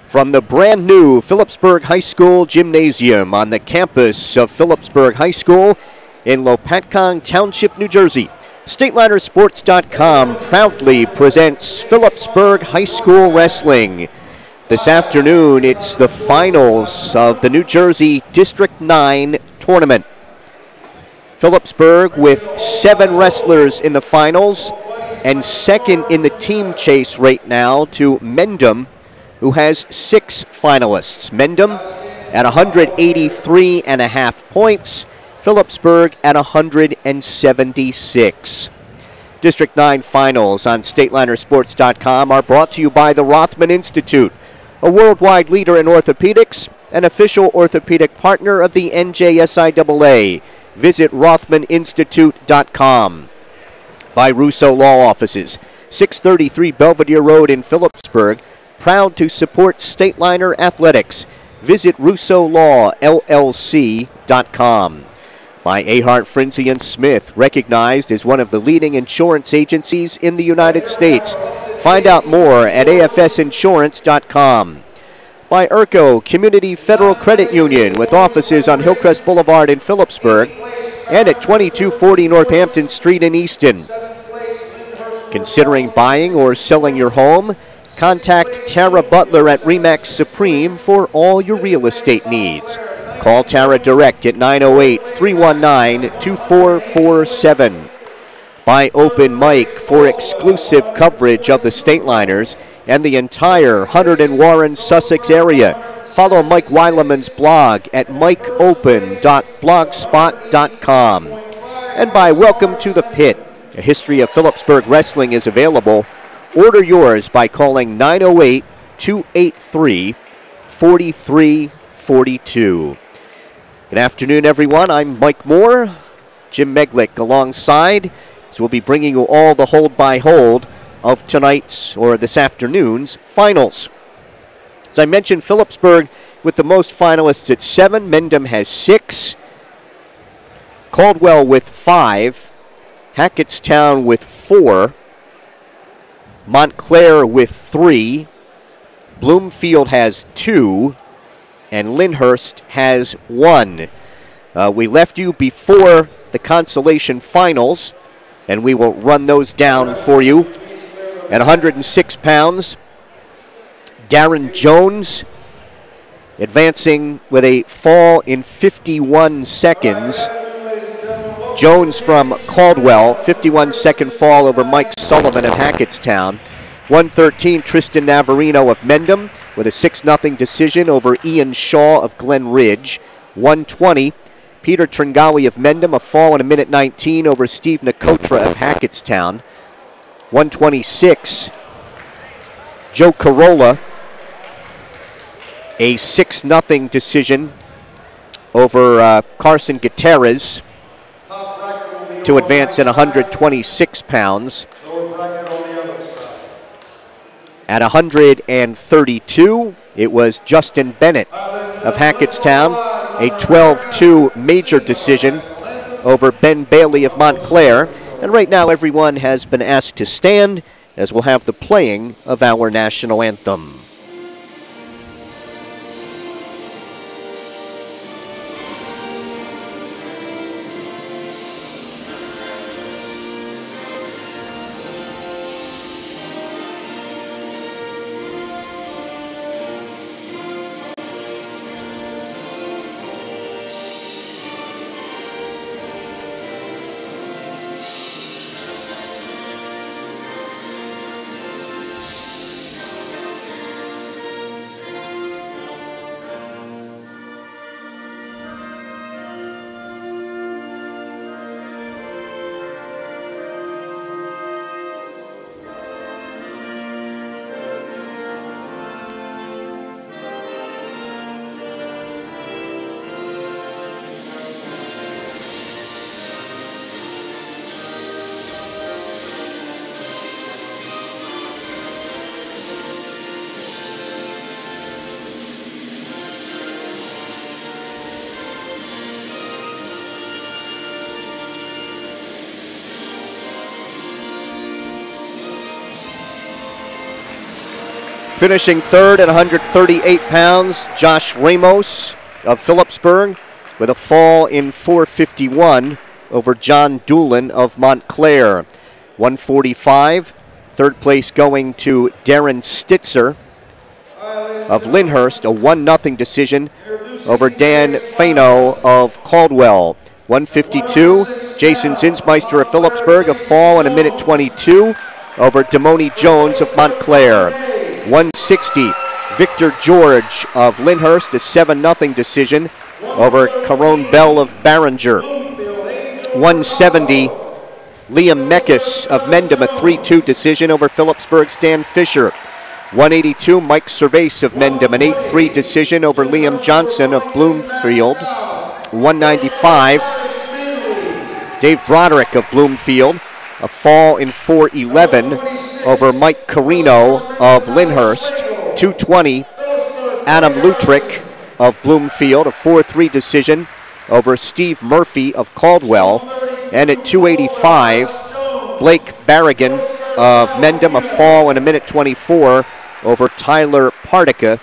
From the brand new Phillipsburg High School Gymnasium on the campus of Phillipsburg High School in Lopatcong Township, New Jersey, StatelinerSports.com proudly presents Phillipsburg High School Wrestling. This afternoon, it's the finals of the New Jersey District 9 tournament. Phillipsburg with 7 wrestlers in the finals and second in the team chase right now to Mendham, who has 6 finalists. Mendham at 183.5 points, Phillipsburg at 176. District 9 finals on StatelinerSports.com are brought to you by the Rothman Institute, a worldwide leader in orthopedics, an official orthopedic partner of the NJSIAA. Visit RothmanInstitute.com. By Russo Law Offices, 633 Belvedere Road in Phillipsburg, proud to support Stateliner Athletics. Visit RussoLawLLC.com. By Ahart, Frinzi & Smith, recognized as one of the leading insurance agencies in the United States. Find out more at AFSinsurance.com. By Urco Community Federal Credit Union, with offices on Hillcrest Boulevard in Phillipsburg and at 2240 Northampton Street in Easton. Considering buying or selling your home? Contact Tara Butler at RE/MAX Supreme for all your real estate needs. Call Tara direct at 908-319-2447. By Open Mic for exclusive coverage of the Stateliners and the entire Hunterd and Warren, Sussex area. Follow Mike Weileman's blog at mikeopen.blogspot.com. And by Welcome to the Pit, a history of Phillipsburg wrestling is available. Order yours by calling 908-283-4342. Good afternoon, everyone. I'm Mike Moore, Jim Meglick alongside. So we'll be bringing you all the hold-by-hold of tonight's, or this afternoon's, finals. As I mentioned, Phillipsburg with the most finalists at 7. Mendham has 6. Caldwell with 5. Hackettstown with 4. Montclair with 3. Bloomfield has 2. And Lyndhurst has 1. We left you before the consolation finals, and we will run those down for you. At 106 pounds, Darren Jones advancing with a fall in 51 seconds. Jones from Caldwell, 51-second fall over Mike Sullivan of Hackettstown. 113, Tristan Navarino of Mendham with a 6-0 decision over Ian Shaw of Glen Ridge. 120, Peter Tringawi of Mendham, a fall in 1:19 over Steve Nicotra of Hackettstown. 126, Joe Carolla, a 6-0 decision over Carson Gutierrez to advance at 126 pounds. At 132, it was Justin Bennett of Hackettstown, a 12-2 major decision over Ben Bailey of Montclair. And right now everyone has been asked to stand as we'll have the playing of our national anthem. Finishing third at 138 pounds, Josh Ramos of Phillipsburg with a fall in 4:51 over John Doolin of Montclair. 145. Third place going to Darren Stitzer of Lyndhurst, a 1-0 decision over Dan Fano of Caldwell. 152. Jason Zinsmeister of Phillipsburg, a fall in 1:22 over Damoni Jones of Montclair. 160. Victor George of Lyndhurst, a 7-0 decision over Caron Bell of Barringer. 170. Liam Meckes of Mendham, a 3-2 decision over Phillipsburg's Dan Fisher. 182. Mike Cervase of Mendham, an 8-3 decision over Liam Johnson of Bloomfield. 195. Dave Broderick of Bloomfield, a fall in 4:11 over Mike Carino of Lyndhurst. 220. Adam Lutrick of Bloomfield, a 4-3 decision over Steve Murphy of Caldwell. And at 285, Blake Barrigan of Mendham, a fall in 1:24 over Tyler Partica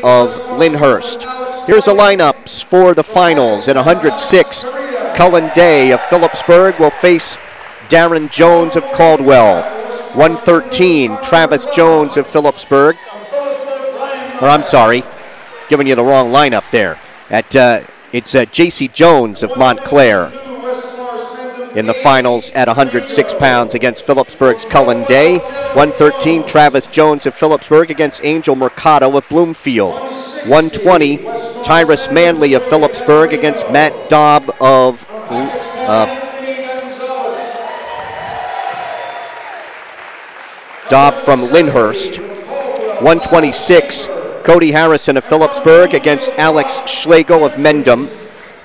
of Lyndhurst. Here's the lineups for the finals. At 106, Cullen Day of Phillipsburg will face Darren Jones of Caldwell. 113, Travis Jones of Phillipsburg. Or I'm sorry, giving you the wrong lineup there. It's J.C. Jones of Montclair in the finals at 106 pounds against Phillipsburg's Cullen Day. 113, Travis Jones of Phillipsburg against Angel Mercado of Bloomfield. 120, Tyrus Manley of Phillipsburg against Matt Dobb of Dobb from Lyndhurst. 126, Cody Harrison of Phillipsburg against Alex Schlegel of Mendham.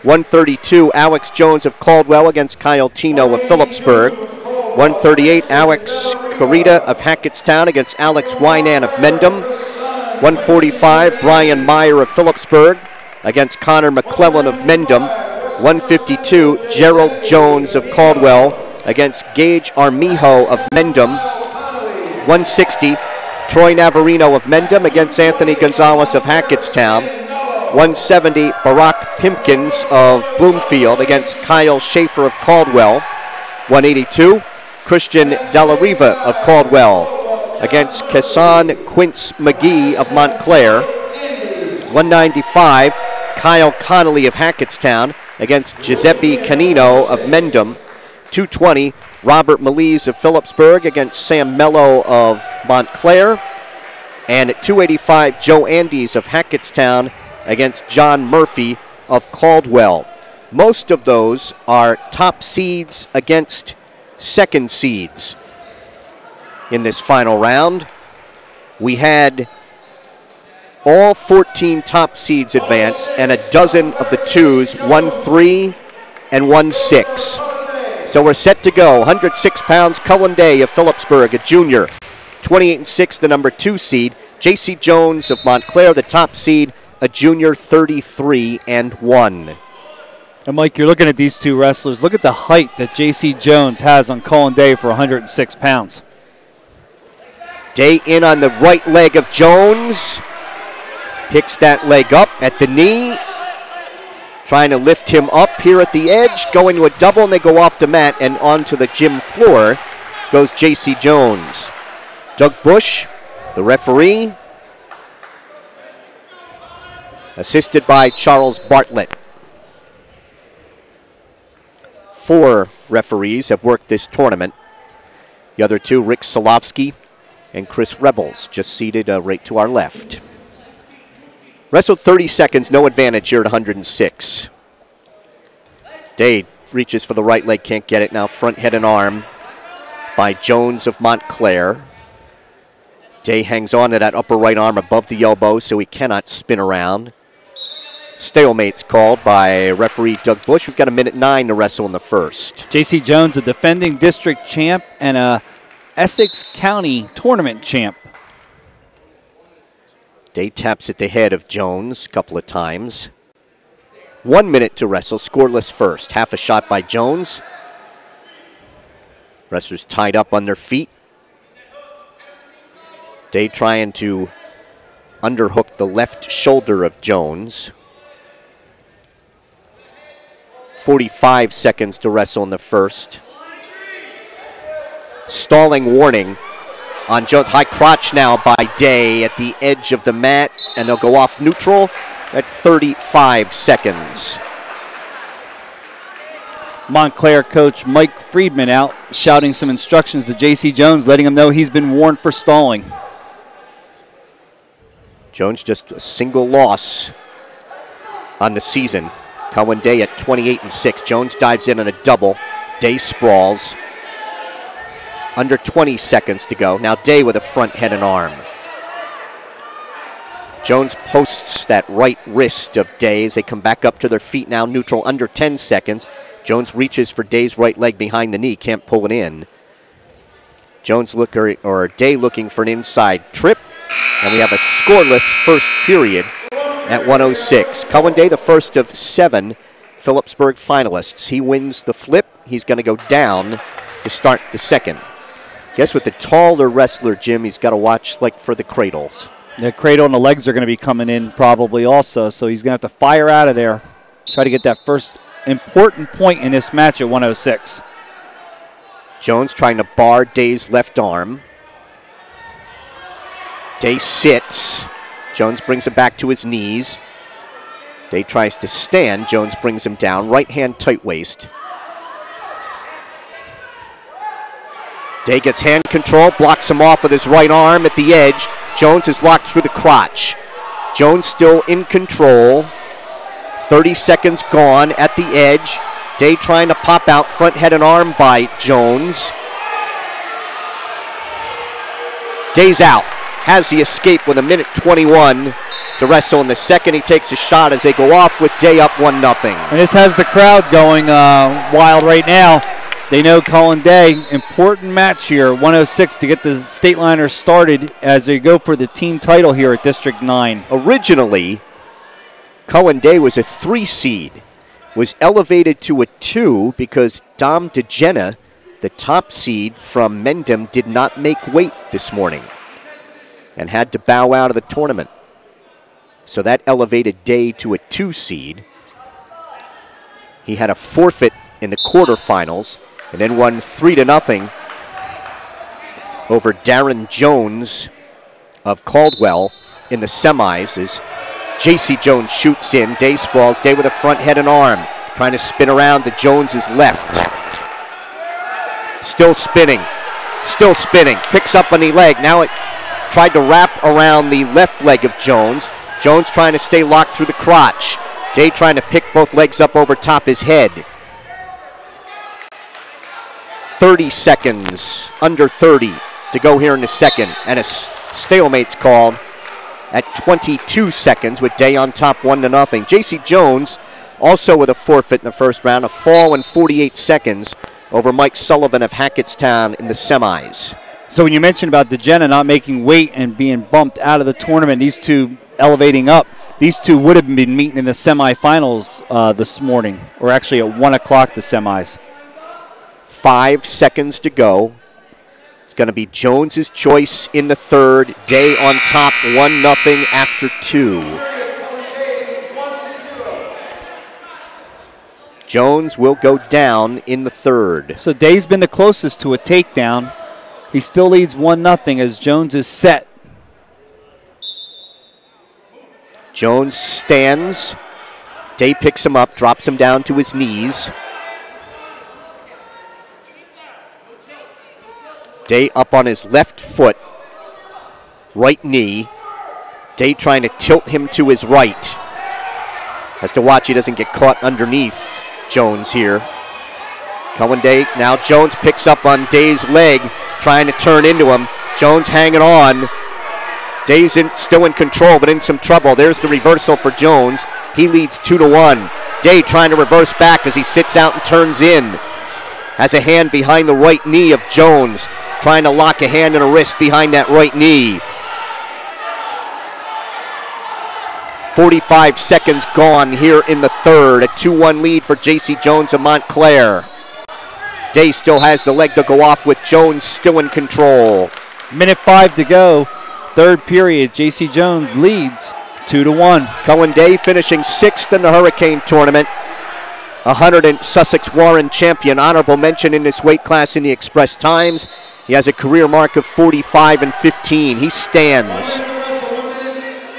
132, Alex Jones of Caldwell against Kyle Tino of Phillipsburg. 138, Alex Carita of Hackettstown against Alex Wynan of Mendham. 145, Brian Meyer of Phillipsburg against Connor McClellan of Mendham. 152, Gerald Jones of Caldwell against Gage Armijo of Mendham. 160, Troy Navarino of Mendham against Anthony Gonzalez of Hackettstown. 170, Barack Pimpkins of Bloomfield against Kyle Schaefer of Caldwell. 182, Christian Dellariva of Caldwell against Kassan Quince McGee of Montclair. 195, Kyle Connolly of Hackettstown against Giuseppe Canino of Mendham. 220, Robert Melise of Phillipsburg against Sam Mello of Montclair. And at 285, Joe Andes of Hackettstown against John Murphy of Caldwell. Most of those are top seeds against second seeds in this final round. We had all 14 top seeds advance and a dozen of the twos, 1-3 and 1-6. So we're set to go. 106 pounds, Cullen Day of Phillipsburg, a junior. 28-6, the number 2 seed. J.C. Jones of Montclair, the top seed, a junior, 33-1. And Mike, you're looking at these two wrestlers. Look at the height that J.C. Jones has on Cullen Day for 106 pounds. Day in on the right leg of Jones. Picks that leg up at the knee. Trying to lift him up here at the edge. Going to a double, and they go off the mat and onto the gym floor goes J.C. Jones. Doug Bush, the referee, assisted by Charles Bartlett. 4 referees have worked this tournament. The other 2, Rick Solovsky and Chris Rebels, just seated right to our left. Wrestled 30 seconds, no advantage here at 106. Day reaches for the right leg, can't get it. Now front head and arm by Jones of Montclair. Day hangs on to that upper right arm above the elbow so he cannot spin around. Stalemate's called by referee Doug Bush. We've got 1:09 to wrestle in the first. J.C. Jones, a defending district champ and a Essex County tournament champ. Day taps at the head of Jones a couple of times. 1 minute to wrestle, scoreless first. Half a shot by Jones. Wrestlers tied up on their feet. Day trying to underhook the left shoulder of Jones. 45 seconds to wrestle in the first. Stalling warning on Jones. High crotch now by Day at the edge of the mat, and they'll go off neutral at 35 seconds. Montclair coach Mike Friedman out shouting some instructions to J.C. Jones, letting him know he's been warned for stalling. Jones just a single loss on the season. Cohen Day at 28-6. Jones dives in on a double. Day sprawls. Under 20 seconds to go. Now Day with a front head and arm. Jones posts that right wrist of Day as they come back up to their feet now, neutral, under 10 seconds. Jones reaches for Day's right leg behind the knee, can't pull it in. Jones Day looking for an inside trip, and we have a scoreless first period at 1:06. Cohen Day, the first of 7 Phillipsburg finalists. He wins the flip. He's going to go down to start the second. Guess with the taller wrestler, Jim, he's got to watch like for the cradles. The cradle and the legs are going to be coming in probably also, so he's going to have to fire out of there. Try to get that first important point in this match at 1:06. Jones trying to bar Day's left arm. Day sits. Jones brings him back to his knees. Day tries to stand. Jones brings him down. Right hand tight waist. Day gets hand control, blocks him off with his right arm at the edge. Jones is locked through the crotch. Jones still in control. 30 seconds gone at the edge. Day trying to pop out, front head and arm by Jones. Day's out. Has the escape with 1:21 to wrestle in the second. He takes a shot as they go off with Day up 1-0. And this has the crowd going wild right now. They know Colin Day, important match here, 1:06 to get the state liners started as they go for the team title here at District 9. Originally, Cohen Day was a 3 seed, was elevated to a 2 because Dom DeGenna, the top seed from Mendham, did not make weight this morning and had to bow out of the tournament. So that elevated Day to a 2 seed. He had a forfeit in the quarterfinals and then won 3-0 over Darren Jones of Caldwell in the semis as J.C. Jones shoots in. Day sprawls. Day with a front head and arm, trying to spin around to Jones's left. Still spinning. Still spinning. Picks up on the leg. Now it tried to wrap around the left leg of Jones. Jones trying to stay locked through the crotch. Day trying to pick both legs up over top his head. 30 seconds, under 30 to go here in the second. And a stalemate's called at 22 seconds with Day on top 1-0. J.C. Jones also with a forfeit in the first round, a fall in 48 seconds over Mike Sullivan of Hackettstown in the semis. So when you mentioned about DeGenna not making weight and being bumped out of the tournament, these two elevating up, these two would have been meeting in the semifinals this morning, or actually at 1 o'clock the semis. 5 seconds to go. It's going to be Jones's choice in the third. Day on top 1-0 after 2. Jones will go down in the third. So Day's been the closest to a takedown. He still leads 1-0 as Jones is set. Jones stands. Day picks him up, drops him down to his knees. Day up on his left foot, right knee. Day trying to tilt him to his right. Has to watch he doesn't get caught underneath Jones here. Cohen Day, now Jones picks up on Day's leg, trying to turn into him. Jones hanging on. Day's still in control, but in some trouble. There's the reversal for Jones. He leads 2-1. Day trying to reverse back as he sits out and turns in. Has a hand behind the right knee of Jones, trying to lock a hand and a wrist behind that right knee. 45 seconds gone here in the third. A 2-1 lead for J.C. Jones of Montclair. Day still has the leg to go off with Jones still in control. Minute 5 to go. third period, J.C. Jones leads 2-1. Cullen Day finishing 6th in the Hurricane tournament. 100 Sussex Warren champion. Honorable mention in this weight class in the Express Times. He has a career mark of 45 and 15. He stands.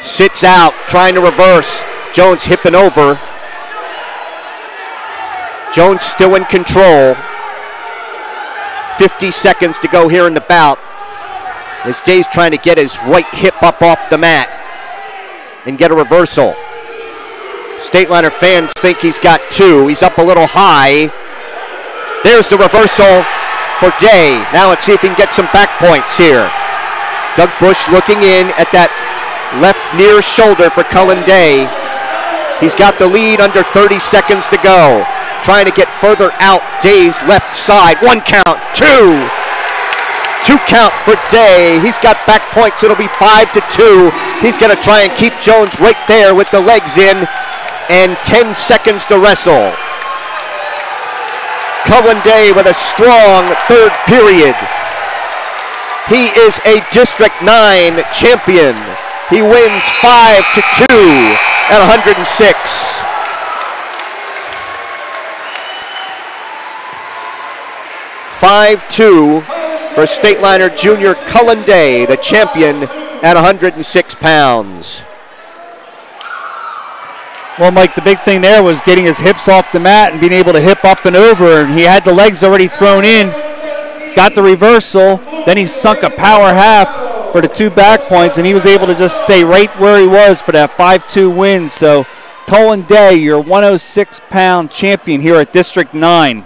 Sits out, trying to reverse. Jones hipping over. Jones still in control. 50 seconds to go here in the bout. As Day's trying to get his right hip up off the mat and get a reversal. Stateliner fans think he's got 2. He's up a little high. There's the reversal for Day. Now let's see if he can get some back points here. Doug Bush looking in at that left near shoulder for Cullen Day. He's got the lead under 30 seconds to go. Trying to get further out Day's left side. 1 count, 2. 2 count for Day. He's got back points. It'll be 5-2. He's going to try and keep Jones right there with the legs in. And 10 seconds to wrestle. Cullen Day with a strong third period. He is a District 9 champion. He wins 5-2 at 106. (5-2) for Stateliner Junior Cullen Day, the champion at 106 pounds. Well, Mike, the big thing there was getting his hips off the mat and being able to hip up and over. And he had the legs already thrown in, got the reversal, then he sunk a power half for the 2 back points, and he was able to just stay right where he was for that 5-2 win. So Cullen Day, your 106-pound champion here at District 9.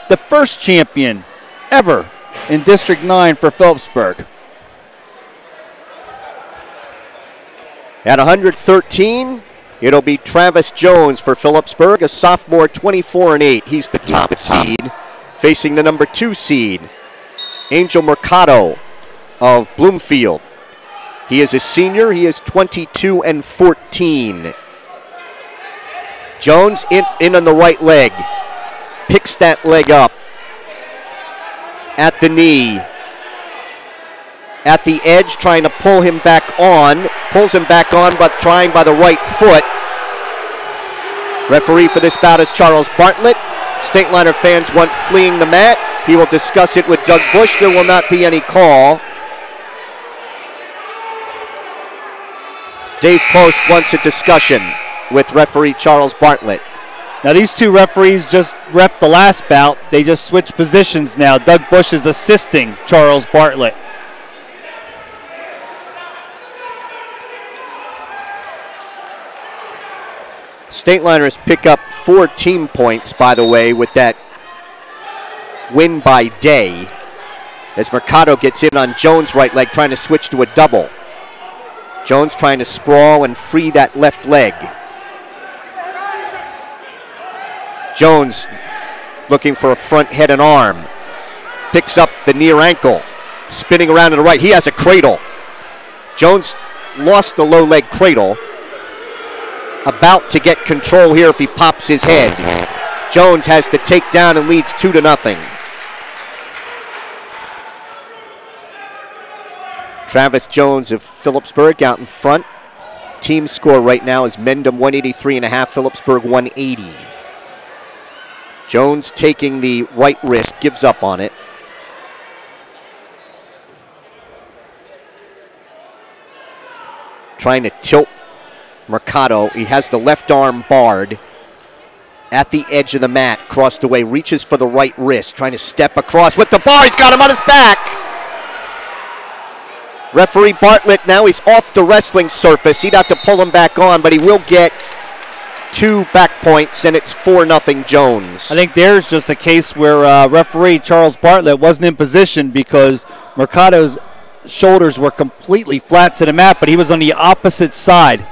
The first champion ever in District 9 for Phillipsburg. At 113, it'll be Travis Jones for Phillipsburg, a sophomore, 24-8. He's the top seed, facing the number 2 seed, Angel Mercado of Bloomfield. He is a senior. He is 22-14. Jones in on the right leg. Picks that leg up. At the knee. At the edge, trying to pull him back on. Pulls him back on, but trying by the right foot. Referee for this bout is Charles Bartlett. Stateliner fans want fleeing the mat. He will discuss it with Doug Bush. There will not be any call. Dave Post wants a discussion with referee Charles Bartlett. Now these 2 referees just repped the last bout. They just switched positions now. Doug Bush is assisting Charles Bartlett. Stateliners pick up 4 team points, by the way, with that win by Day, as Mercado gets in on Jones' right leg, trying to switch to a double. Jones trying to sprawl and free that left leg. Jones looking for a front head and arm. Picks up the near ankle. Spinning around to the right. He has a cradle. Jones lost the low leg cradle. About to get control here if he pops his head. Jones has the takedown and leads 2-0. Travis Jones of Phillipsburg out in front. Team score right now is Mendham 183.5, Phillipsburg 180. Jones taking the right wrist, gives up on it. Trying to tilt Mercado. He has the left arm barred at the edge of the mat, crossed away, reaches for the right wrist, trying to step across with the bar. He's got him on his back. Referee Bartlett, now he's off the wrestling surface. He'd have to pull him back on, but he will get 2 back points, and it's 4-0 Jones. I think there's just a case where referee Charles Bartlett wasn't in position because Mercado's shoulders were completely flat to the mat, but he was on the opposite side.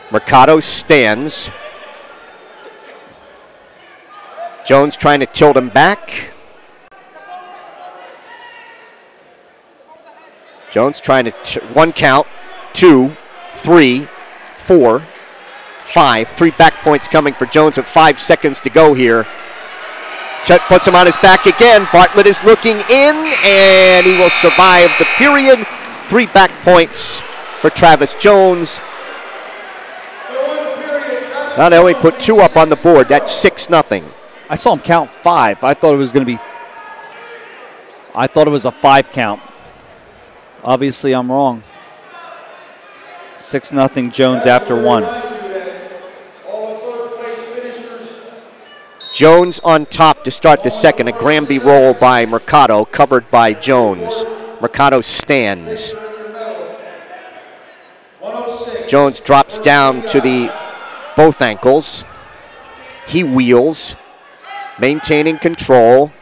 Mercado stands. Jones trying to tilt him back. Jones trying to 1 count, 2, 3, 4, 5. 3 back points coming for Jones with 5 seconds to go here. Puts him on his back again. Bartlett is looking in, and he will survive the period. 3 back points for Travis Jones. Now they only put 2 up on the board. That's 6-0. I saw him count 5. I thought it was going to be. I thought it was a 5 count. Obviously, I'm wrong. 6-0 Jones after 1. Jones on top to start the second. A Granby roll by Mercado, covered by Jones. Mercado stands. Jones drops down to the both ankles. He wheels, maintaining control.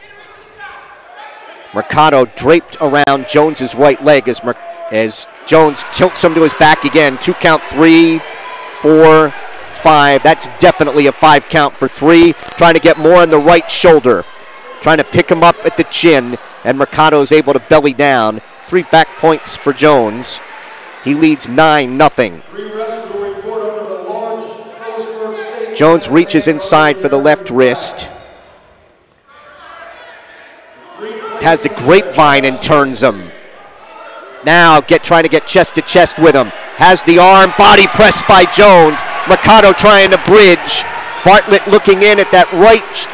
Mercado draped around Jones's right leg as Jones tilts him to his back again. 2 count, 3, 4, 5. That's definitely a 5 count for 3. Trying to get more on the right shoulder. Trying to pick him up at the chin, and Mercado is able to belly down. 3 back points for Jones. He leads 9-0. Jones reaches inside for the left wrist. Has the grapevine and turns him. Now trying to get chest to chest with him. Has the arm, body pressed by Jones. Mercado trying to bridge. Bartlett looking in at that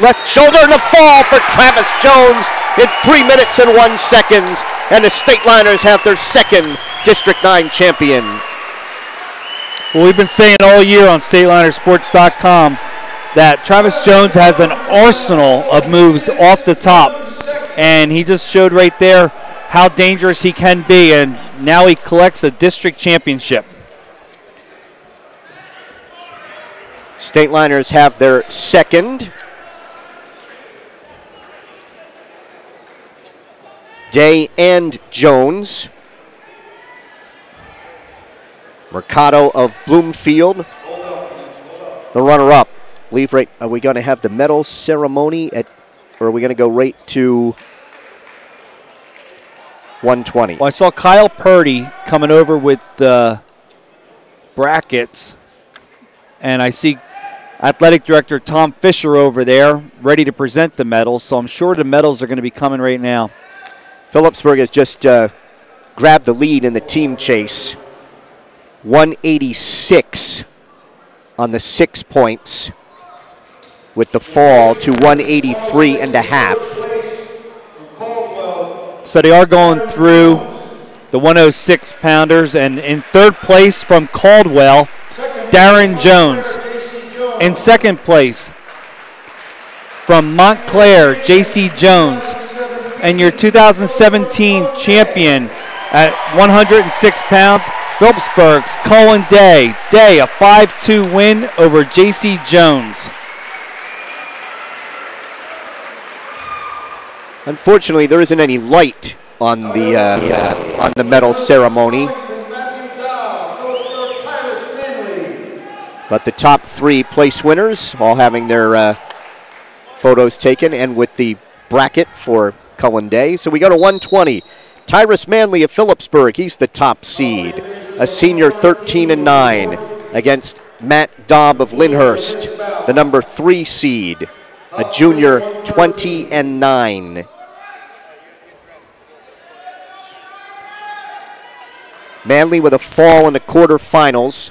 left shoulder, and a fall for Travis Jones in 3 minutes and 1 second. And the Stateliners have their second District 9 champion. Well, we've been saying all year on StatelinerSports.com that Travis Jones has an arsenal of moves off the top. And he just showed right there how dangerous he can be, and now he collects a district championship. Stateliners have their second. Day and Jones. Mercado of Bloomfield, the runner-up. Are we going to have the medal ceremony or are we going to go right to 120? Well, I saw Kyle Purdy coming over with the brackets, and I see Athletic Director Tom Fisher over there ready to present the medals, so I'm sure the medals are going to be coming right now. Phillipsburg has just grabbed the lead in the team chase. 186 on the 6 points, with the fall to 183 and a half. So they are going through the 106 pounders, and in 3rd place from Caldwell, Darren Jones. In 2nd place from Montclair, J.C. Jones. And your 2017 champion at 106 pounds, Phillipsburg's Colin Day. Day, a 5-2 win over J.C. Jones. Unfortunately, there isn't any light on the medal ceremony. But the top 3 place winners all having their photos taken, and with the bracket for Cullen Day. So we go to 120. Tyrus Manley of Phillipsburg, he's the top seed. A senior 13-9 against Matt Dobb of Lyndhurst, the number 3 seed. A junior 20-9. Manley with a fall in the quarterfinals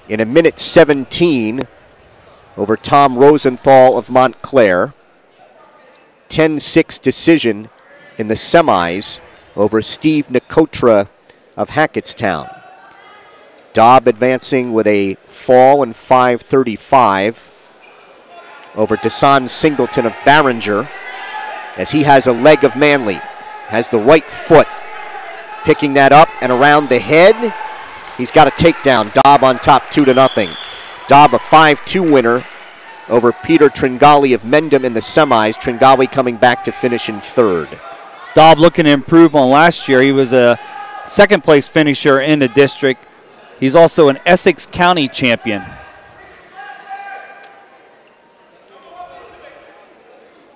in a minute 17 over Tom Rosenthal of Montclair. 10-6 decision in the semis over Steve Nicotra of Hackettstown. Dobb advancing with a fall in 5:35 over Desan Singleton of Barringer, as he has a leg of Manley. Has the right foot, picking that up and around the head. He's got a takedown. Dobb on top 2-0. Dobb a 5-2 winner over Peter Tringali of Mendham in the semis. Tringali coming back to finish in 3rd. Dobb looking to improve on last year. He was a 2nd place finisher in the district. He's also an Essex County champion.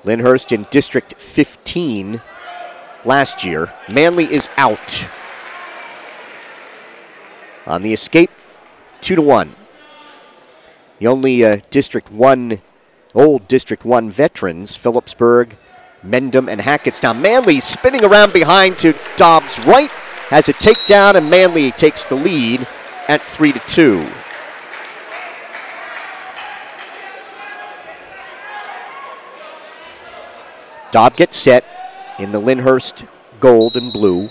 Lyndhurst in District 15 last year. Manley is out. On the escape, 2-1. The only District 1 old District 1 veterans, Phillipsburg, Mendham, and Hackettstown. Manley spinning around behind to Dobbs' right, has a takedown, and Manley takes the lead at 3-2. Dobb gets set in the Lyndhurst gold and blue.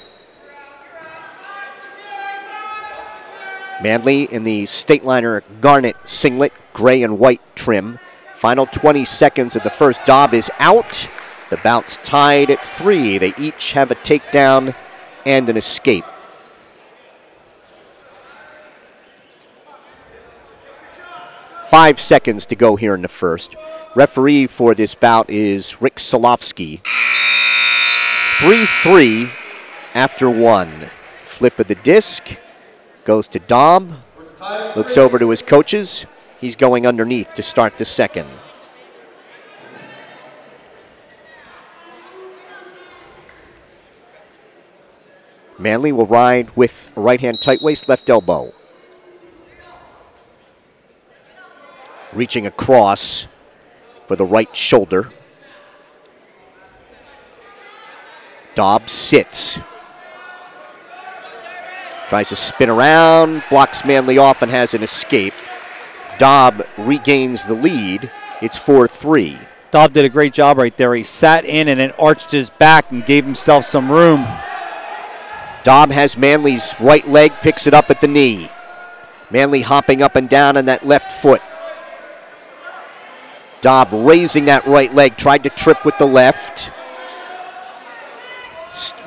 Manley in the Stateliner garnet singlet, gray and white trim. Final 20 seconds of the first. Dobb is out. The bout's tied at 3. They each have a takedown and an escape. Five seconds to go here in the first. Referee for this bout is Rick Solofsky. 3-3 after 1. Flip of the disc. Goes to Dobb. Looks over to his coaches. He's going underneath to start the second. Manley will ride with a right-hand tight waist, left elbow. Reaching across for the right shoulder. Dobbs sits. Tries to spin around, blocks Manley off and has an escape. Dobb regains the lead. It's 4-3. Dobb did a great job right there. He sat in and then arched his back and gave himself some room. Dobb has Manley's right leg, picks it up at the knee. Manley hopping up and down on that left foot. Dobb raising that right leg, tried to trip with the left.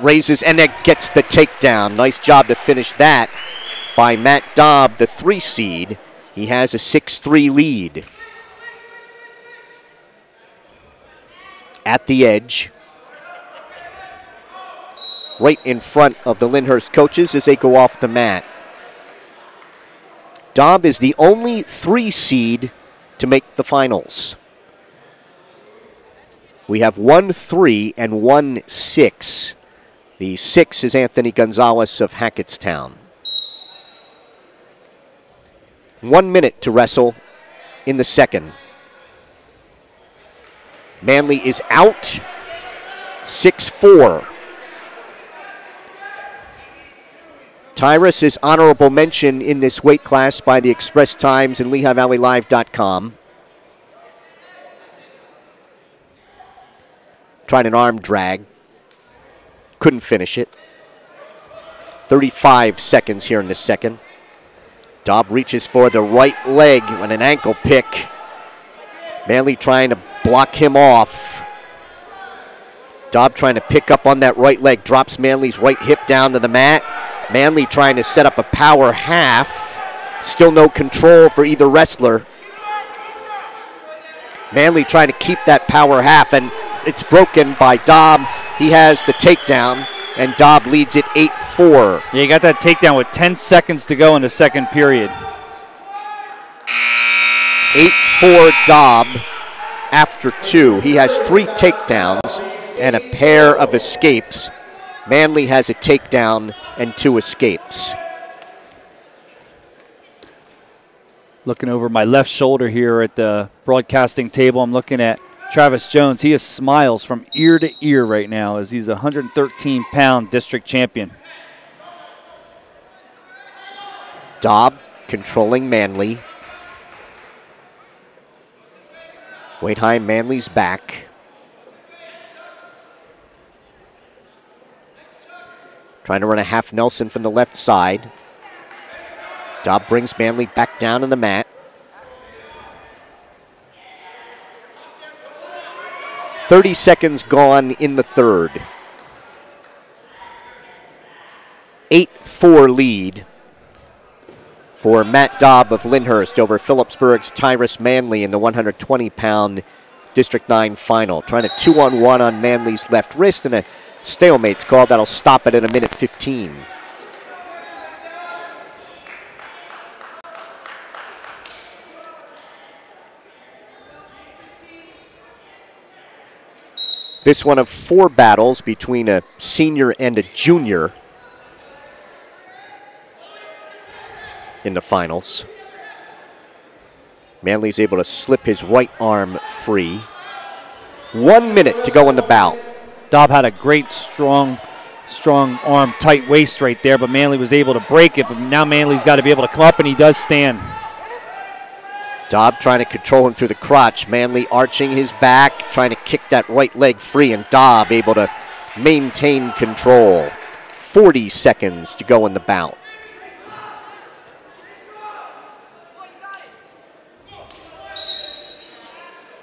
Raises and then gets the takedown. Nice job to finish that by Matt Dobb, the 3 seed. He has a 6-3 lead. At the edge. Right in front of the Lyndhurst coaches as they go off the mat. Dobb is the only 3 seed to make the finals. We have 1-3 and 1-6. The 6 is Anthony Gonzalez of Hackettstown. 1 minute to wrestle in the second. Manley is out. 6-4. Tyrus is honorable mention in this weight class by the Express Times and LehighValleyLive.com. Tried an arm drag. Couldn't finish it. 35 seconds here in the second. Dobb reaches for the right leg on an ankle pick. Manley trying to block him off. Dobb trying to pick up on that right leg. Drops Manley's right hip down to the mat. Manley trying to set up a power half. Still no control for either wrestler. Manley trying to keep that power half, and it's broken by Dobb. He has the takedown, and Dobb leads it 8-4. Yeah, he got that takedown with 10 seconds to go in the second period. 8-4 Dobb after 2. He has 3 takedowns and a pair of escapes. Manley has a takedown and 2 escapes. Looking over my left shoulder here at the broadcasting table, I'm looking at Travis Jones. He has smiles from ear to ear right now as he's a 113-pound district champion. Dobb controlling Manley. Weight high Manley's back. Trying to run a half Nelson from the left side. Dobb brings Manley back down on the mat. 30 seconds gone in the third. 8-4 lead for Matt Dobb of Lyndhurst over Phillipsburg's Tyrus Manley in the 120-pound District 9 final. Trying a 2-on-1 on Manley's left wrist, and a stalemate's called. That'll stop it at 1:15. This one of 4 battles between a senior and a junior in the finals. Manley's able to slip his right arm free. 1 minute to go in the bout. Dobb had a great strong arm, tight waist right there, but Manley was able to break it. But now Manley's got to be able to come up, and he does stand. Dobb trying to control him through the crotch. Manley arching his back, trying to kick that right leg free, and Dobb able to maintain control. 40 seconds to go in the bout.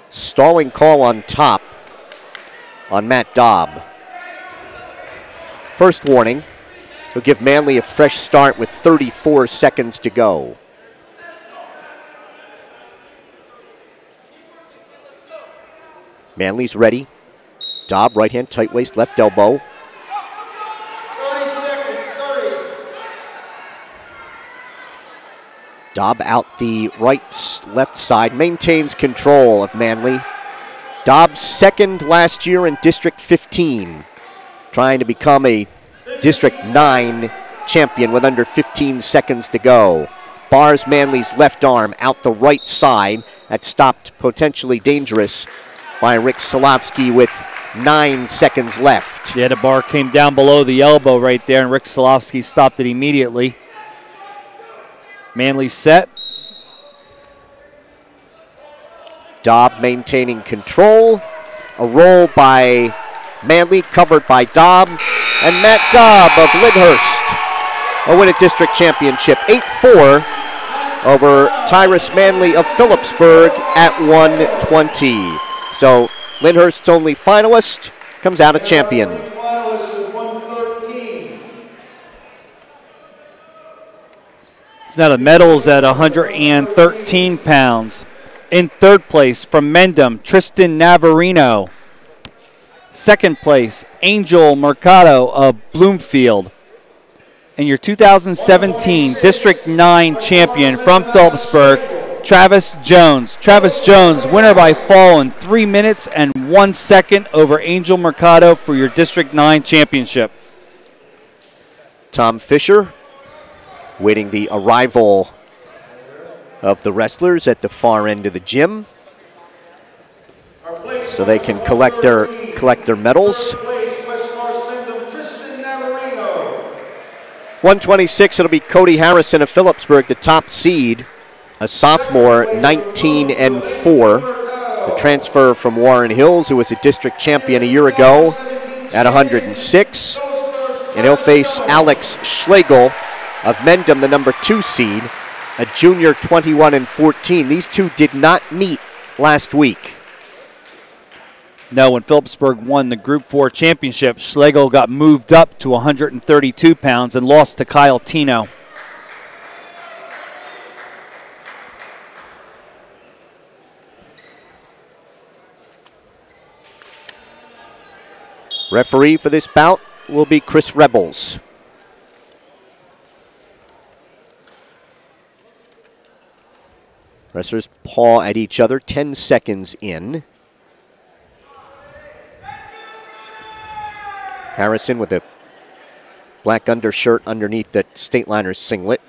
Stalling call on top on Matt Dobb. First warning, he'll give Manley a fresh start with 34 seconds to go. Manley's ready. Dobb, right hand, tight waist, left elbow. 30 seconds, 30. Dobb out the left side, maintains control of Manley. Dobb's second last year in District 15, trying to become a District 9 champion with under 15 seconds to go. Bars Manley's left arm out the right side. That stopped potentially dangerous by Rick Solovsky with 9 seconds left. Yeah, the bar came down below the elbow right there, and Rick Solovsky stopped it immediately. Manley set. Dobb maintaining control. A roll by Manley, covered by Dobb. And Matt Dobb of Lyndhurst will win a district championship. 8-4 over Tyrus Manley of Phillipsburg at 120. So Lyndhurst's only finalist comes out a champion. So now the medals at 113 pounds. In third place from Mendham, Tristan Navarino. Second place, Angel Mercado of Bloomfield. And your 2017 District 9 champion from Phillipsburg, Travis Jones. Travis Jones, winner by fall in 3 minutes and 1 second over Angel Mercado for your District 9 championship. Tom Fisher waiting the arrival of the wrestlers at the far end of the gym so they can collect their medals. 126, it'll be Cody Harrison of Phillipsburg, the top seed, a sophomore, 19-4. The transfer from Warren Hills, who was a district champion a year ago at 106. And he'll face Alex Schlegel of Mendham, the number 2 seed, a junior, 21-14. These two did not meet last week. No, when Phillipsburg won the Group 4 championship, Schlegel got moved up to 132 pounds and lost to Kyle Tino. Referee for this bout will be Chris Rebels. Wrestlers paw at each other, 10 seconds in. Harrison with a black undershirt underneath the State Liners singlet.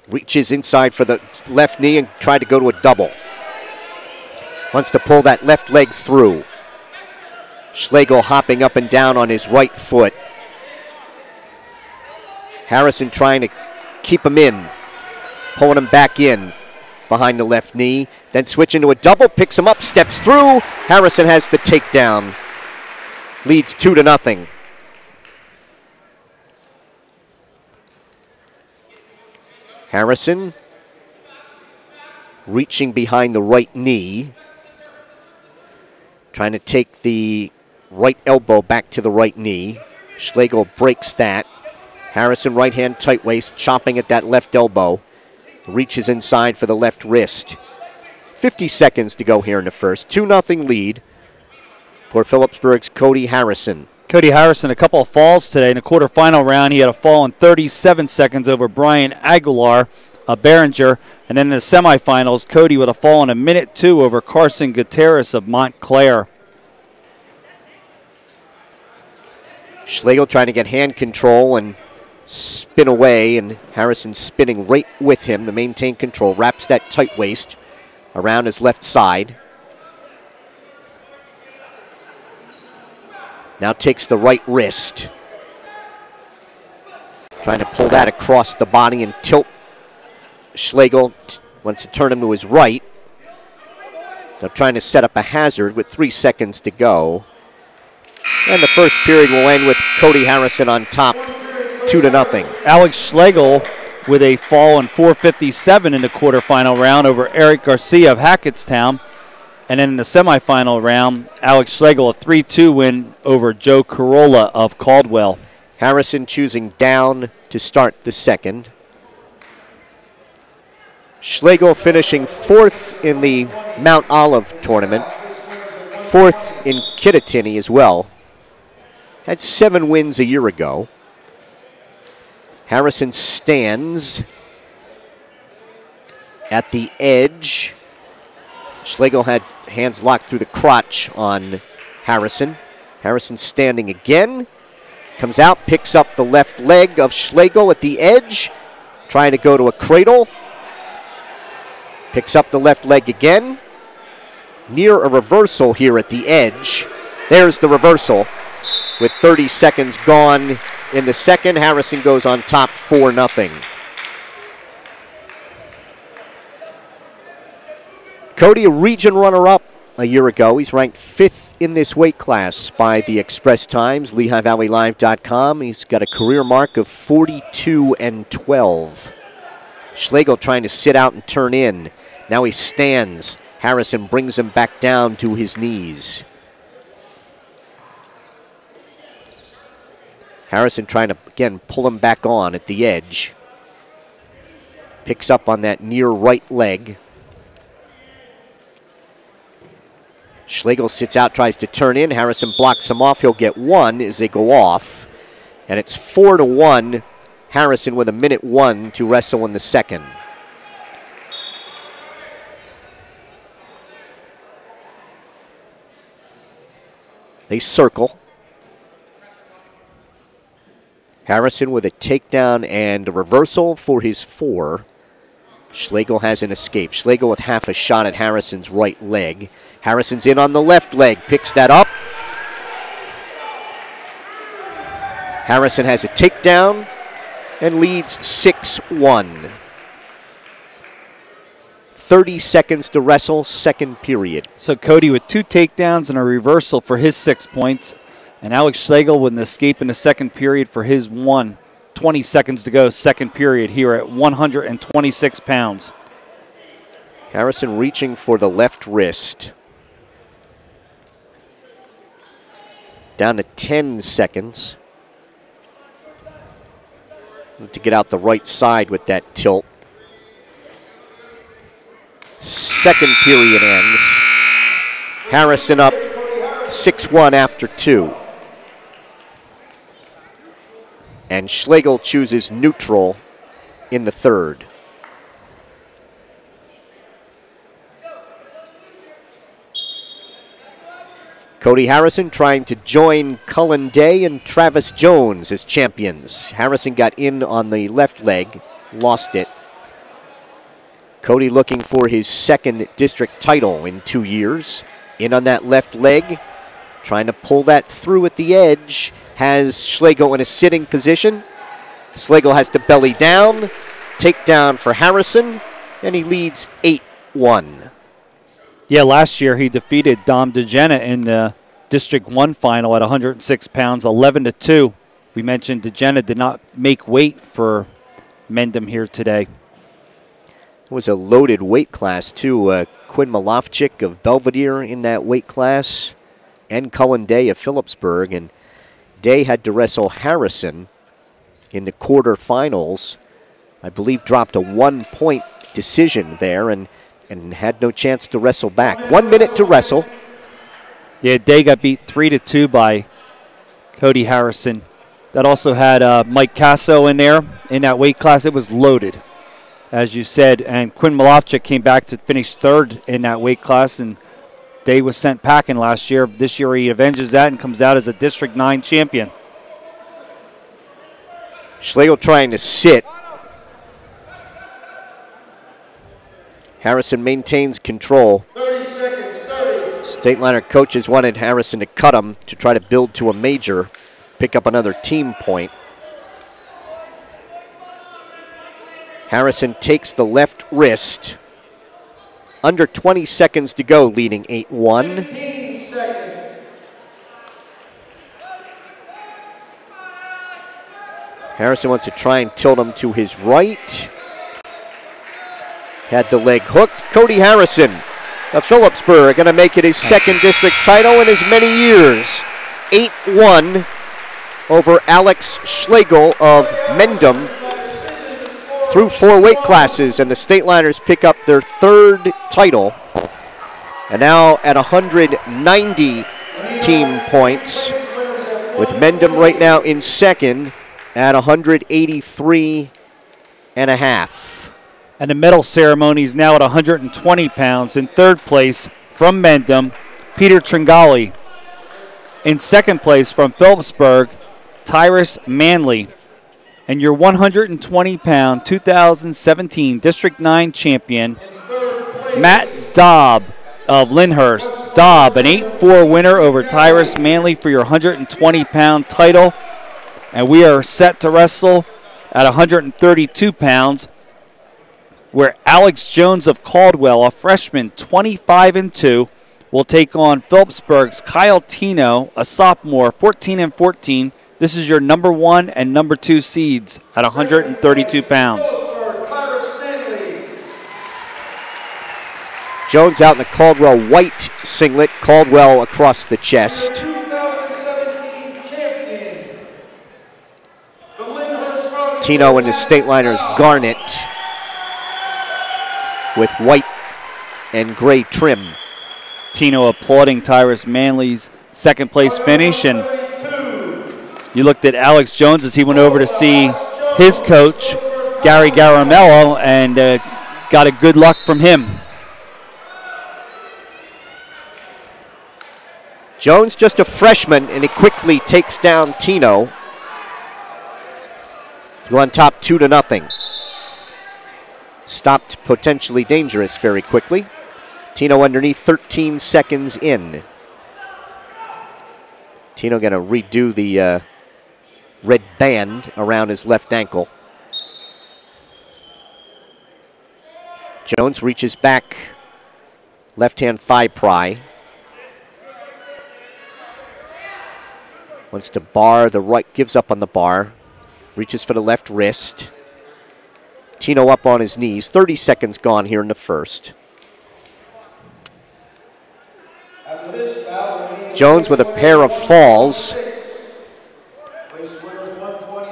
Reaches inside for the left knee and tried to go to a double. Wants to pull that left leg through. Schlegel hopping up and down on his right foot. Harrison trying to keep him in. Pulling him back in behind the left knee. Then switching to a double, picks him up, steps through. Harrison has the takedown. Leads 2-0. Harrison reaching behind the right knee. Trying to take the right elbow back to the right knee. Schlegel breaks that. Harrison right hand tight waist, chopping at that left elbow. Reaches inside for the left wrist. 50 seconds to go here in the first. 2-0 lead for Phillipsburg's Cody Harrison. Cody Harrison, a couple of falls today. In the quarterfinal round, he had a fall in 37 seconds over Brian Aguilar, a Behringer. And then in the semifinals, Cody with a fall in 1:02 over Carson Gutierrez of Montclair. Schlegel trying to get hand control and spin away, and Harrison spinning right with him to maintain control. Wraps that tight waist around his left side. Now takes the right wrist. Trying to pull that across the body and tilt. Schlegel wants to turn him to his right. Now trying to set up a hazard with 3 seconds to go. And the first period will end with Cody Harrison on top, 2-0. Alex Schlegel with a fall in 4:57 in the quarterfinal round over Eric Garcia of Hackettstown. And then in the semifinal round, Alex Schlegel, a 3-2 win over Joe Corolla of Caldwell. Harrison choosing down to start the second. Schlegel finishing 4th in the Mount Olive tournament, 4th in Kittatinny as well. Had 7 wins a year ago. Harrison stands at the edge. Schlegel had hands locked through the crotch on Harrison. Harrison standing again. Comes out, picks up the left leg of Schlegel at the edge. Trying to go to a cradle. Picks up the left leg again. Near a reversal here at the edge. There's the reversal. With 30 seconds gone in the second, Harrison goes on top 4-0. Cody, a region runner-up a year ago. He's ranked 5th in this weight class by the Express Times, LehighValleyLive.com. He's got a career mark of 42-12. Schlegel trying to sit out and turn in. Now he stands. Harrison brings him back down to his knees. Harrison trying to, again, pull him back on at the edge. Picks up on that near right leg. Schlegel sits out, tries to turn in. Harrison blocks him off. He'll get 1 as they go off. And it's 4-1. Harrison with 1:01 to wrestle in the second. They circle. Harrison with a takedown and a reversal for his 4. Schlegel has an escape. Schlegel with half a shot at Harrison's right leg. Harrison's in on the left leg, picks that up. Harrison has a takedown and leads 6-1. 30 seconds to wrestle, second period. So Cody with 2 takedowns and a reversal for his 6 points. And Alex Schlegel with an escape in the second period for his 1. 20 seconds to go, second period here at 126 pounds. Harrison reaching for the left wrist. Down to 10 seconds. To get out the right side with that tilt. Second period ends. Harrison up 6-1 after 2. And Schlegel chooses neutral in the third. Cody Harrison trying to join Cullen Day and Travis Jones as champions. Harrison got in on the left leg, lost it. Cody looking for his second district title in 2 years. In on that left leg, trying to pull that through at the edge. Has Schlegel in a sitting position. Schlegel has to belly down. Takedown for Harrison, and he leads 8-1. Yeah, last year he defeated Dom DeGena in the District 1 final at 106 pounds, 11-2. We mentioned DeGena did not make weight for Mendham here today. It was a loaded weight class, too. Quinn Malofchik of Belvedere in that weight class, and Cullen Day of Phillipsburg. And Day had to wrestle Harrison in the quarterfinals. I believe dropped a 1-point decision there and had no chance to wrestle back. 1 minute to wrestle. Yeah, Day got beat 3-2 by Cody Harrison. That also had Mike Casso in there in that weight class. It was loaded, as you said. And Quinn Malofchik came back to finish 3rd in that weight class. And Day was sent packing last year. This year he avenges that and comes out as a District 9 champion. Schlegel trying to sit. Harrison maintains control. 30 seconds, 30. State liner coaches wanted Harrison to cut him to try to build to a major, pick up another team point. Harrison takes the left wrist. Under 20 seconds to go, leading 8-1. 15 seconds. Harrison wants to try and tilt him to his right. Had the leg hooked. Cody Harrison of Phillipsburg going to make it his second district title in as many years. 8-1 over Alex Schlegel of Mendham through 4 weight classes, and the State Liners pick up their 3rd title. And now at 190 team points, with Mendham right now in second at 183 and a half. And the medal ceremony is now at 120 pounds. In 3rd place from Mendham, Peter Tringali. In 2nd place from Phillipsburg, Tyrus Manley. And your 120-pound 2017 District 9 champion, Matt Dobb of Lyndhurst. Dobb, an 8-4 winner over Tyrus Manley for your 120-pound title. And we are set to wrestle at 132 pounds, where Alex Jones of Caldwell, a freshman, 25-2, will take on Phillipsburg's Kyle Tino, a sophomore, 14-14. This is your number 1 and number 2 seeds at 132 pounds. Jones out in the Caldwell white singlet, Caldwell across the chest. 2017 champion. Tino and his State Liners garnet with white and gray trim. Tino applauding Tyrus Manley's 2nd place finish, and you looked at Alex Jones as he went over to see his coach, Gary Garamello, and got a good luck from him. Jones just a freshman, and he quickly takes down Tino. Go on top 2-0. Stopped potentially dangerous very quickly. Tino underneath, 13 seconds in. Tino going to redo the red band around his left ankle. Jones reaches back, left-hand thigh pry. Wants to bar the right, gives up on the bar. Reaches for the left wrist. Tino up on his knees. 30 seconds gone here in the first. Jones with a pair of falls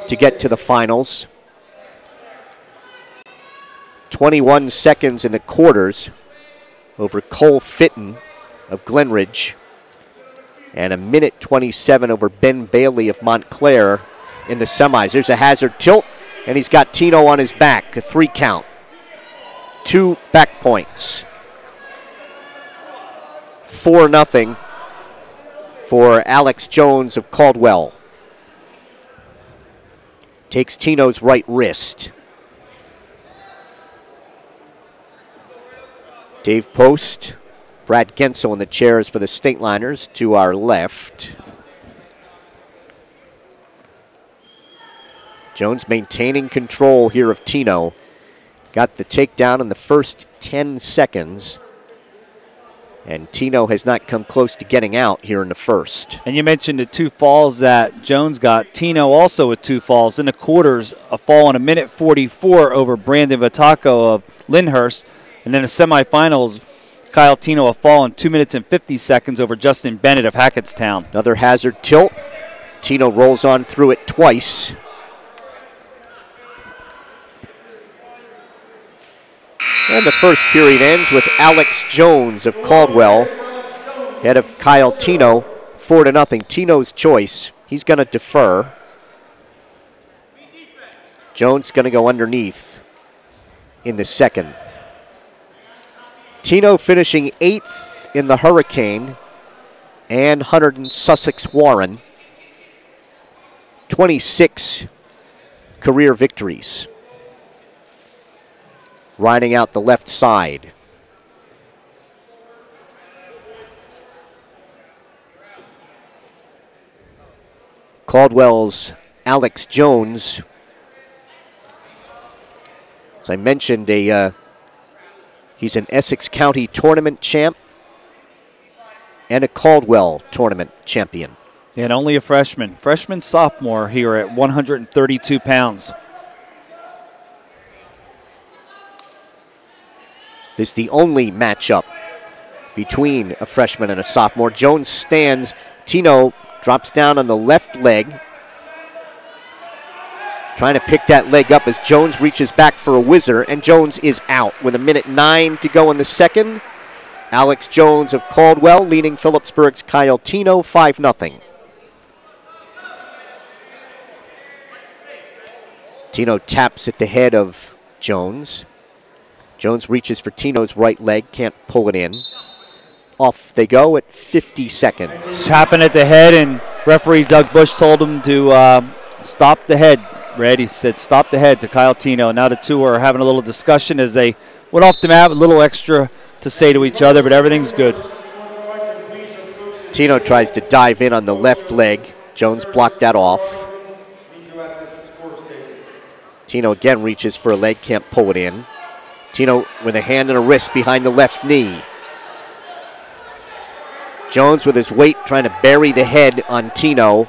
to get to the finals. 21 seconds in the quarters over Cole Fitton of Glenridge. And a minute 27 over Ben Bailey of Montclair in the semis. There's a hazard tilt, and he's got Tino on his back, a 3 count. 2 back points. 4-0 for Alex Jones of Caldwell. Takes Tino's right wrist. Dave Post, Brad Gensel in the chairs for the State Liners to our left. Jones maintaining control here of Tino. Got the takedown in the first 10 seconds. And Tino has not come close to getting out here in the first. And you mentioned the 2 falls that Jones got. Tino also with 2 falls. In the quarters, a fall in a minute 44 over Brandon Vataco of Lyndhurst. And then the semifinals, Kyle Tino a fall in 2 minutes and 50 seconds over Justin Bennett of Hackettstown. Another hazard tilt. Tino rolls on through it twice. And the first period ends with Alex Jones of Caldwell ahead of Kyle Tino, 4-0. Tino's choice. He's going to defer. Jones going to go underneath in the second. Tino finishing 8th in the Hurricane and 100 in Sussex Warren. 26 career victories. Riding out the left side. Caldwell's Alex Jones. As I mentioned, he's an Essex County tournament champ and a Caldwell tournament champion. And only a freshman. Freshman sophomore here at 132 pounds. This is the only matchup between a freshman and a sophomore. Jones stands. Tino drops down on the left leg. Trying to pick that leg up as Jones reaches back for a whizzer, and Jones is out with 1:09 to go in the second. Alex Jones of Caldwell leading Phillipsburg's Kyle Tino 5-0. Tino taps at the head of Jones. Jones reaches for Tino's right leg, can't pull it in. Off they go at 50 seconds. Tapping at the head, and referee Doug Bush told him to stop the head. Red, he said stop the head to Kyle Tino. Now the two are having a little discussion as they went off the mat, a little extra to say to each other, but everything's good. Tino tries to dive in on the left leg. Jones blocked that off. Tino again reaches for a leg, can't pull it in. Tino with a hand and a wrist behind the left knee. Jones with his weight trying to bury the head on Tino.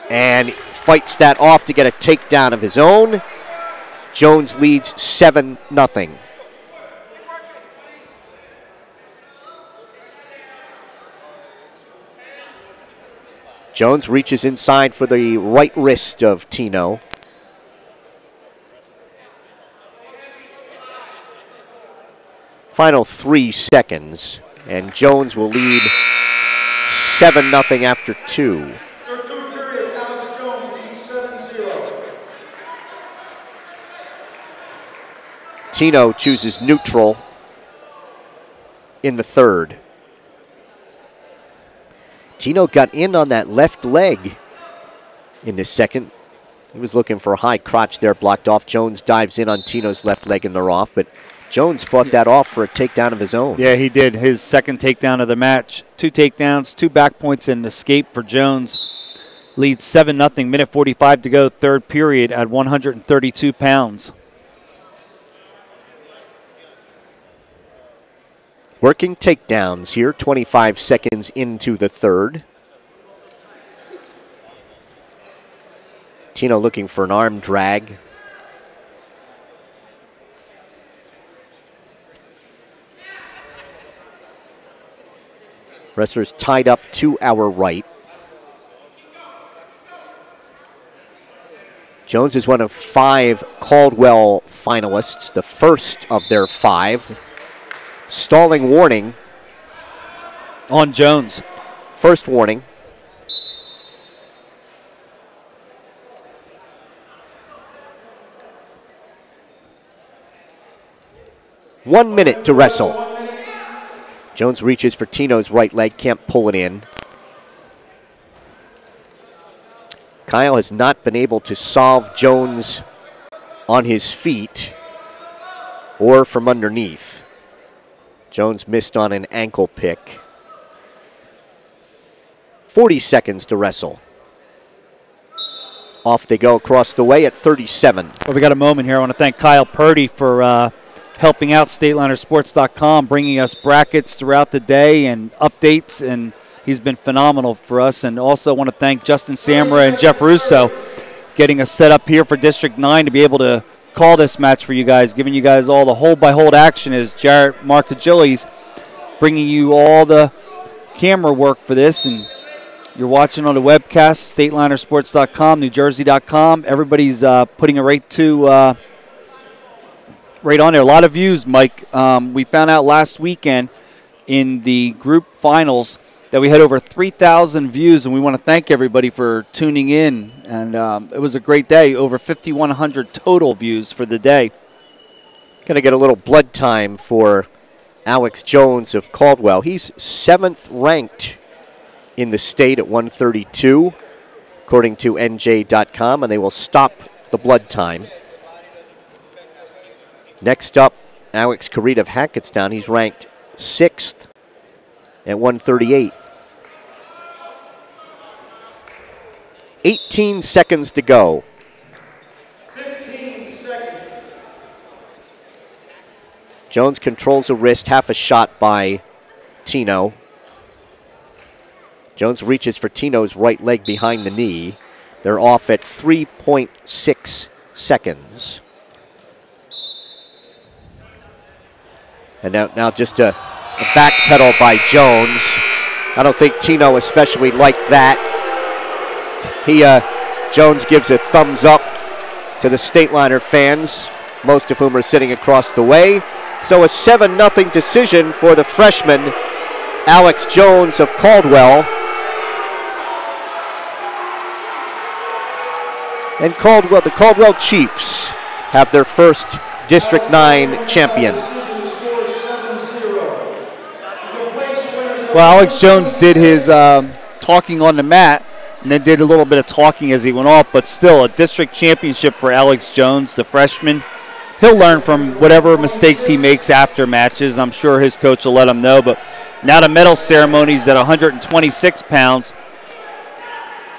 And fights that off to get a takedown of his own. Jones leads 7-0. Jones reaches inside for the right wrist of Tino. Final 3 seconds, and Jones will lead 7-0 after 2. Tino chooses neutral in the third. Tino got in on that left leg in the second. He was looking for a high crotch there, blocked off. Jones dives in on Tino's left leg and they're off, but Jones fought that off for a takedown of his own. Yeah, he did. His second takedown of the match. 2 takedowns, 2 back points, and escape for Jones. Leads 7-0, minute 45 to go, third period at 132 pounds. Working takedowns here, 25 seconds into the third. Tino looking for an arm drag. Wrestlers tied up to our right. Jones is one of 5 Caldwell finalists, the first of their 5. Stalling warning on Jones. First warning. One minute to wrestle. Jones reaches for Tino's right leg, can't pull it in. Kyle has not been able to solve Jones on his feet or from underneath. Jones missed on an ankle pick. 40 seconds to wrestle. Off they go across the way at 37. Well, we got a moment here. I want to thank Kyle Purdy for helping out StatelinerSports.com, bringing us brackets throughout the day and updates, and he's been phenomenal for us. And also want to thank Justin Samra and Jeff Russo getting us set up here for District 9 to be able to call this match for you guys, giving you guys all the hold-by-hold action as Jarrett Marcagilli's bringing you all the camera work for this. And you're watching on the webcast, StatelinerSports.com, NewJersey.com. Everybody's putting it right on there. A lot of views, Mike. We found out last weekend in the group finals that we had over 3,000 views, and we want to thank everybody for tuning in. And it was a great day. Over 5,100 total views for the day. Going to get a little blood time for Alex Jones of Caldwell. He's 7th ranked in the state at 132. according to NJ.com, and they will stop the blood time. Next up, Alex Carita of Hackettstown. He's ranked 6th at 138. 18 seconds to go. 15 seconds. Jones controls a wrist, half a shot by Tino. Jones reaches for Tino's right leg behind the knee. They're off at 3.6 seconds. And now just a back pedal by Jones. I don't think Tino especially liked that. Jones gives a thumbs up to the Stateliner fans, most of whom are sitting across the way. So a 7-0 decision for the freshman, Alex Jones of Caldwell. And the Caldwell Chiefs have their first District 9 champion. Well, Alex Jones did his talking on the mat and then did a little bit of talking as he went off, but still a district championship for Alex Jones, the freshman. He'll learn from whatever mistakes he makes after matches. I'm sure his coach will let him know. But now the medal ceremonies at 126 pounds.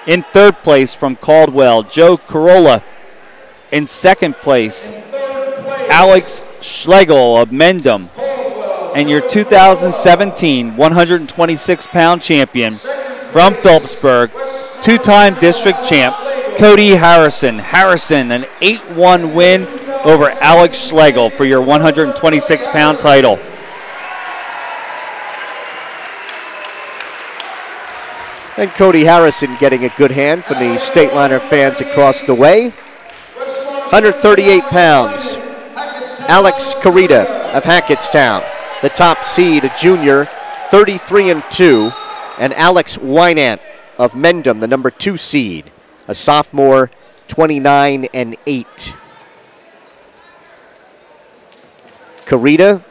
In third place from Caldwell, Joe Corolla. In second place, Alex Schlegel of Mendham. And your 2017 126-pound champion from Phillipsburg, two-time district champ, Cody Harrison. Harrison, an 8-1 win over Alex Schlegel for your 126-pound title. And Cody Harrison getting a good hand from the Stateliner fans across the way. 138 pounds, Alex Carita of Hackettstown. The top seed, a junior, 33-2, and Alex Wynant of Mendham, the number 2 seed, a sophomore, 29-8. Carita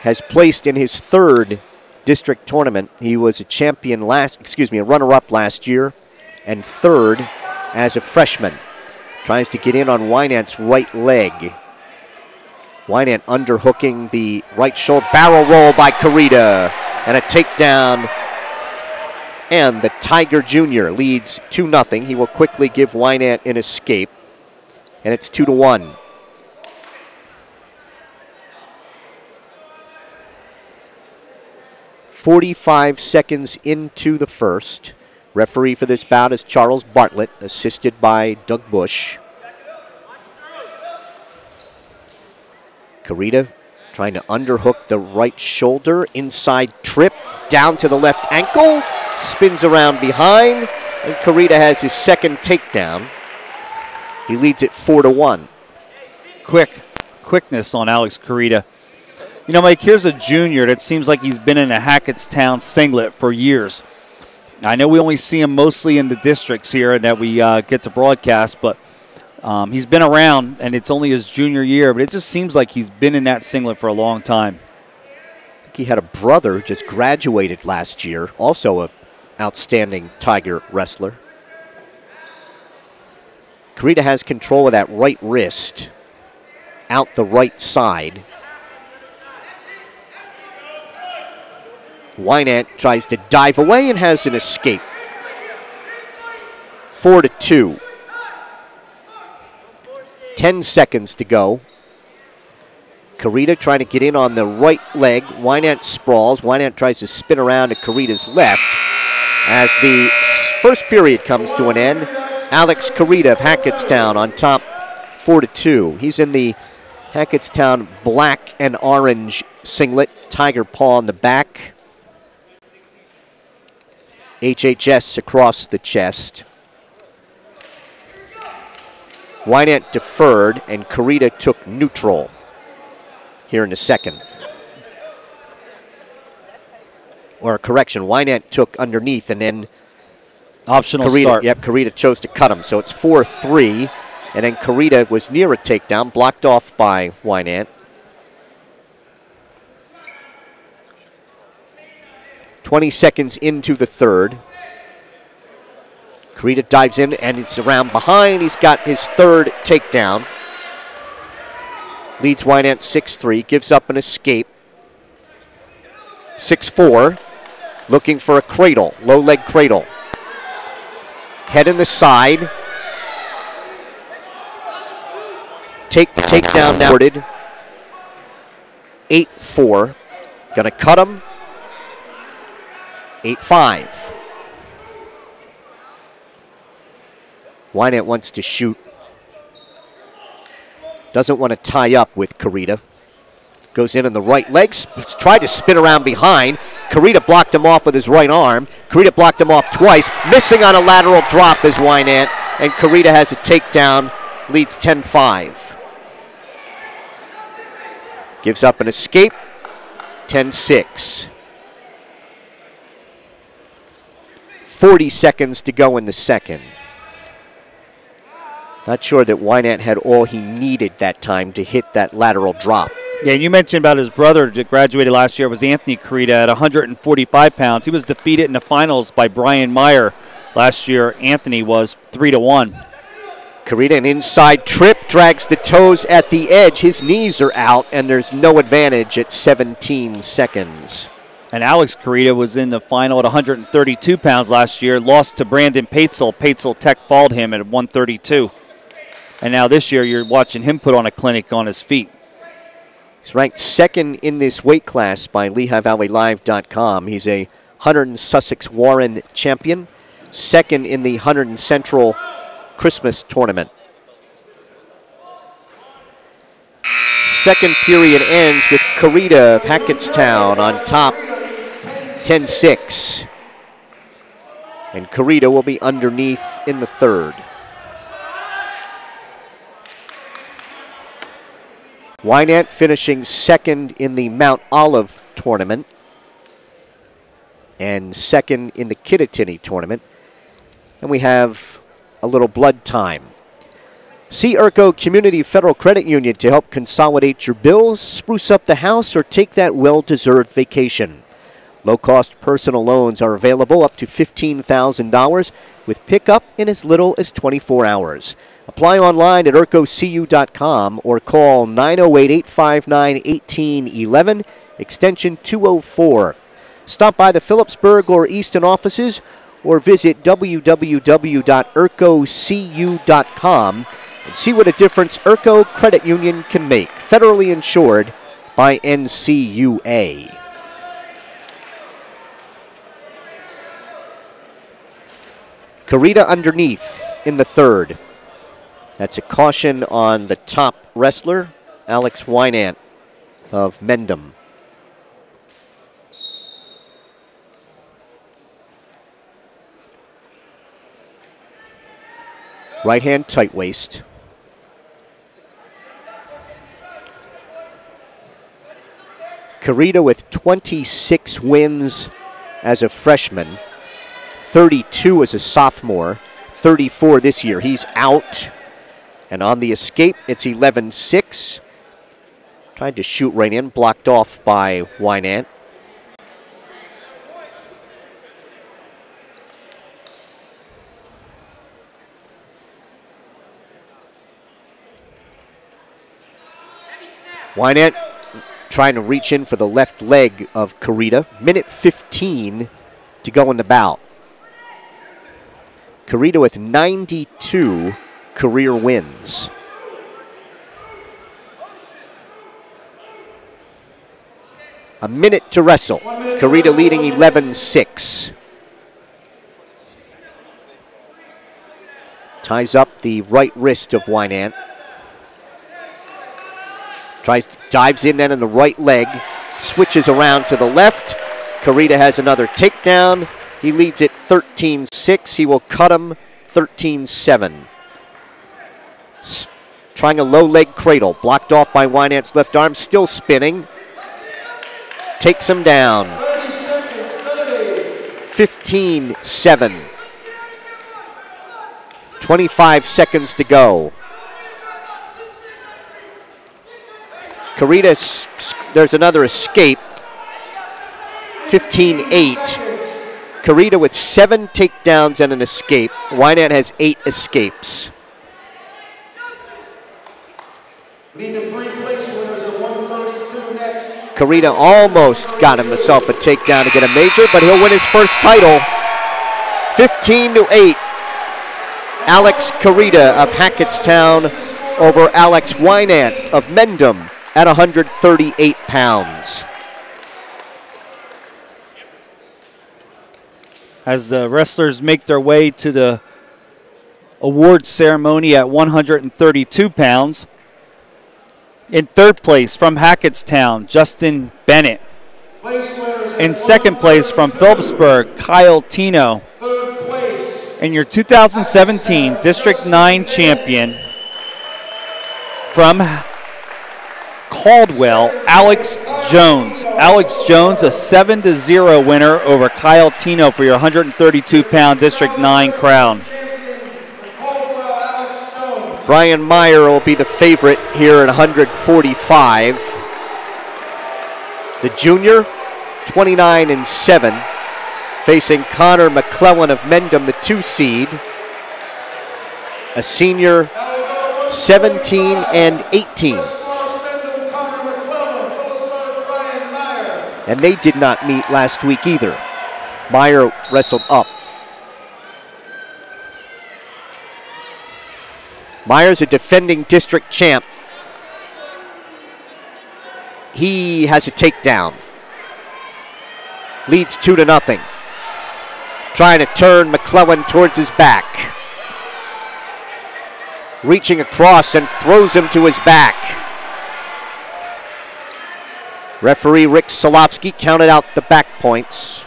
has placed in his third district tournament. He was a runner-up last year, and third as a freshman. Tries to get in on Wynant's right leg. Wynant underhooking the right shoulder. Barrel roll by Carita. And a takedown. And the Tiger Jr. leads 2-0. He will quickly give Wynant an escape. And it's 2-1. .45 seconds into the first. Referee for this bout is Charles Bartlett, assisted by Doug Bush. Carita trying to underhook the right shoulder, inside trip, down to the left ankle, spins around behind, and Carita has his second takedown. He leads it 4-1. Quickness on Alex Carita. You know, Mike, here's a junior that seems like he's been in a Hackettstown singlet for years. I know we only see him mostly in the districts here and that we get to broadcast, but he's been around, and it's only his junior year, but it just seems like he's been in that singlet for a long time. I think he had a brother who just graduated last year, also an outstanding Tiger wrestler. Carita has control of that right wrist, out the right side. Wynant tries to dive away and has an escape. 4-2. 10 seconds to go. Carita trying to get in on the right leg. Wynant sprawls. Wynant tries to spin around to Carita's left. As the first period comes to an end, Alex Carita of Hackettstown on top, 4-2. He's in the Hackettstown black and orange singlet, tiger paw on the back. HHS across the chest. Wynant deferred, and Carita took neutral here in the second. Or correction, Wynant took underneath, and then optional start. Yep, Carita chose to cut him, so it's 4-3. And then Carita was near a takedown, blocked off by Wynant. 20 seconds into the third. Carita dives in, and it's around behind. He's got his third takedown. Leads Wynant 6-3, gives up an escape. 6-4, looking for a cradle, low leg cradle. Head in the side. Takedown now. 8-4. Gonna cut him. 8-5. Wynant wants to shoot. Doesn't want to tie up with Carita. Goes in on the right leg. Tried to spin around behind. Carita blocked him off with his right arm. Carita blocked him off twice. Missing on a lateral drop is Wynant. And Carita has a takedown. Leads 10-5. Gives up an escape. 10-6. 40 seconds to go in the second. Not sure that Wynant had all he needed that time to hit that lateral drop. Yeah, and you mentioned about his brother that graduated last year was Anthony Carita at 145 pounds. He was defeated in the finals by Brian Meyer last year. Anthony was 3-1. Carita, an inside trip, drags the toes at the edge. His knees are out, and there's no advantage at 17 seconds. And Alex Carita was in the final at 132 pounds last year, lost to Brandon Paetzel. Paetzel tech falled him at 132. And now this year you're watching him put on a clinic on his feet. He's ranked second in this weight class by LehighValleyLive.com. He's a 100 Sussex Warren champion, second in the 100 Central Christmas tournament. Second period ends with Carita of Hackettstown on top, 10-6. And Carita will be underneath in the third. Wynant finishing second in the Mount Olive tournament and second in the Kittatinny tournament. And we have a little blood time. See Urco Community Federal Credit Union to help consolidate your bills, spruce up the house, or take that well-deserved vacation. Low-cost personal loans are available up to $15,000 with pickup in as little as 24 hours. Apply online at urcocu.com or call 908-859-1811, extension 204. Stop by the Phillipsburg or Easton offices or visit www.urcocu.com and see what a difference Urco Credit Union can make. Federally insured by NCUA. Carita underneath in the third. That's a caution on the top wrestler, Alex Wynant of Mendham. Right hand tight waist. Carita with 26 wins as a freshman, 32 as a sophomore, 34 this year. He's out. And on the escape, it's 11-6. Tried to shoot right in, blocked off by Wynant. Wynant trying to reach in for the left leg of Carita. Minute 15 to go in the bout. Carita with 92 career wins. A minute to wrestle. Carita leading 11-6. Ties up the right wrist of Wynant. Dives in then on the right leg. Switches around to the left. Carita has another takedown. He leads it 13-6. He will cut him 13-7. Trying a low leg cradle. Blocked off by Wynant's left arm. Still spinning. Takes him down. 15-7. 25 seconds to go. Carita, there's another escape. 15-8. Carita with 7 takedowns and an escape. Wynant has 8 escapes. Need the 3 place winners at 132 next. Carita almost got himself a takedown to get a major, but he'll win his first title. 15-8. Alex Carita of Hackettstown over Alex Wynant of Mendham at 138 pounds. As the wrestlers make their way to the award ceremony at 132 pounds. In third place from Hackettstown, Justin Bennett. In second place from Phillipsburg, Kyle Tino. And your 2017 District 9 champion from Caldwell, Alex Jones. Alex Jones, a 7-0 winner over Kyle Tino for your 132-pound District 9 crown. Brian Meyer will be the favorite here at 145. The junior, 29-7, facing Connor McClellan of Mendham, the 2 seed. A senior, 17-18. And they did not meet last week either. Meyer wrestled up. Meyer's a defending district champ. He has a takedown. Leads 2-0. Trying to turn McClellan towards his back. Reaching across and throws him to his back. Referee Rick Solofsky counted out the back points.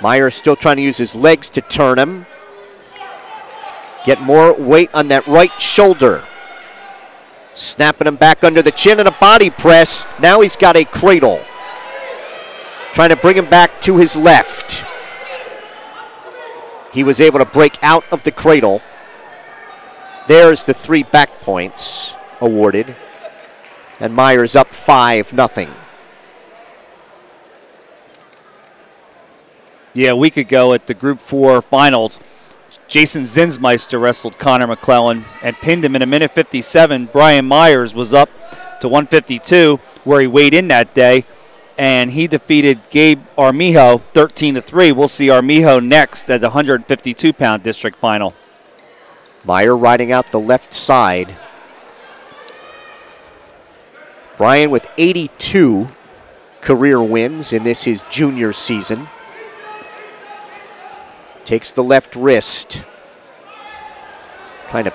Meyer still trying to use his legs to turn him. Get more weight on that right shoulder. Snapping him back under the chin and a body press. Now he's got a cradle. Trying to bring him back to his left. He was able to break out of the cradle. There's the 3 back points awarded. And Meyer's up 5-0. Yeah, a week ago at the Group 4 finals, Jason Zinsmeister wrestled Connor McClellan and pinned him in 1:57. Brian Myers was up to 152, where he weighed in that day, and he defeated Gabe Armijo 13-3. We'll see Armijo next at the 152-pound district final. Meyer riding out the left side. Brian with 82 career wins in this his junior season. Takes the left wrist. Trying to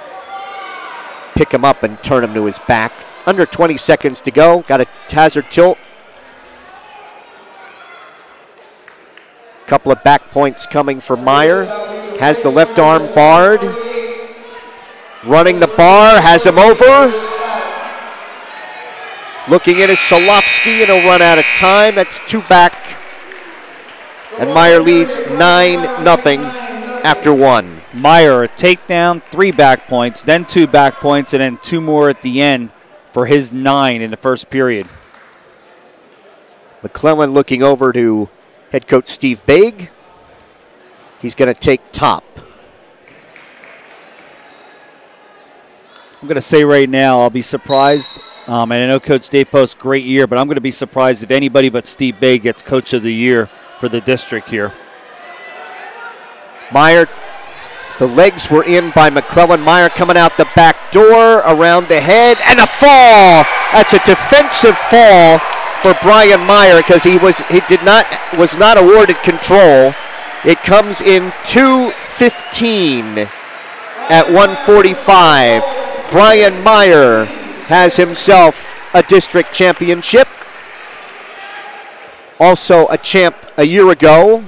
pick him up and turn him to his back. Under 20 seconds to go. Got a hazard tilt. Couple of back points coming for Meyer. Has the left arm barred. Running the bar. Has him over. Looking at his Solofsky, and he'll run out of time. That's 2 back. And Meyer leads 9-0 after 1. Meyer, a takedown, 3 back points, then 2 back points, and then 2 more at the end for his 9 in the first period. McClellan looking over to head coach Steve Baig. He's going to take top. I'm going to say right now, I'll be surprised. And I know Coach Daypost, great year, but I'm going to be surprised if anybody but Steve Baig gets Coach of the Year for the district here. Meyer, the legs were in by McClellan. Meyer coming out the back door, around the head, and a fall. That's a defensive fall for Brian Meyer because he was not awarded control. It comes in 2:15 at 1:45. Brian Meyer has himself a district championship. Also a champ a year ago.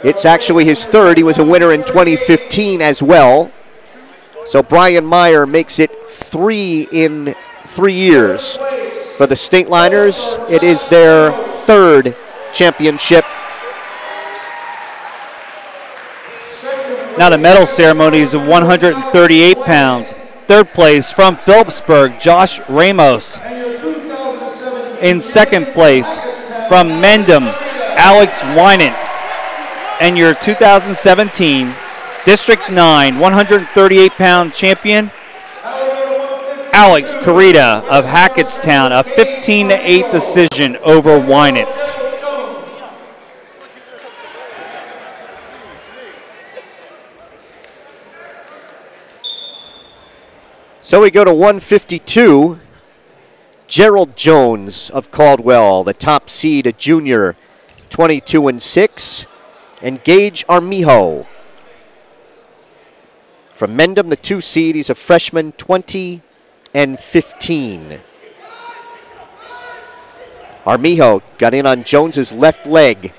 It's actually his 3rd. He was a winner in 2015 as well. So Brian Meyer makes it 3 in 3 years. For the State Liners, it is their 3rd championship. Now the medal ceremony is of 138 pounds. third place from Phillipsburg, Josh Ramos. In second place from Mendham, Alex Wynant. And your 2017 District 9 138-pound champion, Alex Carita of Hackettstown, a 15-8 decision over Wynant. So we go to 152. Gerald Jones of Caldwell, the top seed, a junior, 22-6. And Gage Armijo from Mendham, the 2 seed. He's a freshman, 20-15. Armijo got in on Jones's left leg.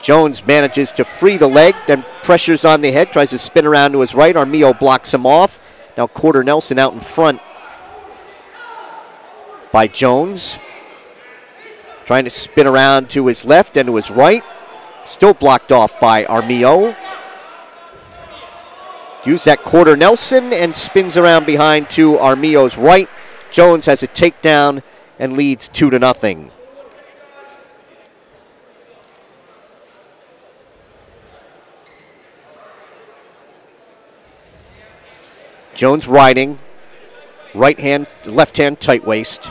Jones manages to free the leg, then pressures on the head, tries to spin around to his right. Armijo blocks him off. Now Quarter Nelson out in front by Jones. Trying to spin around to his left and to his right. Still blocked off by Armijo. Use that Quarter Nelson and spins around behind to Armijo's right. Jones has a takedown and leads 2-0. Jones riding, right hand, left hand tight waist.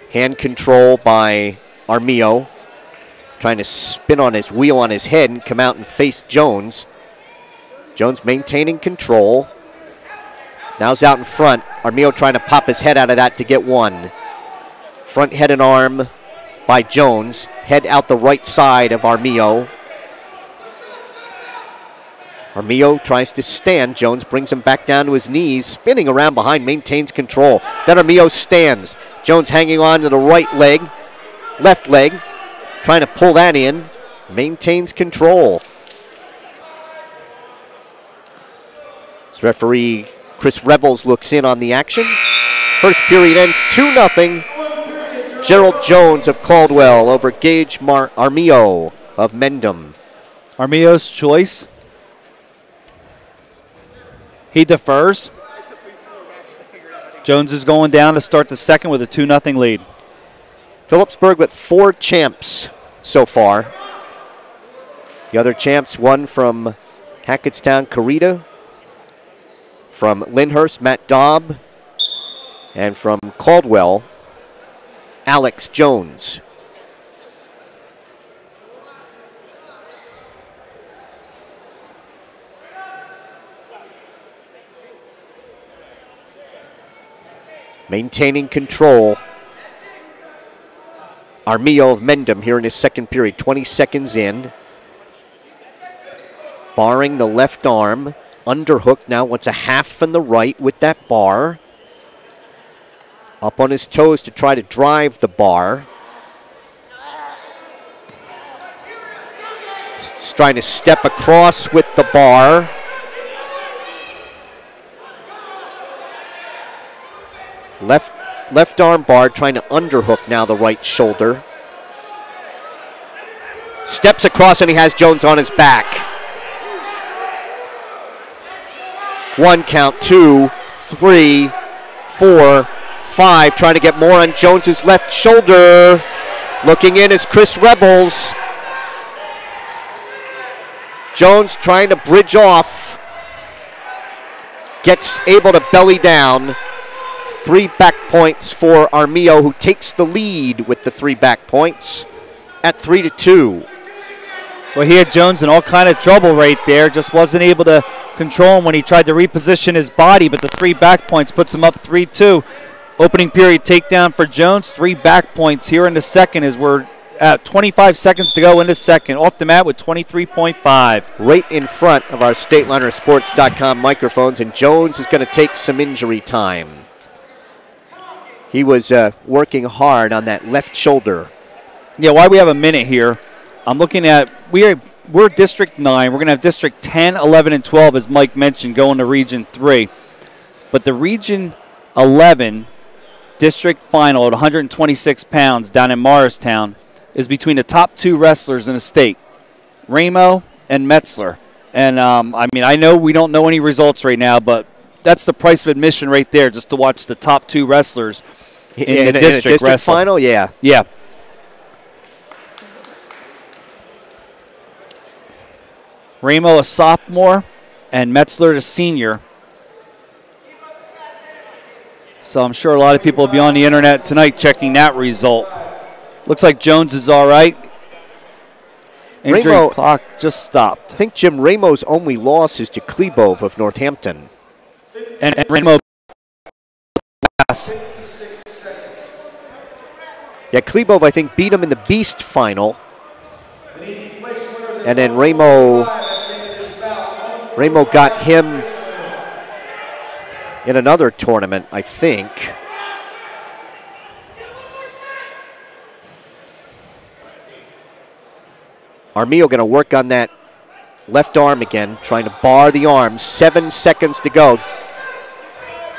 Hand control by Armijo, trying to spin on his wheel on his head and come out and face Jones. Jones maintaining control. Now's out in front. Armijo trying to pop his head out of that to get one. Front head and arm by Jones. Head out the right side of Armijo. Armijo tries to stand. Jones brings him back down to his knees. Spinning around behind, maintains control. Then Armijo stands. Jones hanging on to the right leg. Left leg. Trying to pull that in. Maintains control. As referee Chris Rebels looks in on the action. First period ends 2-0. Gerald Jones of Caldwell over Gage Armijo of Mendham. Armijo's choice. He defers. Jones is going down to start the second with a 2-0 lead. Phillipsburg with 4 champs so far. The other champs, one from Hackettstown, Carita, from Lyndhurst, Matt Daub, and from Caldwell, Alex Jones. Maintaining control. Armijo of Mendham here in his second period, 20 seconds in. Barring the left arm. Underhook now wants a half from the right with that bar. Up on his toes to try to drive the bar. Trying to step across with the bar. Left arm bar trying to underhook now the right shoulder. Steps across and he has Jones on his back. 1 count, 2, 3, 4, 5. Trying to get more on Jones's left shoulder. Looking in is Chris Rebels. Jones trying to bridge off. Gets able to belly down. 3 back points for Armijo, who takes the lead with the 3 back points at 3-2. Well, he had Jones in all kind of trouble right there. Just wasn't able to control him when he tried to reposition his body, but the 3 back points puts him up 3-2. Opening period takedown for Jones. 3 back points here in the second as we're at 25 seconds to go in the second. Off the mat with 23.5. Right in front of our StatelinerSports.com microphones, and Jones is going to take some injury time. He was working hard on that left shoulder. Yeah, while we have a minute here, I'm looking at, we're District 9. We're going to have District 10, 11, and 12, as Mike mentioned, going to Region 3. But the Region 11 district final at 126 pounds down in Morristown is between the top two wrestlers in the state, Ramo and Metzler. And, I know we don't know any results right now, but that's the price of admission right there, just to watch the top two wrestlers in the district wrestle. Final, yeah. Yeah. Ramo a sophomore and Metzler a senior. So I'm sure a lot of people will be on the internet tonight checking that result. Looks like Jones is all right. Injury clock just stopped. I think Jim Ramo's only loss is to Klebov of Northampton. And Ramo. Yeah, Klebov, I think, beat him in the Beast final. And then Ramo got him in another tournament, I think. Armillo going to work on that left arm again, trying to bar the arm. 7 seconds to go.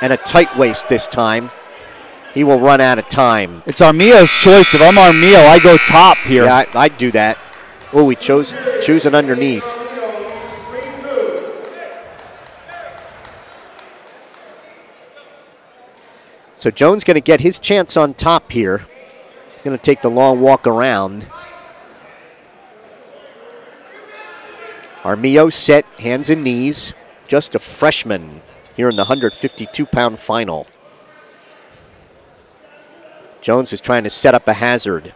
And a tight waist this time. He will run out of time. It's Armillo's choice. If I'm Armillo, I go top here. Yeah, I'd do that. Oh, we choose it underneath. So Jones going to get his chance on top here. He's going to take the long walk around. Armillo set, hands and knees. Just a freshman here in the 152-pound final. Jones is trying to set up a hazard.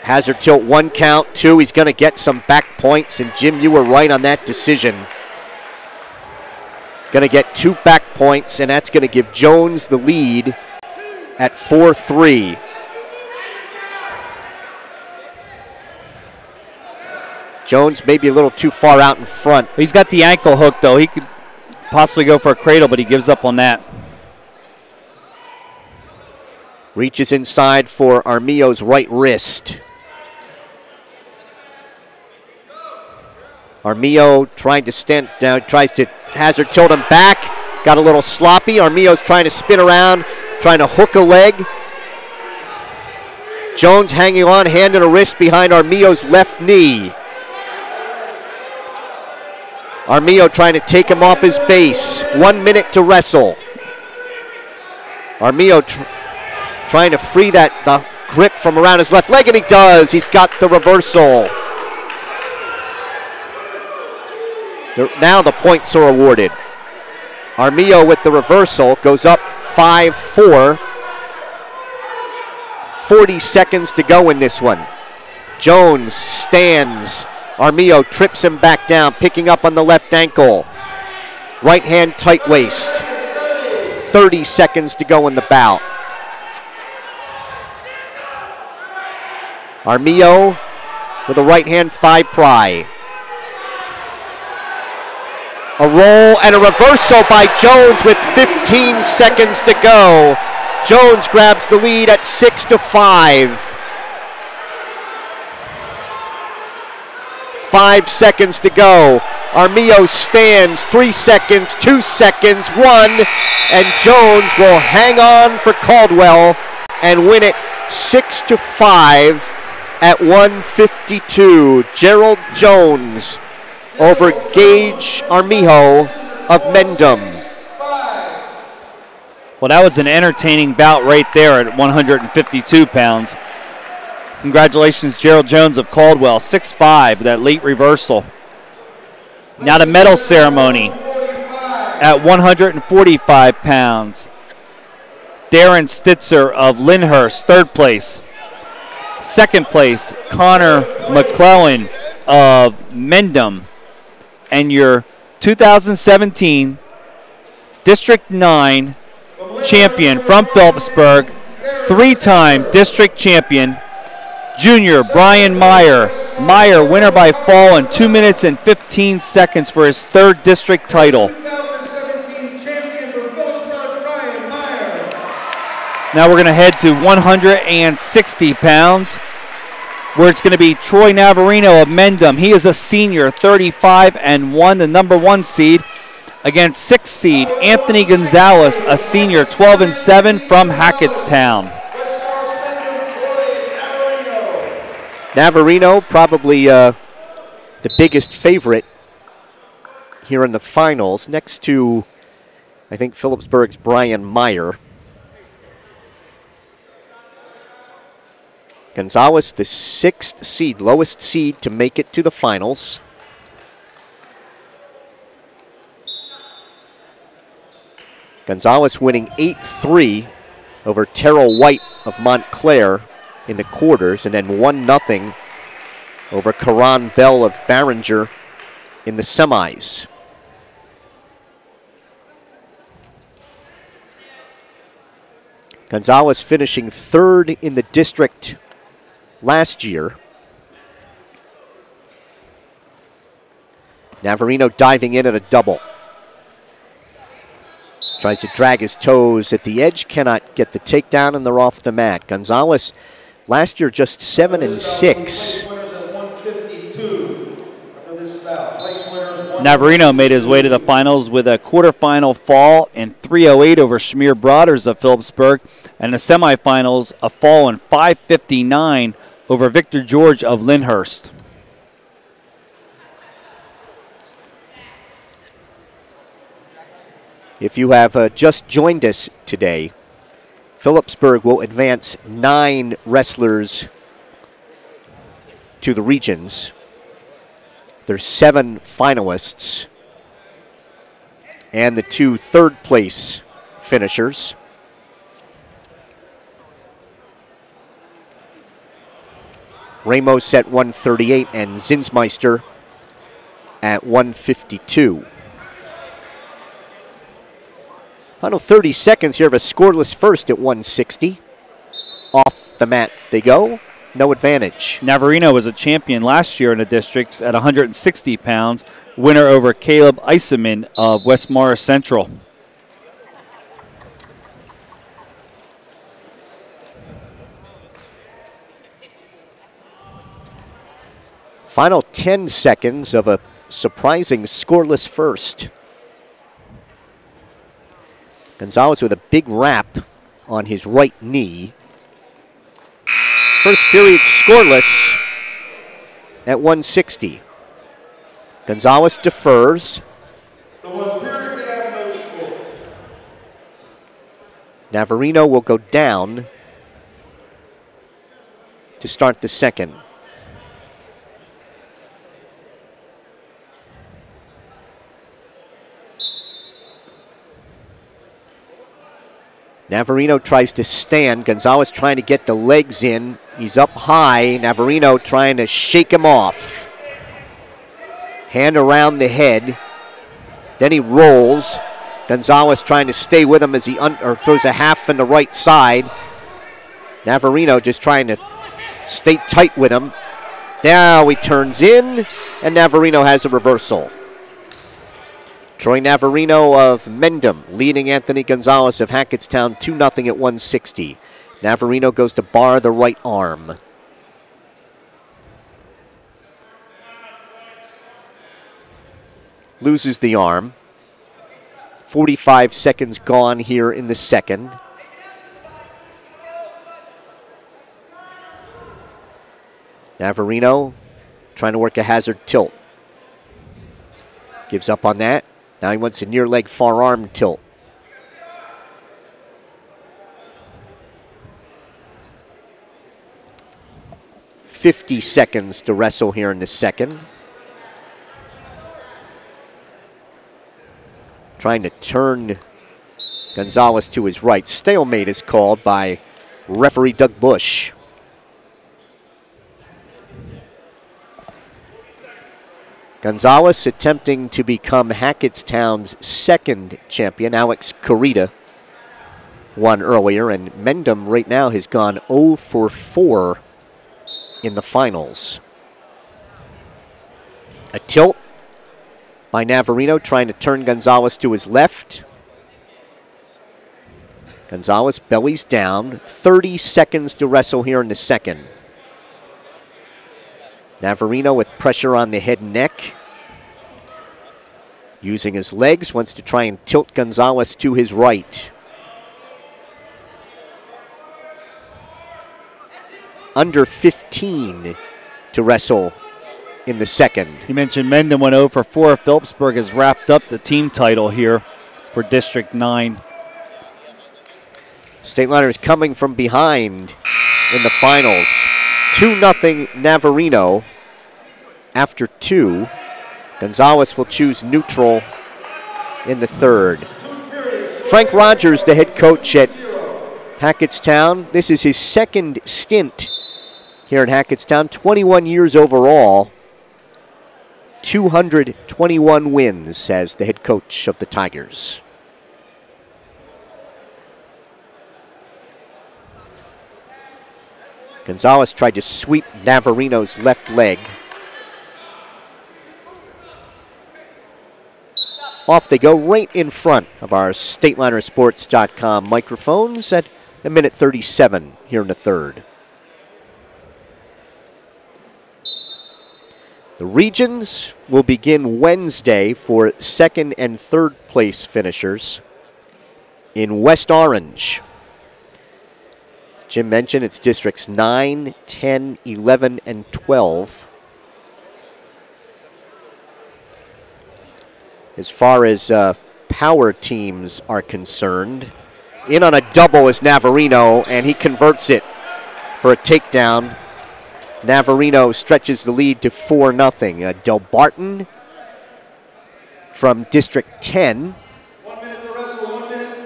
Hazard tilt, 1 count, 2. He's going to get some back points, and Jim, you were right on that decision. Going to get 2 back points, and that's going to give Jones the lead at 4-3. Jones maybe a little too far out in front. He's got the ankle hook, though. He could possibly go for a cradle, but he gives up on that. Reaches inside for Armillo's right wrist. Armillo trying to stand down, tries to hazard tilt him back. Got a little sloppy. Armillo's trying to spin around, trying to hook a leg. Jones hanging on, hand and a wrist behind Armillo's left knee. Armillo trying to take him off his base. 1 minute to wrestle. Armillo trying to free the grip from around his left leg, and he does. He's got the reversal. Now the points are awarded. Armillo with the reversal goes up 5-4. 40 seconds to go in this one. Jones stands. Armillo trips him back down, picking up on the left ankle. Right hand tight waist. 30 seconds to go in the bout. Armillo with a right hand thigh pry. A roll and a reversal by Jones with 15 seconds to go. Jones grabs the lead at 6-5. 5 seconds to go. Armillo stands, 3 seconds, 2 seconds, 1, and Jones will hang on for Caldwell and win it 6-5 at 152. Gerald Jones over Gage Armijo of Mendham. Well, that was an entertaining bout right there at 152 pounds. Congratulations, Gerald Jones of Caldwell, 6'5", that late reversal. Now the medal ceremony at 145 pounds. Darren Stitzer of Lyndhurst, 3rd place. 2nd place, Connor McClellan of Mendham. And your 2017 District 9 champion from Phillipsburg, 3-time district champion, junior Brian Meyer. Meyer, winner by fall in 2 minutes and 15 seconds for his 3rd district title. 2017 champion from Phillipsburg, Brian Meyer. So now we're going to head to 160 pounds, where it's going to be Troy Navarino of Mendham. He is a senior, 35-1, the number 1 seed, against 6th seed Anthony Gonzalez, a senior, 12-7 from Hackettstown. Navarino, probably the biggest favorite here in the finals, next to, I think, Phillipsburg's Brian Meyer. Gonzalez, the 6th seed, lowest seed to make it to the finals. Gonzalez winning 8-3 over Terrell White of Montclair in the quarters, and then 1-0 over Karan Bell of Barringer in the semis. Gonzalez finishing 3rd in the district last year. Navarino diving in at a double. Tries to drag his toes at the edge, cannot get the takedown, and they're off the mat. Gonzalez last year just 7-6. Navarino made his way to the finals with a quarterfinal fall in 3:08 over Schmier Broaders of Phillipsburg, and the semifinals a fall in 5:59 over Victor George of Lyndhurst. If you have just joined us today, Phillipsburg will advance 9 wrestlers to the regions. There's 7 finalists and the 2 third-place finishers. Ramos at 138 and Zinsmeister at 152. Final 30 seconds here of a scoreless first at 160. Off the mat they go. No advantage. Navarino was a champion last year in the districts at 160 pounds, winner over Caleb Eiseman of West Morris Central. Final 10 seconds of a surprising scoreless first. Gonzalez with a big wrap on his right knee. First period scoreless at 160. Gonzalez defers. Navarino will go down to start the second. Navarino tries to stand. Gonzalez trying to get the legs in. He's up high. Navarino trying to shake him off. Hand around the head. Then he rolls. Gonzalez trying to stay with him as he throws a half in the right side. Navarino just trying to stay tight with him. Now he turns in, and Navarino has a reversal. Troy Navarino of Mendham leading Anthony Gonzalez of Hackettstown 2-0 at 160. Navarino goes to bar the right arm. Loses the arm. 45 seconds gone here in the second. Navarino trying to work a hazard tilt. Gives up on that. Now he wants a near leg far arm tilt. "50 seconds to wrestle here in the second. Trying to turn Gonzalez to his right. Stalemate is called by referee Doug Bush. Gonzalez attempting to become Hackettstown's second champion. Alex Carita won earlier, and Mendham right now has gone 0 for 4 in the finals. A tilt by Navarino trying to turn Gonzalez to his left. Gonzalez bellies down. 30 seconds to wrestle here in the second. Navarino with pressure on the head and neck. Using his legs, wants to try and tilt Gonzalez to his right. Under 15 to wrestle in the second. You mentioned Mendham went 0 for 4. Phillipsburg has wrapped up the team title here for District 9. State Liners coming from behind in the finals. 2-0 Navarino after 2. Gonzalez will choose neutral in the third. Frank Rogers, the head coach at Hackettstown. This is his second stint here in Hackettstown. 21 years overall. 221 wins as the head coach of the Tigers. Gonzalez tried to sweep Navarino's left leg. Off they go right in front of our StatelinerSports.com microphones at a minute 37 here in the third. The regions will begin Wednesday for second and third place finishers in West Orange. Jim mentioned it's districts 9, 10, 11, and 12. As far as power teams are concerned, in on a double is Navarino, and he converts it for a takedown. Navarino stretches the lead to 4-0. Del Barton from District 10. 1 minute to wrestle, 1 minute.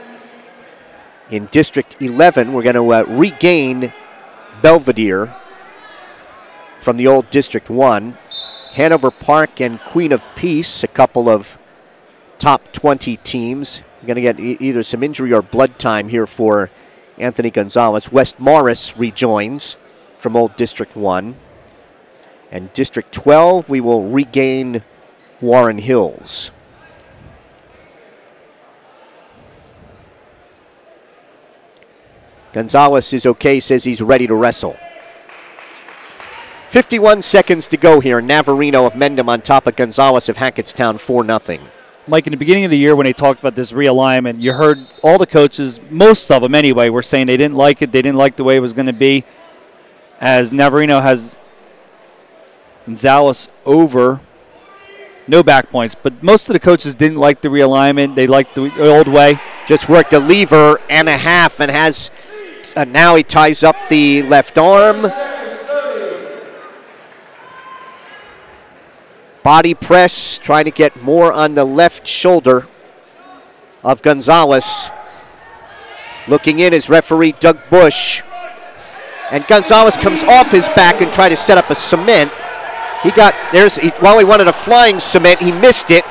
In District 11, we're going to regain Belvedere from the old District 1. Hanover Park and Queen of Peace, a couple of top 20 teams. We're going to get either some injury or blood time here for Anthony Gonzalez. West Morris rejoins from old District 1. And District 12, we will regain Warren Hills. Gonzalez is okay, says he's ready to wrestle. 51 seconds to go here. Navarino of Mendham on top of Gonzalez of Hackettstown, 4-0. Mike, in the beginning of the year when they talked about this realignment, you heard all the coaches, most of them anyway, were saying they didn't like it. They didn't like the way it was going to be. As Navarino has Gonzalez over, no back points. But most of the coaches didn't like the realignment. They liked the old way. Just worked a lever and a half and has, now he ties up the left arm. Body press, trying to get more on the left shoulder of Gonzalez. Looking in is referee Doug Bush. And Gonzalez comes off his back and tried to set up a cement. While he wanted a flying cement, he missed it.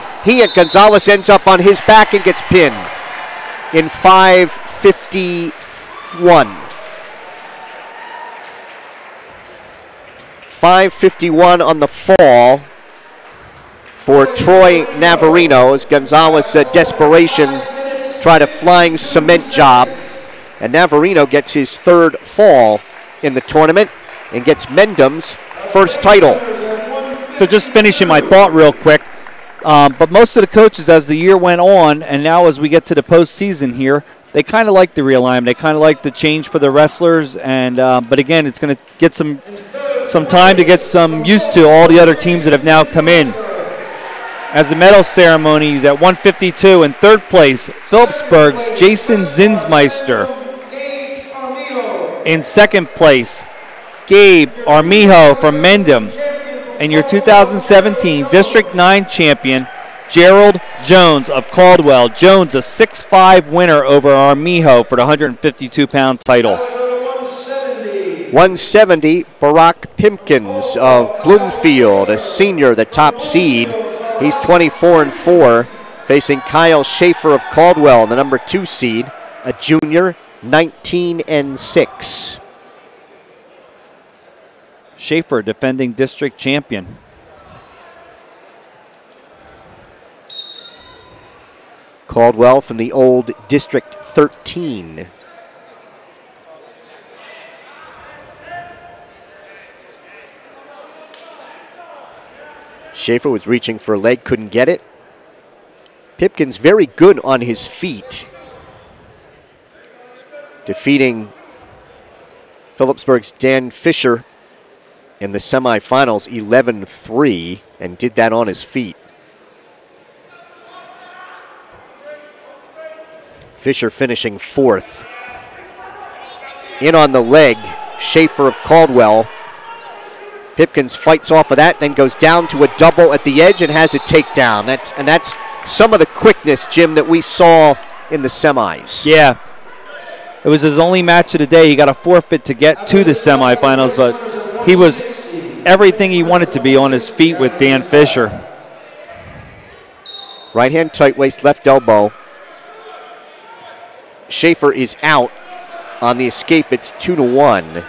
Gonzalez ends up on his back and gets pinned in 5:51. 5:51 on the fall for Troy Navarino as Gonzalez, desperation, tried a flying cement job. And Navarino gets his third fall in the tournament and gets Mendham's first title. So just finishing my thought real quick. But most of the coaches, as the year went on, and now as we get to the postseason here, they kind of like the realignment. They kind of like the change for the wrestlers. And but again, it's going to get some time to get some used to all the other teams that have now come in. As the medal ceremony is at 152 in third place, Phillipsburg's Jason Zinsmeister. In second place, Gabe Armijo from Mendham. And your 2017 District 9 champion, Gerald Jones of Caldwell. Jones, a 6-5 winner over Armijo for the 152-pound title. 170, Barack Pimpkins of Bloomfield, a senior, the top seed. He's 24-4, facing Kyle Schaefer of Caldwell, the number 2 seed, a junior, 19-6. Schaefer, defending district champion. Caldwell from the old District 13. Schaefer was reaching for a leg, couldn't get it. Pipkins very good on his feet, defeating Phillipsburg's Dan Fisher in the semifinals 11-3, and did that on his feet. Fisher finishing 4th. In on the leg, Schaefer of Caldwell. Pipkins fights off of that, then goes down to a double at the edge and has a takedown. That's some of the quickness, Jim, that we saw in the semis. Yeah. It was his only match of the day. He got a forfeit to get to the semifinals, but he was everything he wanted to be on his feet with Dan Fisher. Right hand tight waist, left elbow. Schaefer is out on the escape. It's 2-1.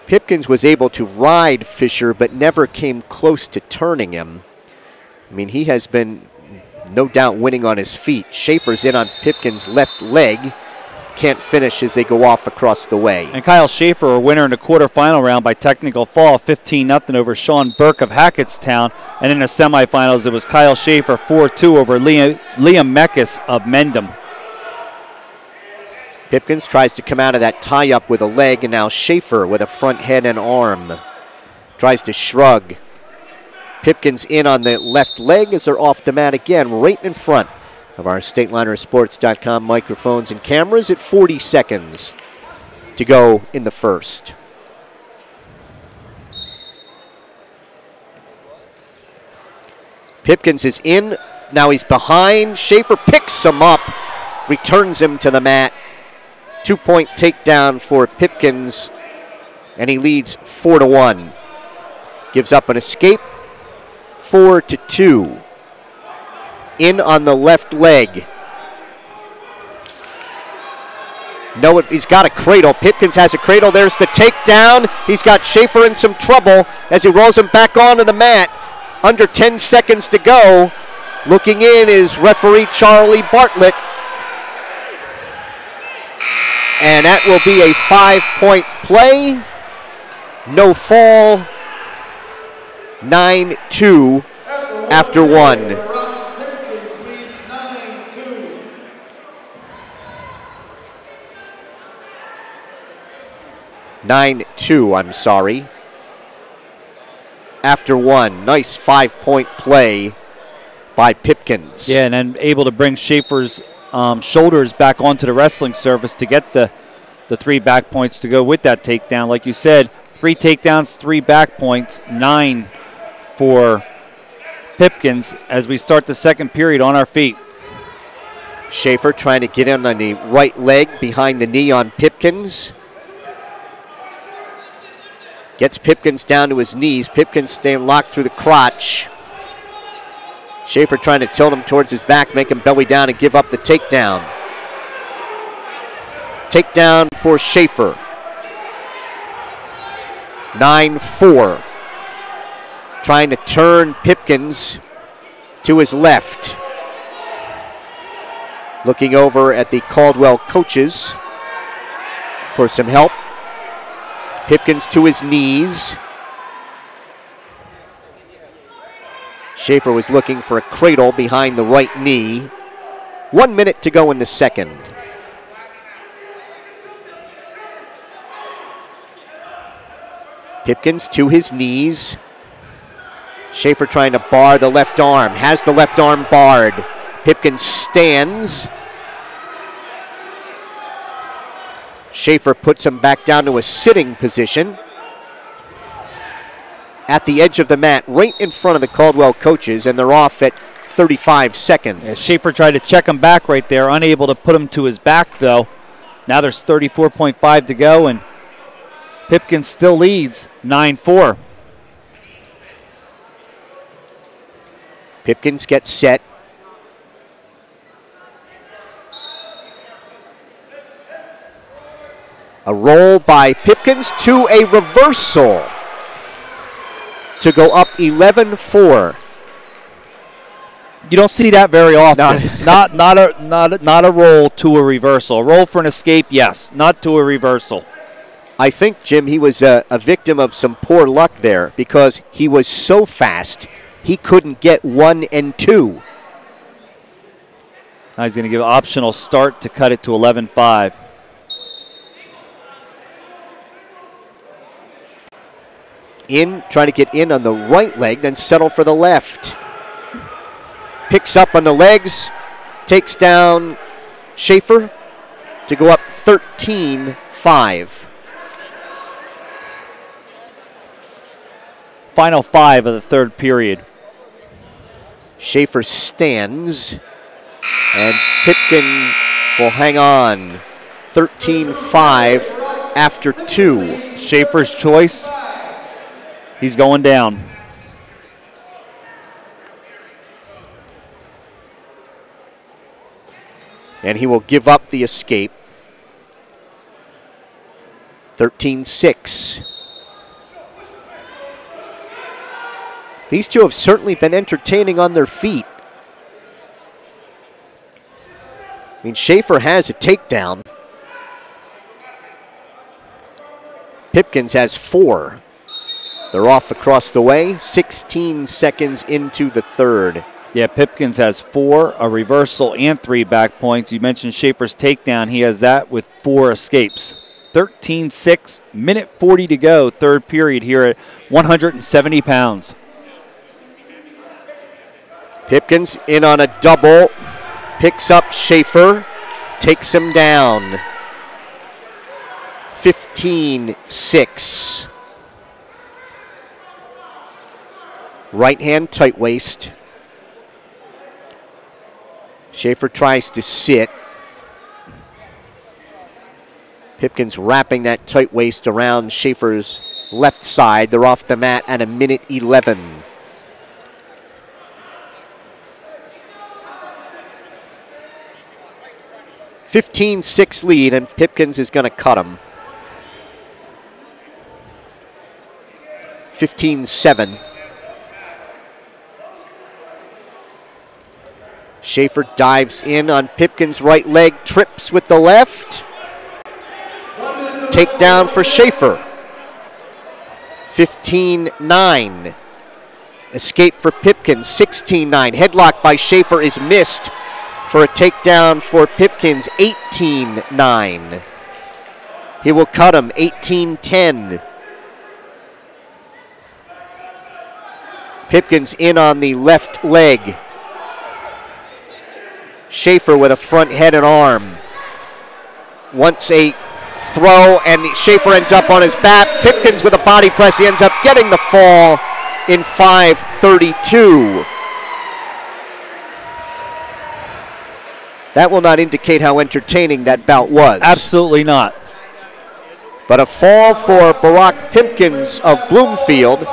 Pipkins was able to ride Fisher, but never came close to turning him. I mean, he has been no doubt winning on his feet. Schaefer's in on Pipkins' left leg. Can't finish as they go off across the way. And Kyle Schaefer, a winner in the quarterfinal round by technical fall, 15-0 over Sean Burke of Hackettstown. And in the semifinals, it was Kyle Schaefer 4-2 over Liam Meckes of Mendham. Pipkins tries to come out of that tie-up with a leg, and now Schaefer with a front head and arm. Tries to shrug. Pipkins in on the left leg as they're off the mat again, right in front of our StatelinerSports.com microphones and cameras at 40 seconds to go in the first. Pipkins is in. Now he's behind. Schaefer picks him up, returns him to the mat. 2-point takedown for Pipkins, and he leads 4-1. Gives up an escape, 4-2. In on the left leg. No, he's got a cradle. Pipkins has a cradle. There's the takedown. He's got Schaefer in some trouble as he rolls him back onto the mat. Under 10 seconds to go. Looking in is referee Charlie Bartlett. And that will be a 5-point play. No fall. 9-2 after 1. 9-2, I'm sorry. After 1. Nice 5-point play by Pipkins. Yeah, and then able to bring Schaefer's shoulders back onto the wrestling surface to get the 3 back points to go with that takedown. Like you said, 3 takedowns, 3 back points, 9 for Pipkins as we start the second period on our feet. Schaefer trying to get in on the right leg behind the knee on Pipkins. Gets Pipkins down to his knees. Pipkins staying locked through the crotch. Schaefer trying to tilt him towards his back, make him belly down and give up the takedown. Takedown for Schaefer. 9-4. Trying to turn Pipkins to his left. Looking over at the Caldwell coaches for some help. Pipkins to his knees. Schaefer was looking for a cradle behind the right knee. 1 minute to go in the second. Pipkins to his knees. Schaefer trying to bar the left arm. Has the left arm barred. Pipkins stands. Schaefer puts him back down to a sitting position. At the edge of the mat, right in front of the Caldwell coaches, and they're off at 35 seconds. Yeah, Schaefer tried to check him back right there, unable to put him to his back, though. Now there's 34.5 to go, and Pipkins still leads 9-4. Pipkins gets set. A roll by Pipkins to a reversal to go up 11-4. You don't see that very often. Not a roll to a reversal. A roll for an escape, yes. Not to a reversal. I think, Jim, he was a victim of some poor luck there because he was so fast. he couldn't get 1 and 2. Now he's going to give an optional start to cut it to 11-5. In, trying to get in on the right leg, then settle for the left. Picks up on the legs, takes down Schaefer to go up 13-5. Final 5 of the third period. Schaefer stands, and Pipkin will hang on. 13-5 after 2. Schaefer's choice. He's going down. And he will give up the escape. 13-6. These two have certainly been entertaining on their feet. I mean, Schaefer has a takedown. Pipkins has 4. They're off across the way, 16 seconds into the third. Yeah, Pipkins has 4, a reversal, and 3 back points. You mentioned Schaefer's takedown. He has that with 4 escapes. 13-6, minute 40 to go, third period here at 170 pounds. Pipkins in on a double, picks up Schaefer, takes him down. 15-6. Right hand tight waist. Schaefer tries to sit. Pipkins wrapping that tight waist around Schaefer's left side. They're off the mat at a minute 11. (15-6) lead, and Pipkins is going to cut him. 15-7. Schaefer dives in on Pipkins' right leg, trips with the left. Takedown for Schaefer. 15-9. Escape for Pipkins, 16-9. Headlock by Schaefer is missed for a takedown for Pipkins, 18-9. He will cut him, 18-10. Pipkins in on the left leg. Schaefer with a front head and arm. Wants a throw, and Schaefer ends up on his back. Pipkins with a body press. He ends up getting the fall in 5:32. That will not indicate how entertaining that bout was. Absolutely not. But a fall for Barack Pipkins of Bloomfield,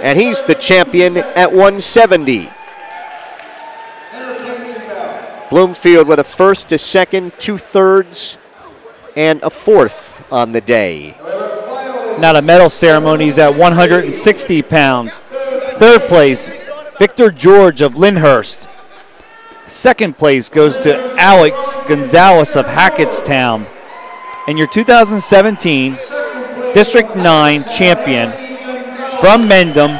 and he's the champion at 170. Bloomfield with a first, a second, 2/3, and a 4th on the day. Now the medal ceremony is at 160 pounds. Third place, Victor George of Lyndhurst. Second place goes to Alex Gonzalez of Hackettstown. And your 2017 District 9 champion from Mendham,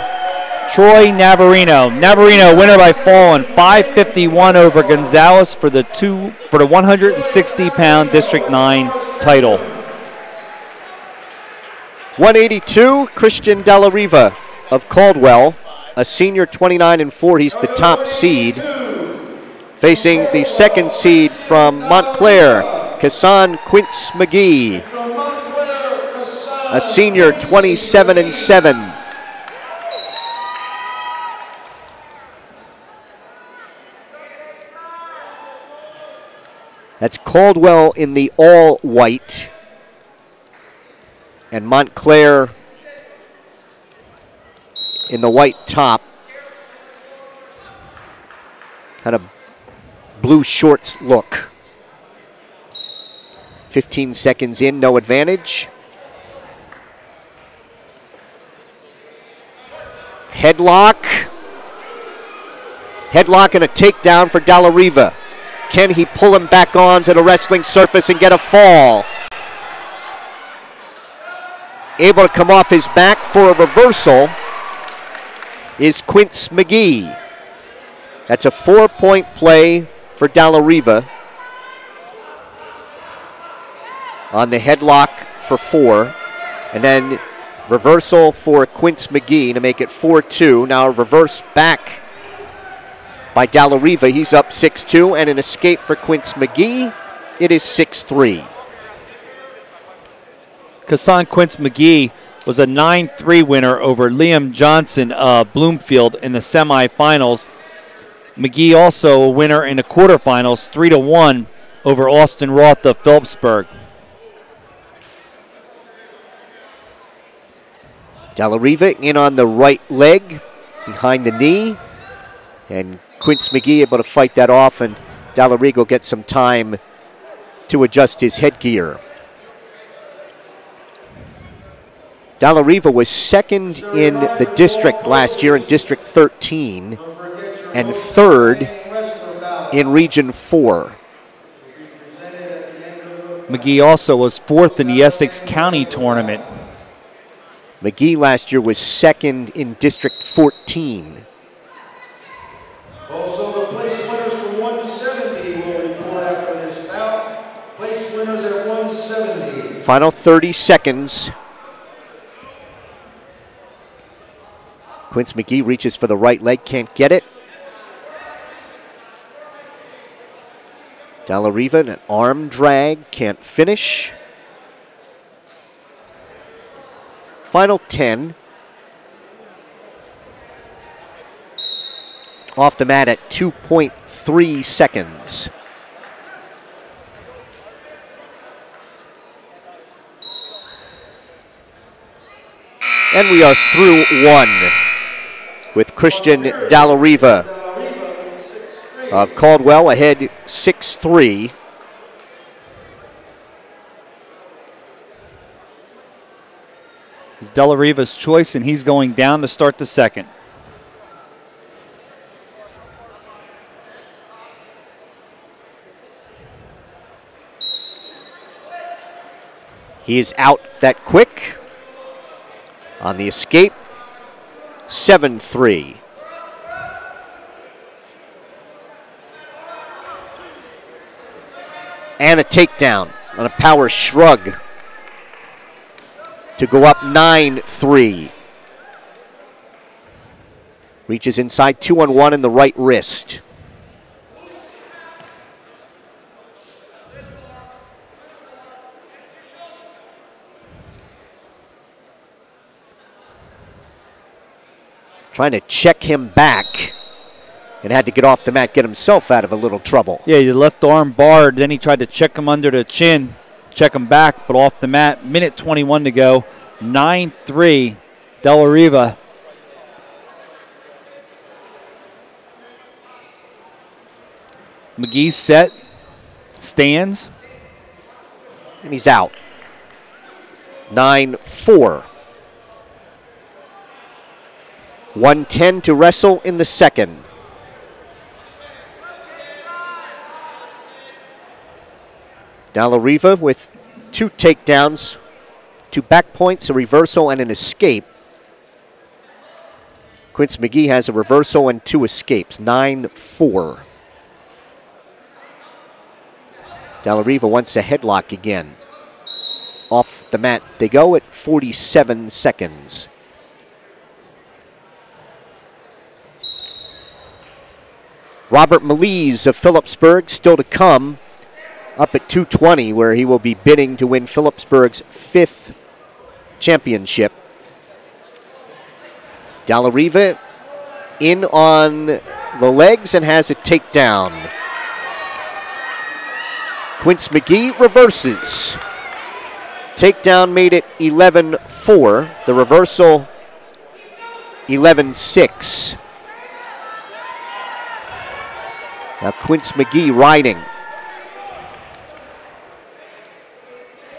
Troy Navarino. Navarino winner by fall in 5:51 over Gonzalez for the 160-pound District 9 title. 182, Christian Della Riva of Caldwell, a senior, 29-4. He's the top seed. Facing the second seed from Montclair, Kassan Quince McGee, a senior, 27-7. That's Caldwell in the all-white, and Montclair in the white top. Kind of blue shorts look. 15 seconds in, no advantage. Headlock. Headlock and a takedown for Dalla Riva. Can he pull him back onto the wrestling surface and get a fall? Able to come off his back for a reversal. is Quince McGee. That's a 4-point play for Dalla Riva on the headlock for 4. And then reversal for Quince McGee to make it 4-2. Now a reverse back by Dalla Riva. He's up 6-2, and an escape for Quince McGee. It is 6-3. Kassan Quince McGee was a 9-3 winner over Liam Johnson of Bloomfield in the semifinals. McGee also a winner in the quarterfinals, 3-1 over Austin Roth of Phillipsburg. Dalla Riva in on the right leg, behind the knee, and Quince McGee able to fight that off, and Dalla Riva will get some time to adjust his headgear. Dalla Riva was second in the district last year in District 13 and third in Region 4. McGee also was fourth in the Essex County tournament. McGee last year was second in District 14. Also, the place winners for 170 will report after this bout. Place winners at 170. Final 30 seconds. Quince McGee reaches for the right leg, can't get it. Dalla Riva, an arm drag, can't finish. Final 10. Off the mat at 2.3 seconds. And we are through 1 with Christian Dalla Riva of Caldwell ahead 6-3. It's Dalla Riva's choice, and he's going down to start the second. He is out that quick on the escape, 7-3. And a takedown on a power shrug to go up 9-3. Reaches inside 2-on-1 in the right wrist. Trying to check him back and had to get off the mat, get himself out of a little trouble. Yeah, the left arm barred, then he tried to check him under the chin, check him back, but off the mat. Minute 21 to go, 9-3, Dalla Riva. McGee set, stands. And he's out. 9-4. 1:10 to wrestle in the second. Dalla Riva with 2 takedowns, 2 back points, a reversal, and an escape. Quince McGee has a reversal and 2 escapes, 9-4. Dalla Riva wants a headlock again. Off the mat they go at 47 seconds. Robert Melise of Phillipsburg still to come, up at 220, where he will be bidding to win Phillipsburg's 5th championship. Dalla Riva in on the legs and has a takedown. Quince McGee reverses. Takedown made it 11-4. The reversal 11-6. Now Quince McGee riding.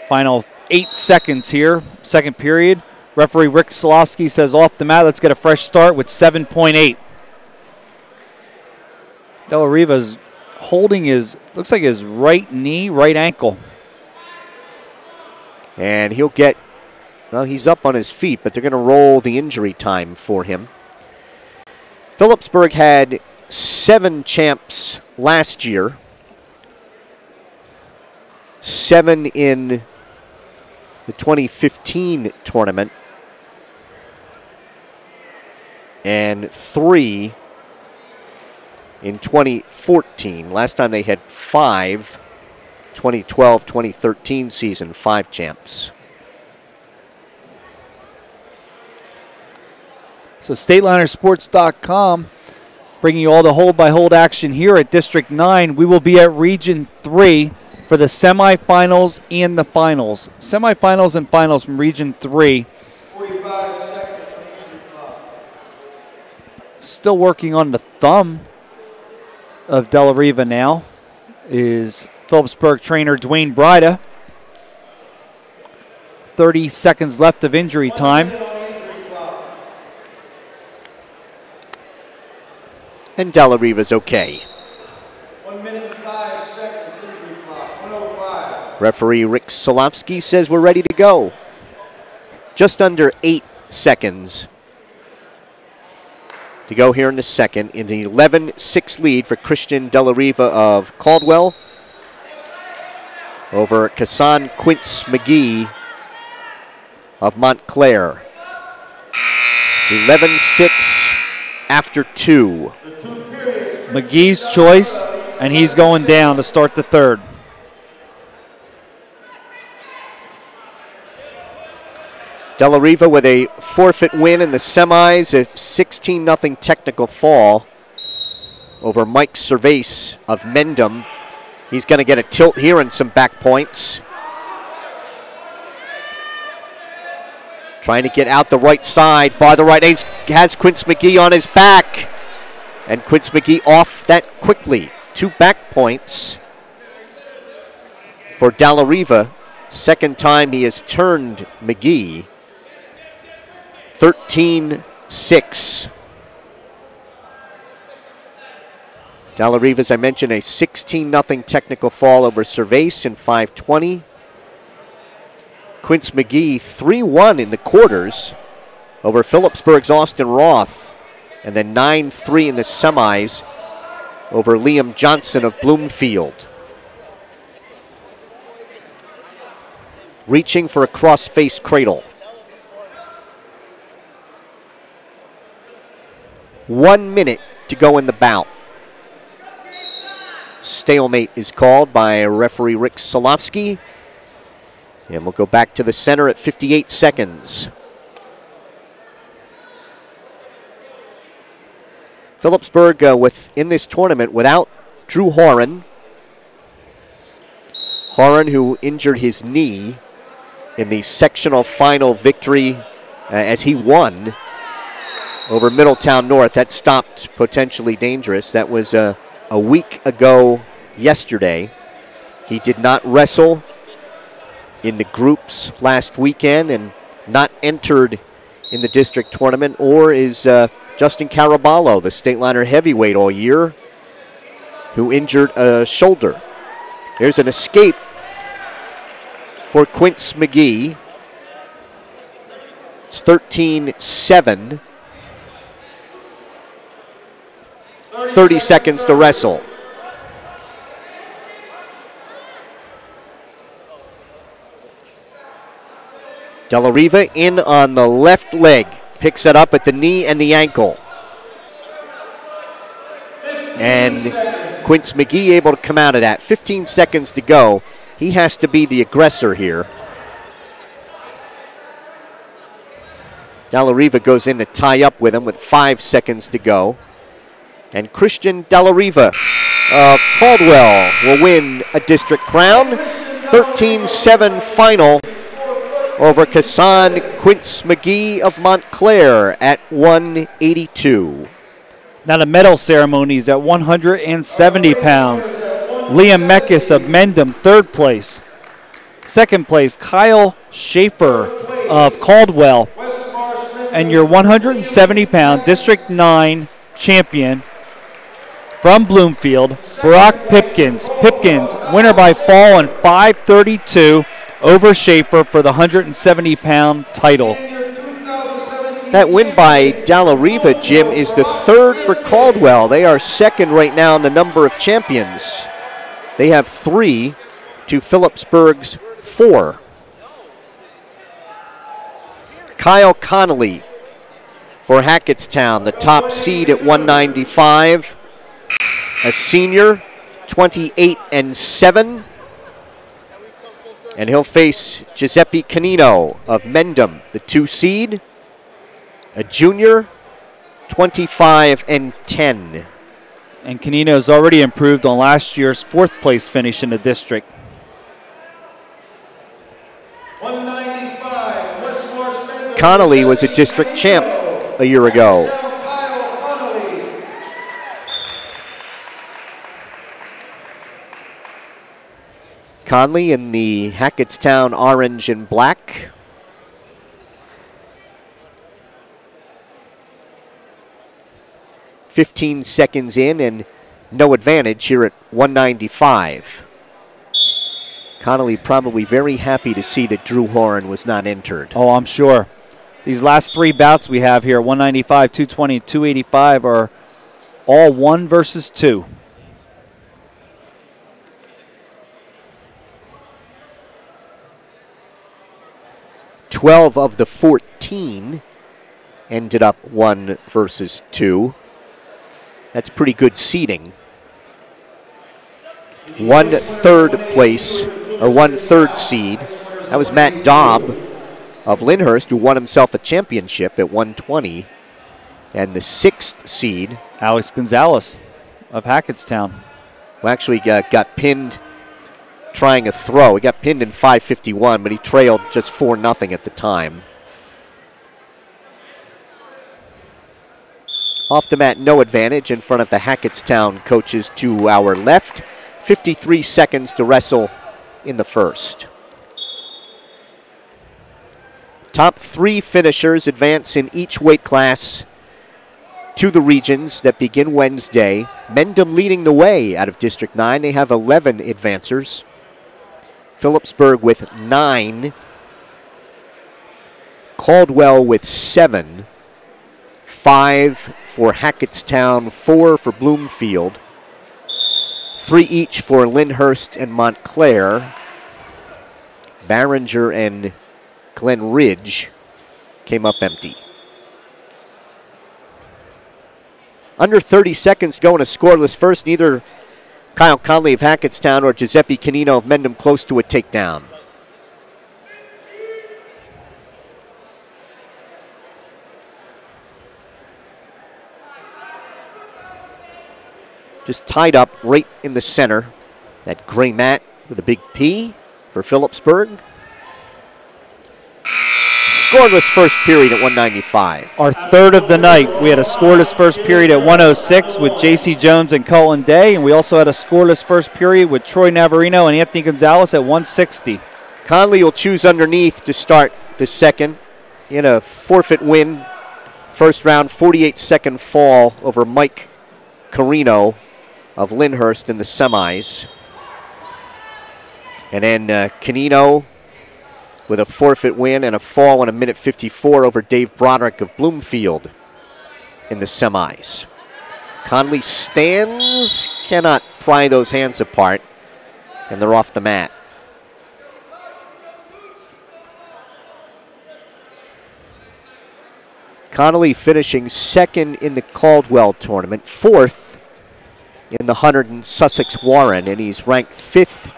Final 8 seconds here, second period. Referee Rick Solowski says off the mat, let's get a fresh start with 7.8. Dalla Riva's holding his, looks like his right knee, right ankle. And he'll get, well, he's up on his feet, but they're going to roll the injury time for him. Phillipsburg had 7 champs last year, 7 in the 2015 tournament, and 3 in 2014. Last time they had 5, 2012-2013 season, 5 champs. So StatelinerSports.com bringing you all the hold-by-hold action here at District 9. We will be at Region 3 for the semifinals and the finals. Semifinals and finals from Region 3. 45 seconds on the injury clock. Still working on the thumb of Della Riva now is Phillipsburg trainer Dwayne Brida. 30 seconds left of injury time. And Della Riva's okay. 1 minute and 5 seconds injury clock. 105. Referee Rick Solovsky says we're ready to go. Just under 8 seconds to go here in the second in the 11-6 lead for Christian Della Riva of Caldwell over Kassan Quince McGee of Montclair. It's 11-6 after 2. McGee's choice, and he's going down to start the third. Della Riva with a forfeit win in the semis, a 16-0 technical fall over Mike Cervase of Mendham. He's going to get a tilt here and some back points. Trying to get out the right side, by the right, has Quince McGee on his back. And Quince McGee off that quickly. 2 back points for Della Riva. Second time he has turned McGee. 13-6. Della Riva, as I mentioned, a 16-0 technical fall over Cervase in 5:20. Quince McGee 3-1 in the quarters over Phillipsburg's Austin Roth. And then 9-3 in the semis over Liam Johnson of Bloomfield. Reaching for a cross-face cradle. 1 minute to go in the bout. Stalemate is called by referee Rick Solovsky. And we'll go back to the center at 58 seconds. Phillipsburg in this tournament without Drew Horan. Horan, who injured his knee in the sectional final victory as he won over Middletown North. That stopped Potentially Dangerous. That was a week ago yesterday. He did not wrestle in the groups last weekend and not entered in the district tournament, or is Justin Caraballo, the Stateliner heavyweight all year, who injured a shoulder. There's an escape for Quince McGee. It's 13-7. 30 seconds to wrestle. Della Riva in on the left leg. Picks it up at the knee and the ankle. And Quince McGee able to come out of that. 15 seconds to go. He has to be the aggressor here. Della Riva goes in to tie up with him with 5 seconds to go. And Christian Della Riva of Caldwell will win a district crown. 13-7 final over Kassan Quince McGee of Montclair at 182. Now the medal ceremonies at 170 pounds. Liam Meckes of Mendham, third place. Second place, Kyle Schaefer of Caldwell. And your 170-pound District 9 champion from Bloomfield, Brock Pipkins. Pipkins, winner by fall in 5:32 over Schaefer for the 170-pound title. That win by Dalla Riva, Jim, is the third for Caldwell. They are second right now in the number of champions. They have 3 to Phillipsburg's 4. Kyle Connolly for Hackettstown, the top seed at 195. A senior, 28-7. And he'll face Giuseppe Canino of Mendham, the 2 seed. A junior, 25-10. And Canino's already improved on last year's 4th place finish in the district. 195, Connolly was a district champ a year ago. Conley in the Hackettstown orange and black. "15 seconds in and no advantage here at 195. Connolly probably very happy to see that Drew Horan was not entered. Oh, I'm sure. These last 3 bouts we have here, 195, 220, 285, are all 1 versus 2. "12 of the 14 ended up 1 versus 2. That's pretty good seeding. 1 third place, or 1 third seed. That was Matt Daub of Lyndhurst, who won himself a championship at 120. And the 6th seed, Alex Gonzalez of Hackettstown. who actually got pinned trying a throw. He got pinned in 5:51, but he trailed just 4-0 at the time. Off the mat, no advantage in front of the Hackettstown coaches to our left. 53 seconds to wrestle in the first. Top 3 finishers advance in each weight class to the regions that begin Wednesday. Mendham leading the way out of District 9. They have 11 advancers. Phillipsburg with 9. Caldwell with 7. 5 for Hackettstown, 4 for Bloomfield. 3 each for Lyndhurst and Montclair. Barringer and Glen Ridge came up empty. Under 30 seconds to go in a scoreless first. Neither Kyle Conley of Hackettstown or Giuseppe Canino of Mendham close to a takedown. Just tied up right in the center. That gray mat with a big P for Phillipsburg. Scoreless first period at 195. Our 3rd of the night. We had a scoreless first period at 106 with J.C. Jones and Cullen Day, and we also had a scoreless first period with Troy Navarino and Anthony Gonzalez at 160. Conley will choose underneath to start the second in a forfeit win. First round, 48-second fall over Mike Carino of Lyndhurst in the semis. And then Canino with a forfeit win and a fall in 1:54 over Dave Broderick of Bloomfield in the semis. Conley stands, cannot pry those hands apart, and they're off the mat. Connolly finishing 2nd in the Caldwell tournament, 4th in the 100 and Sussex Warren, and he's ranked 5th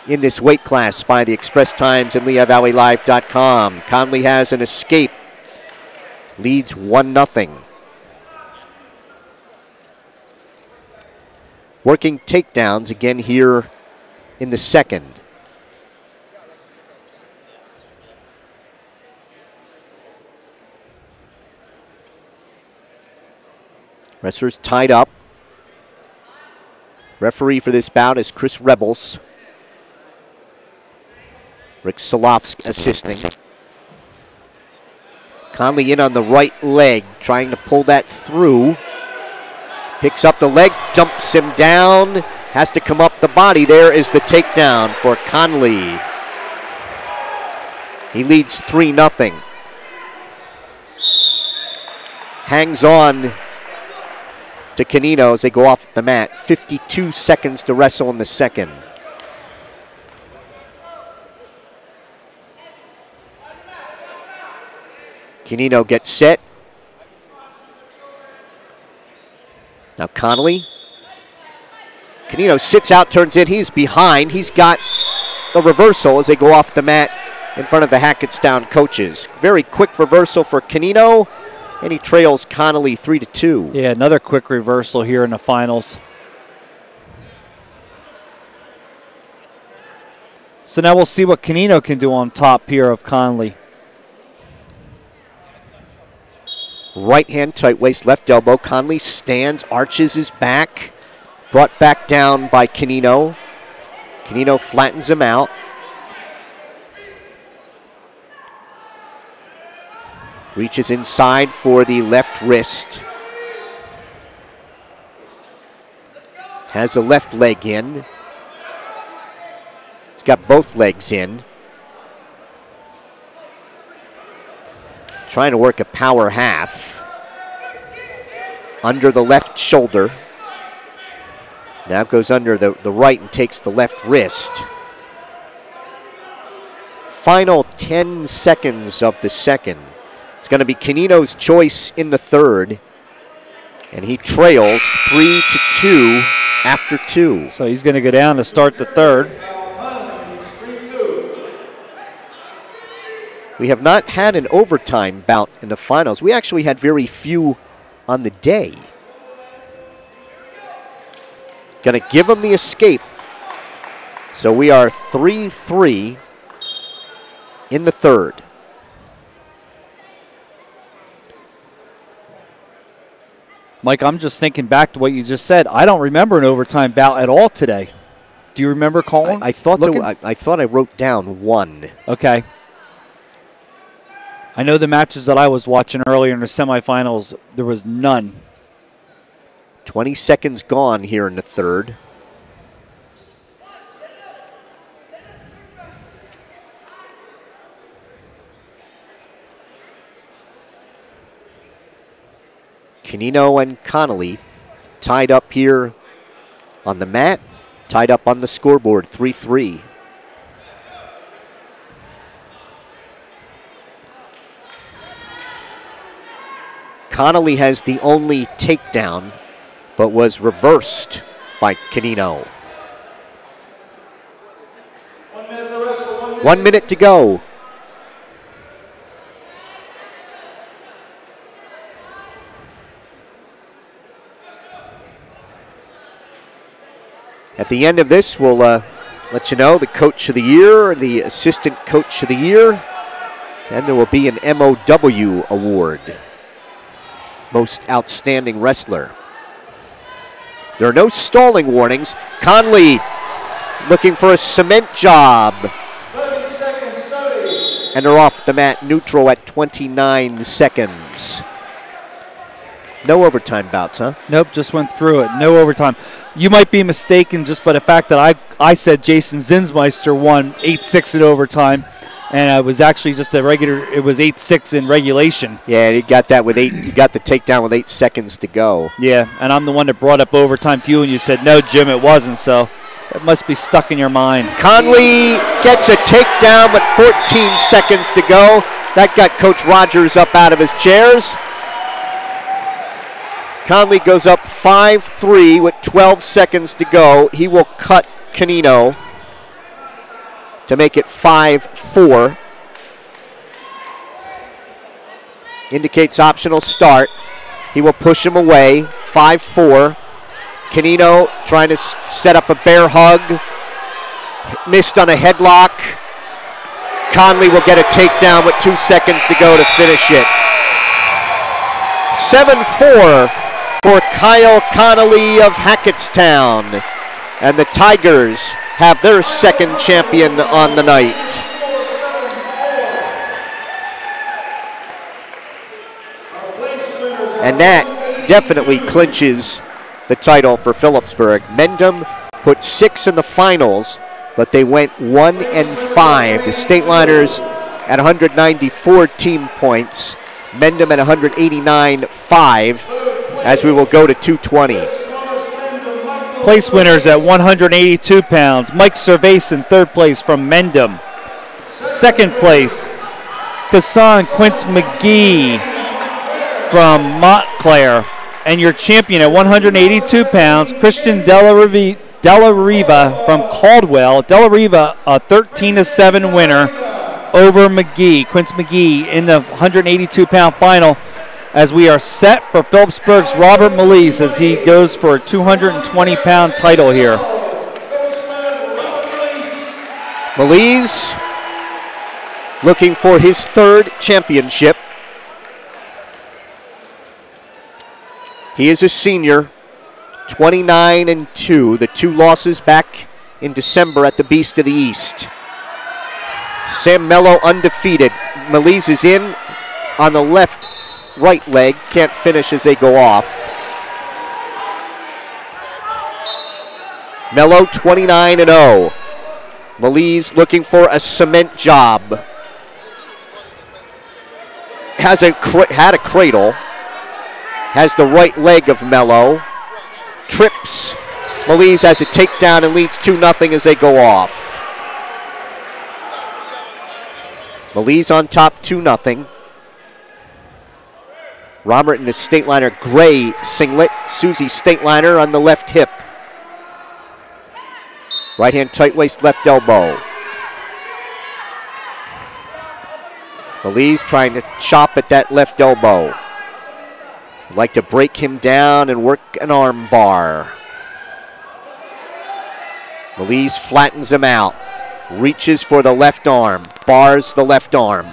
in this weight class by the Express Times and LeahValleyLive.com. Conley has an escape, leads 1-0. Working takedowns again here in the second. Wrestlers tied up. Referee for this bout is Chris Rebels. Rick Solofsky assisting. Conley in on the right leg, trying to pull that through. Picks up the leg, dumps him down. Has to come up the body. There is the takedown for Conley. He leads 3-0. hangs on to Canino as they go off the mat. 52 seconds to wrestle in the second. Canino gets set. Now Connolly. Canino sits out, turns in. He's behind. He's got the reversal as they go off the mat in front of the Hackettstown coaches. Very quick reversal for Canino, and he trails Connolly 3-2. Yeah, another quick reversal here in the finals. So now we'll see what Canino can do on top here of Connolly. Right hand tight waist, left elbow. Connolly stands, arches his back. Brought back down by Canino. Canino flattens him out. Reaches inside for the left wrist. Has the left leg in. He's got both legs in. Trying to work a power half. Under the left shoulder. Now goes under the right and takes the left wrist. Final 10 seconds of the second. It's going to be Canino's choice in the third. And he trails 3-2 after 2. So he's going to go down to start the third. We have not had an overtime bout in the finals. We actually had very few on the day. Going to give him the escape. So we are 3-3 in the third. Mike, I'm just thinking back to what you just said. I don't remember an overtime bout at all today. Do you remember calling? I thought I thought I wrote down one. Okay. I know the matches that I was watching earlier in the semifinals, there was none. 20 seconds gone here in the third. Canino and Connolly tied up here on the mat, tied up on the scoreboard, 3-3. Connolly has the only takedown, but was reversed by Canino. 1 minute to wrestle. 1 minute to go. At the end of this, we'll let you know the Coach of the Year, the Assistant Coach of the Year, and there will be an MOW award, Most Outstanding Wrestler. There are no stalling warnings. Conley looking for a cement job. 30 seconds, 30. And they're off the mat neutral at 29 seconds. No overtime bouts, huh? Nope, just went through it. No overtime. You might be mistaken just by the fact that I said Jason Zinsmeister won 8-6 in overtime, and it was actually just a regular. It was 8-6 in regulation. Yeah, he got that with 8. You got the takedown with 8 seconds to go. Yeah, and I'm the one that brought up overtime to you, and you said no, Jim, it wasn't. So it must be stuck in your mind. Conley gets a takedown with 14 seconds to go. That got Coach Rogers up out of his chairs. Conley goes up 5-3 with 12 seconds to go. He will cut Canino to make it 5-4. Indicates optional start. He will push him away, 5-4. Canino trying to set up a bear hug. Missed on a headlock. Conley will get a takedown with 2 seconds to go to finish it. 7-4. For Kyle Connolly of Hackettstown. And the Tigers have their second champion on the night. And that definitely clinches the title for Phillipsburg. Mendham put 6 in the finals, but they went 1-5. The Stateliners at 194 team points Mendham at 189.5 as we will go to 220. Place winners at 182 pounds. Mike Cervase in third place from Mendham. Second place, Kassan Quince McGee from Montclair. And your champion at 182 pounds, Christian Della Riva from Caldwell. Della Riva, a 13-7 winner over McGee, Quince McGee, in the 182-pound final, as we are set for Phillipsburg's Robert Melise as he goes for a 220-pound title here. Melise looking for his third championship. He is a senior, 29-2. The 2 losses back in December at the Beast of the East. Sam Mello undefeated. Melise is in on the right leg. Can't finish as they go off. Mello 29-0. Melise looking for a cement job. Had a cradle. Has the right leg of Mello. Trips. Melise has a takedown and leads 2-0 as they go off. Melise on top 2-0. Robert in his Stateliner gray singlet. Susie Stateliner on the left hip. Right hand tight waist, left elbow. Melise trying to chop at that left elbow. Would like to break him down and work an arm bar. Melise flattens him out. Reaches for the left arm. Bars the left arm.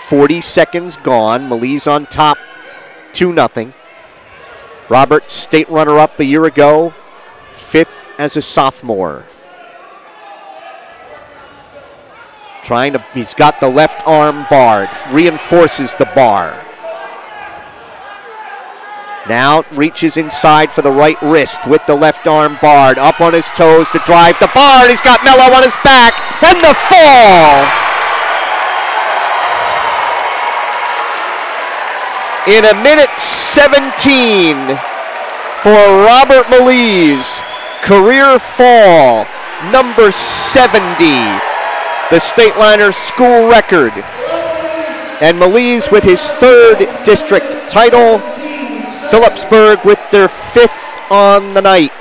.40 seconds gone. Melise on top, 2-0. Robert, state runner-up a year ago, 5th as a sophomore. He's got the left arm barred. Reinforces the bar. Now reaches inside for the right wrist with the left arm barred. Up on his toes to drive the bar. He's got Mello on his back. And the fall. In 1:17 for Robert Melise. Career fall number 70. The Stateliner school record. And Melise with his 3rd district title. Phillipsburg with their 5th on the night.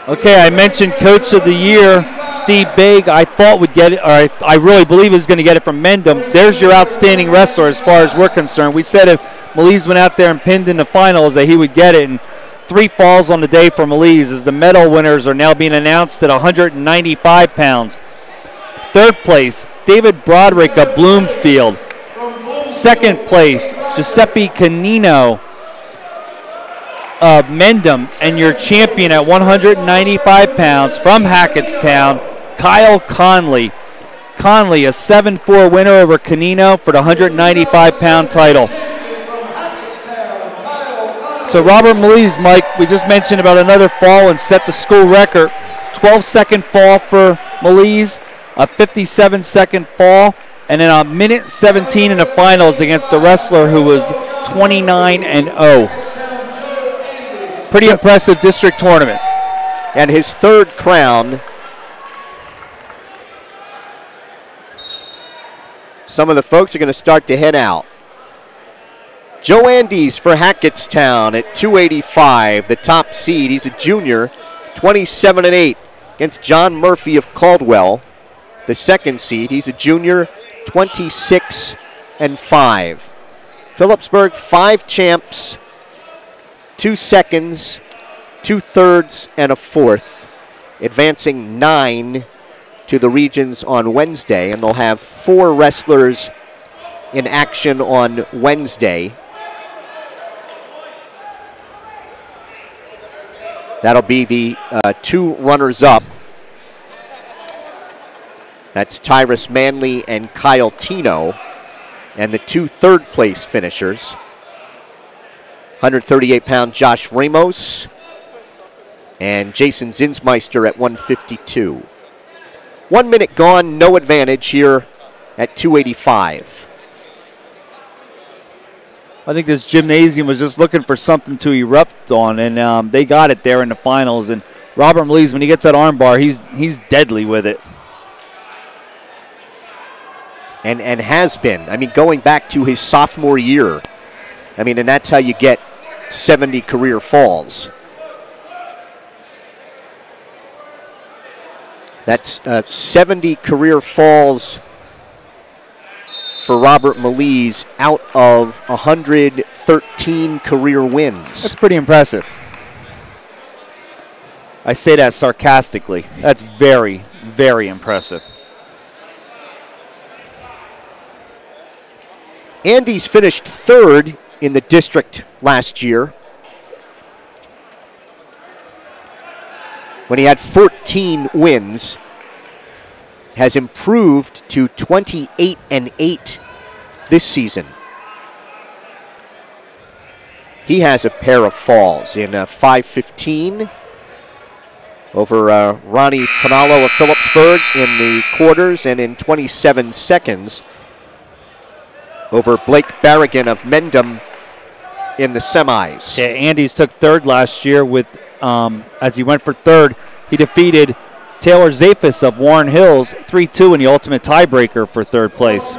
Okay, I mentioned Coach of the Year, Steve Baig, I thought would get it, or I really believe is going to get it from Mendham. There's your outstanding wrestler as far as we're concerned. We said if Melise went out there and pinned in the finals that he would get it, and 3 falls on the day for Melise as the medal winners are now being announced at 195 pounds. 3rd place, David Broderick of Bloomfield. 2nd place, Giuseppe Canino of Mendham, and your champion at 195 pounds from Hackettstown, Kyle Conley. Conley, a 7-4 winner over Canino for the 195-pound title. So Robert Melise, Mike, we just mentioned about another fall and set the school record. 12-second fall for Melise, a 57-second fall, and then a 1:17 in the finals against a wrestler who was 29-0. Pretty impressive district tournament. And his 3rd crown. Some of the folks are going to start to head out. Joe Andes for Hackettstown at 285, the top seed. He's a junior, 27-8 against John Murphy of Caldwell, the 2nd seed. He's a junior, 26-5. Phillipsburg, 5 champs, 2 seconds, 2 thirds, and a 4th, advancing 9 to the regions on Wednesday, and they'll have 4 wrestlers in action on Wednesday. That'll be the 2 runners-up. That's Tyrus Manley and Kyle Tino. And the 2 third-place finishers, 138-pound Josh Ramos and Jason Zinsmeister at 152. 1 minute gone, no advantage here at 285. I think this gymnasium was just looking for something to erupt on, and they got it there in the finals. And Robert Meliz, when he gets that arm bar, he's deadly with it. And has been. I mean, going back to his sophomore year. I mean, and that's how you get 70 career falls. That's 70 career falls for Robert Meliz out of 113 career wins. That's pretty impressive. I say that sarcastically. That's very, very impressive. Andes finished third in the district last year when he had 14 wins, has improved to 28-8 this season. He has a pair of falls in 5:15 over Ronnie Pinallo of Phillipsburg in the quarters, and in 27 seconds over Blake Barrigan of Mendham in the semis. Yeah, Andes took third last year with, as he went for third, he defeated Taylor Zafis of Warren Hills 3-2 in the ultimate tiebreaker for third place.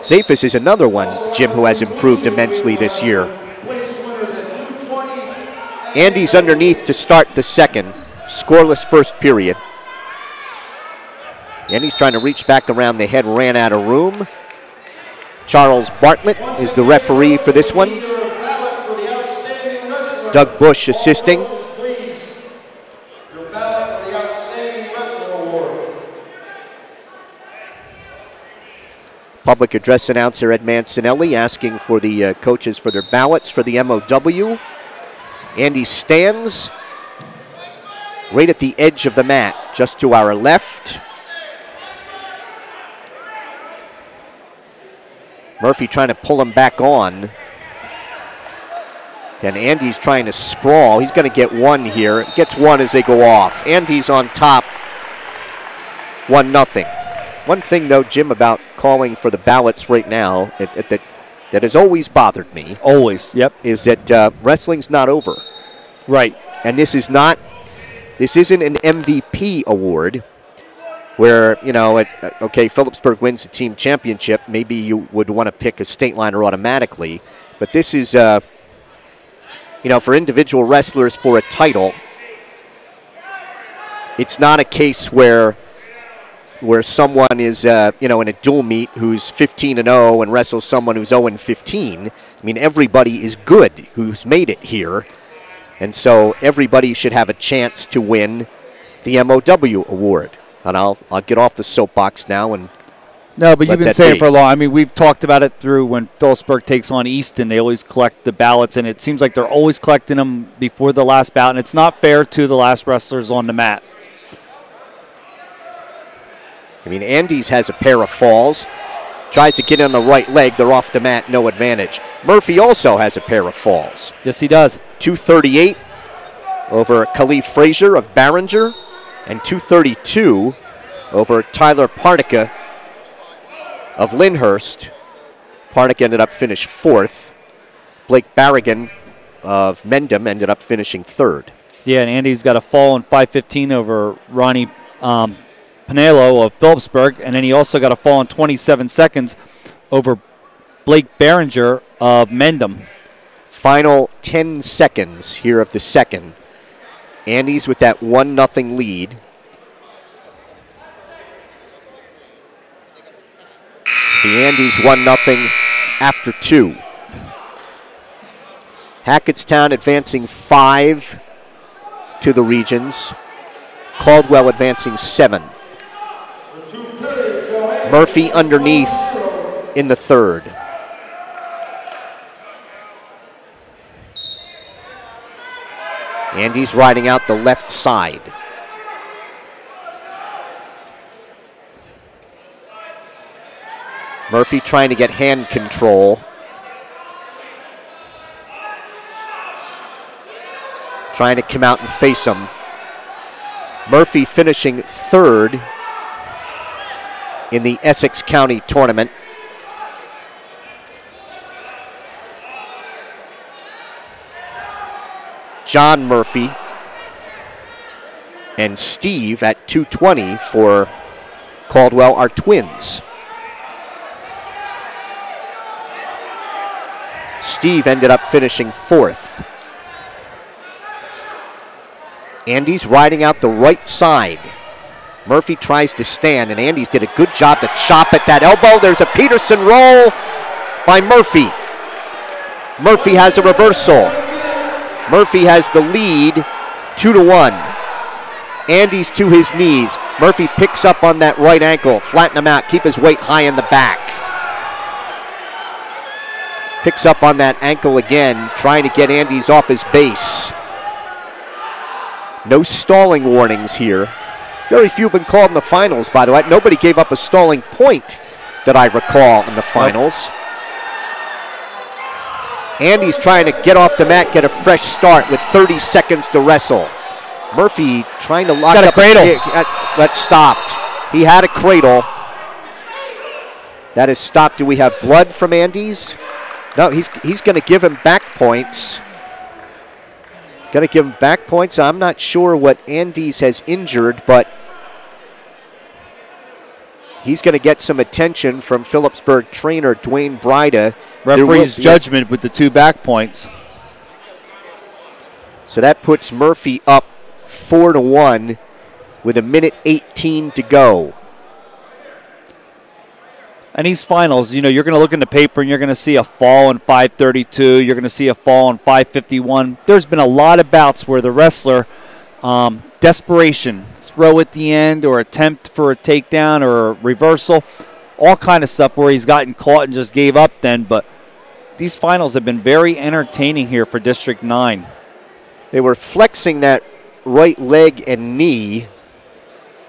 Zafis is another one, Jim, who has improved immensely this year. Andes underneath to start the second. Scoreless first period. Andes trying to reach back around the head, ran out of room. Charles Bartlett is the referee for this one. Doug Bush assisting. Public address announcer Ed Mancinelli asking for the coaches for their ballots for the MOW. Andy stands right at the edge of the mat, just to our left. Murphy trying to pull him back on. Then Andy's trying to sprawl. He's going to get one here. Gets one as they go off. Andy's on top, 1-0. One thing, though, Jim, about calling for the ballots right now that has always bothered me. Always, yep. Is that wrestling's not over. Right. And this isn't an MVP award where, you know, okay, Phillipsburg wins the team championship. Maybe you would want to pick a state liner automatically. But this is, you know, for individual wrestlers for a title, it's not a case where someone is, you know, in a dual meet who's 15-0 and wrestles someone who's 0-15. I mean, everybody is good who's made it here. And so everybody should have a chance to win the MOW award. And I'll get off the soapbox now and no, but you've been saying it for a long. I mean, we've talked about it through when Phillipsburg takes on Easton. They always collect the ballots, and it seems like they're always collecting them before the last bout, and it's not fair to the last wrestlers on the mat. I mean, Andes has a pair of falls. Tries to get on the right leg. They're off the mat, no advantage. Murphy also has a pair of falls. Yes, he does. 238 over Khalif Frazier of Barringer, and 232 over Tyler Partica of Lyndhurst. Partica ended up finishing fourth. Blake Barrigan of Mendham ended up finishing third. Yeah, and Andy's got a fall in 5:15 over Ronnie Pinello of Phillipsburg, and then he also got a fall in 27 seconds over Blake Barringer of Mendham. Final 10 seconds here of the second. Andy's with that 1-0 lead. The Andes 1-0 after 2. Hackettstown advancing 5 to the regions. Caldwell advancing 7. Murphy underneath in the third. Andy's riding out the left side. Murphy trying to get hand control. trying to come out and face him. Murphy finishing third in the Essex County tournament. John Murphy and Steve at 220 for Caldwell are twins. Steve ended up finishing fourth. Andy's riding out the right side. Murphy tries to stand, and Andy's did a good job to chop at that elbow. There's a Peterson roll by Murphy. Murphy has a reversal. Murphy has the lead, 2-1. Andy's to his knees. Murphy picks up on that right ankle, flatten him out, keep his weight high in the back. Picks up on that ankle again, trying to get Andy's off his base. No stalling warnings here. Very few have been called in the finals, by the way. Nobody gave up a stalling point that I recall in the finals. Andy's trying to get off the mat, get a fresh start with 30 seconds to wrestle. Murphy trying to lock up a cradle. That stopped. He had a cradle. That is stopped. Do we have blood from Andy's? No, he's going to give him back points. Going to give him back points. I'm not sure what Andy's has injured, but he's going to get some attention from Phillipsburg trainer Dwayne Brida. Referee's judgment with the 2 back points. So that puts Murphy up 4-1 with 1:18 to go. And these finals, you know, you're going to look in the paper and you're going to see a fall in 5:32. You're going to see a fall in 5:51. There's been a lot of bouts where the wrestler, desperation, throw at the end or attempt for a takedown or a reversal, all kind of stuff where he's gotten caught and just gave up then. But these finals have been very entertaining here for District 9. They were flexing that right leg and knee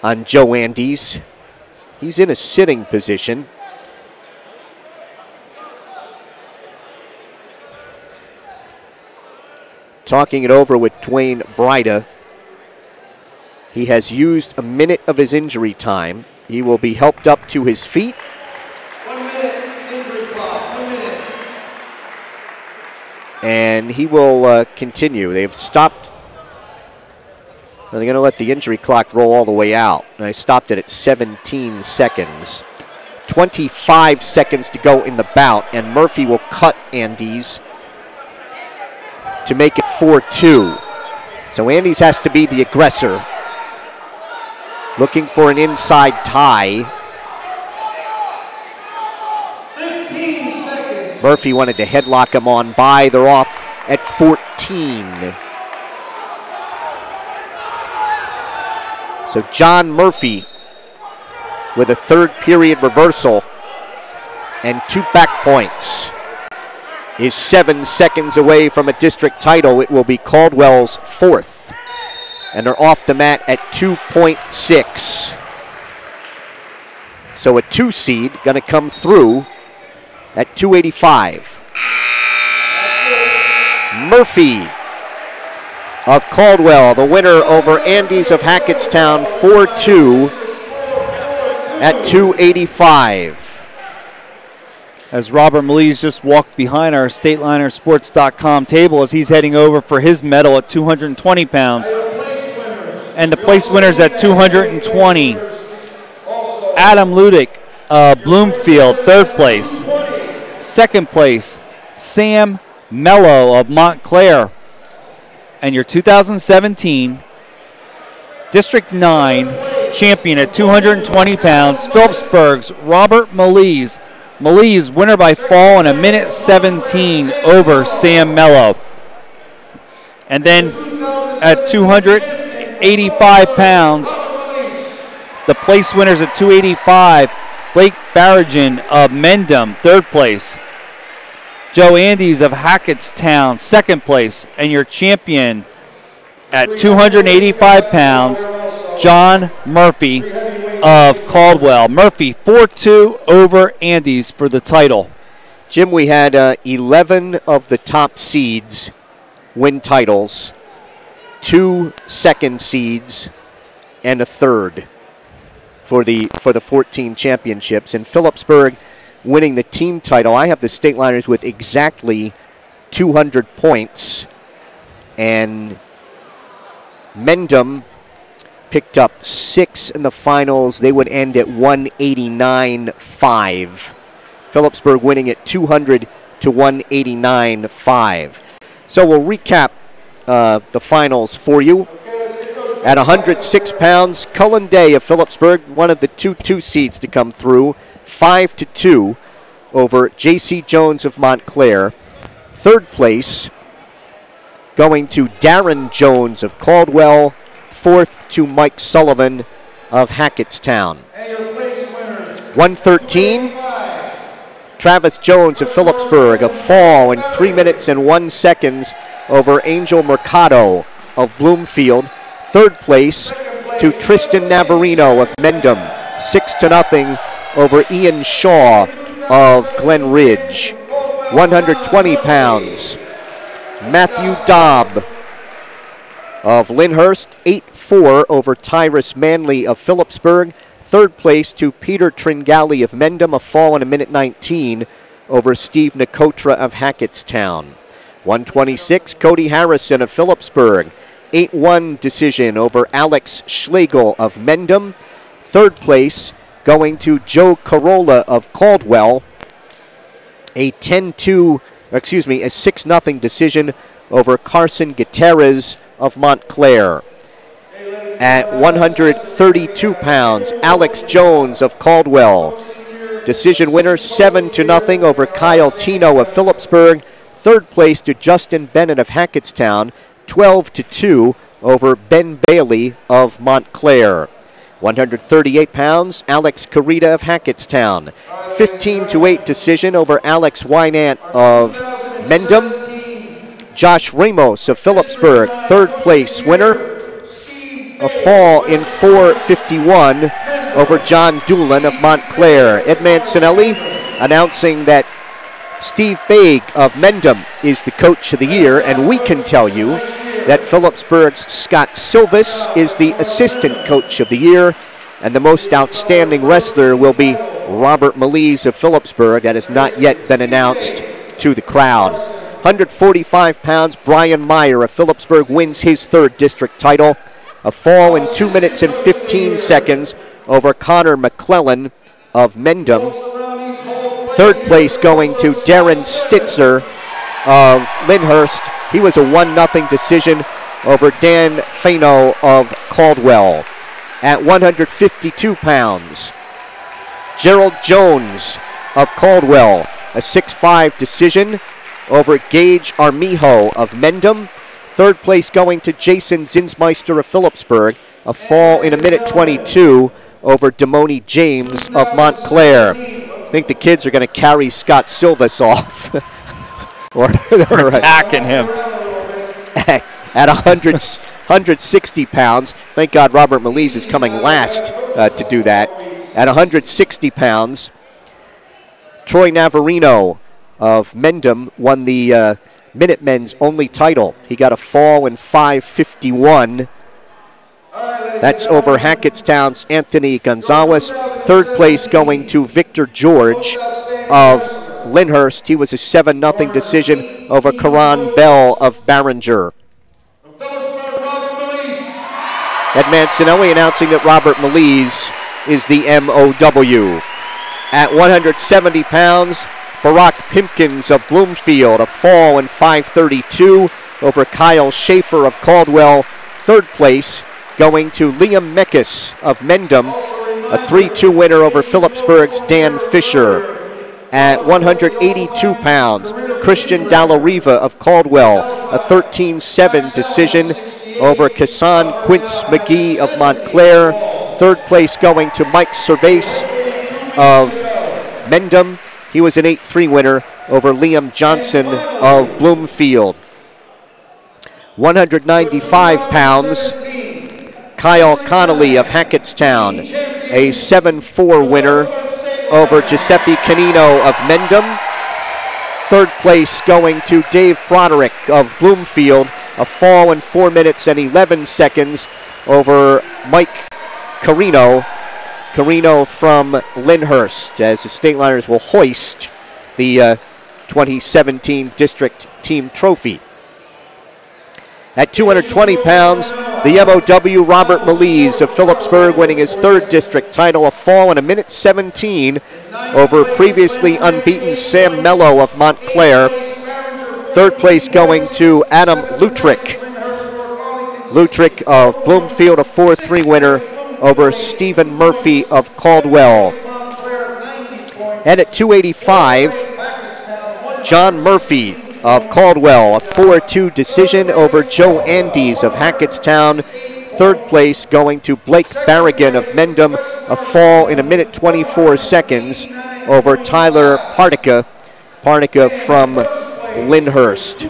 on Joe Andes. He's in a sitting position. Talking it over with Dwayne Brida. He has used a minute of his injury time. He will be helped up to his feet. 1 minute, injury clock, 1 minute. And he will continue. They've stopped. They're going to let the injury clock roll all the way out. And I stopped it at 17 seconds. 25 seconds to go in the bout, and Murphy will cut Andes to make it 4-2. So Andes has to be the aggressor. Looking for an inside tie. 15 seconds. Murphy wanted to headlock him on by. They're off at 14. So John Murphy with a third period reversal and 2 back points is 7 seconds away from a district title. It will be Caldwell's 4th. And they're off the mat at 2.6. So a 2 seed going to come through at 285. Murphy of Caldwell, the winner over Andes of Hackettstown, 4-2 at 285. As Robert Melise just walked behind our StatelinerSports.com table as he's heading over for his medal at 220 pounds. And the place winners at 220. Adam Ludick, Bloomfield, 3rd place. 2nd place, Sam Mello of Montclair. And your 2017 District 9 champion at 220 pounds, Phillipsburg's Robert Melise. Melise, winner by fall in 1:17 over Sam Mello. And then at 285 pounds, the place winners at 285, Blake Barragan of Mendham, 3rd place. Joe Andes of Hackettstown, 2nd place. And your champion at 285 pounds, John Murphy of Caldwell. Murphy 4-2 over Andes for the title. Jim, we had 11 of the top seeds win titles. 2 second seeds, and a third for the 14 championships. And Phillipsburg winning the team title. I have the Stateliners with exactly 200 points. And Mendham picked up 6 in the finals. They would end at 189.5. Phillipsburg winning at 200 to 189.5. So we'll recap the finals for you. At 106 pounds, Cullen Day of Phillipsburg, one of the two seeds to come through, 5-2 over J.C. Jones of Montclair. Third place going to Darren Jones of Caldwell. Fourth to Mike Sullivan of Hackettstown. 113, Travis Jones of Phillipsburg, a fall in 3 minutes and 1 second over Angel Mercado of Bloomfield. Third place to Tristan Navarino of Mendham, 6-0 over Ian Shaw of Glen Ridge. 120 pounds, Matthew Dobb of Lyndhurst, 8-4 over Tyrus Manley of Phillipsburg. Third place to Peter Tringali of Mendham, a fall in 1:19 over Steve Nicotra of Hackettstown. 126, Cody Harrison of Phillipsburg, 8-1 decision over Alex Schlegel of Mendham. Third place going to Joe Carolla of Caldwell, a 6-0 decision over Carson Gutierrez of Montclair. At 132 pounds, Alex Jones of Caldwell, decision winner, 7-0 over Kyle Tino of Phillipsburg. Third place to Justin Bennett of Hackettstown, 12-2 over Ben Bailey of Montclair. 138 pounds, Alex Carita of Hackettstown, 15-8 decision over Alex Wynant of Mendham. Josh Ramos of Phillipsburg, third place winner, a fall in 4:51 over John Doolin of Montclair. Ed Mancinelli announcing that Steve Baig of Mendham is the coach of the year, and we can tell you that Phillipsburg's Scott Silvis is the assistant coach of the year, and the most outstanding wrestler will be Robert Melise of Phillipsburg. That has not yet been announced to the crowd. 145 pounds, Brian Meyer of Phillipsburg wins his third district title. A fall in 2 minutes and 15 seconds over Connor McClellan of Mendham. Third place going to Darren Stitzer of Lyndhurst. He was a 1-0 decision over Dan Fano of Caldwell. At 152 pounds, Gerald Jones of Caldwell, a 6-5 decision over Gage Armijo of Mendham. Third place going to Jason Zinsmeister of Phillipsburg, a fall in 1:22 over Damoni James of Montclair. I think the kids are going to carry Scott Silvis off. or they're attacking him. At 160 pounds, thank God Robert Melise is coming last to do that. At 160 pounds, Troy Navarino of Mendham won the Minutemen's only title. He got a fall in 5:51. That's over Hackettstown's Anthony Gonzalez. Third place going to Victor George of Lyndhurst. He was a 7-0 decision over Karan Bell of Barringer. Ed Mancinelli announcing that Robert Melise is the MOW. At 170 pounds, Barack Pimpkins of Bloomfield, a fall in 5:32 over Kyle Schaefer of Caldwell. Third place going to Liam Meckes of Mendham, a 3-2 winner over Phillipsburg's Dan Fisher. At 182 pounds, Christian Dallariva of Caldwell, a 13-7 decision over Kassan Quince McGee of Montclair. Third place going to Mike Cervase of Mendham. He was an 8-3 winner over Liam Johnson of Bloomfield. 195 pounds, Kyle Connolly of Hackettstown, a 7-4 winner over Giuseppe Canino of Mendham. Third place going to Dave Broderick of Bloomfield, a fall in 4 minutes and 11 seconds over Mike Carino. Carino from Lyndhurst, as the Stateliners will hoist the 2017 district team trophy. At 220 pounds, the MOW Robert Melise of Phillipsburg winning his 3rd district title, a fall in a minute 17 over previously unbeaten Sam Mello of Montclair. 3rd place going to Adam Lutrick. Lutrick of Bloomfield, a 4-3 winner over Stephen Murphy of Caldwell. And at 285, John Murphy of Caldwell, a 4-2 decision over Joe Andes of Hackettstown. 3rd place going to Blake Barrigan of Mendham, a fall in a minute 24 seconds over Tyler Partica. Partica from Lyndhurst.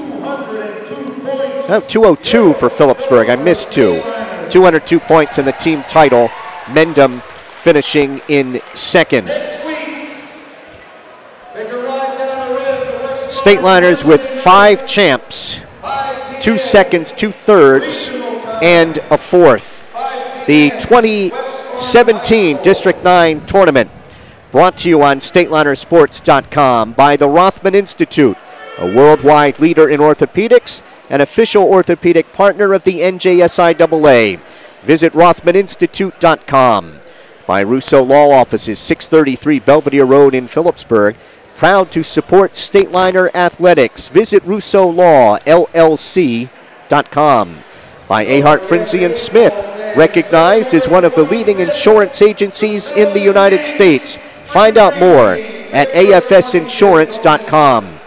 202 for Phillipsburg. I missed 2. 202 points in the team title. Mendham finishing in 2nd. Stateliners with 5 champs, 2 seconds, 2 thirds, and a 4th. The 2017 District 9 tournament brought to you on StatelinerSports.com by the Rothman Institute, a worldwide leader in orthopedics, an official orthopedic partner of the NJSIAA. Visit RothmanInstitute.com. By Russo Law Offices, 633 Belvedere Road in Phillipsburg. Proud to support Stateliner Athletics. Visit RussoLawLLC.com. By Ahart, Frinzy & Smith, recognized as one of the leading insurance agencies in the United States. Find out more at AFSinsurance.com.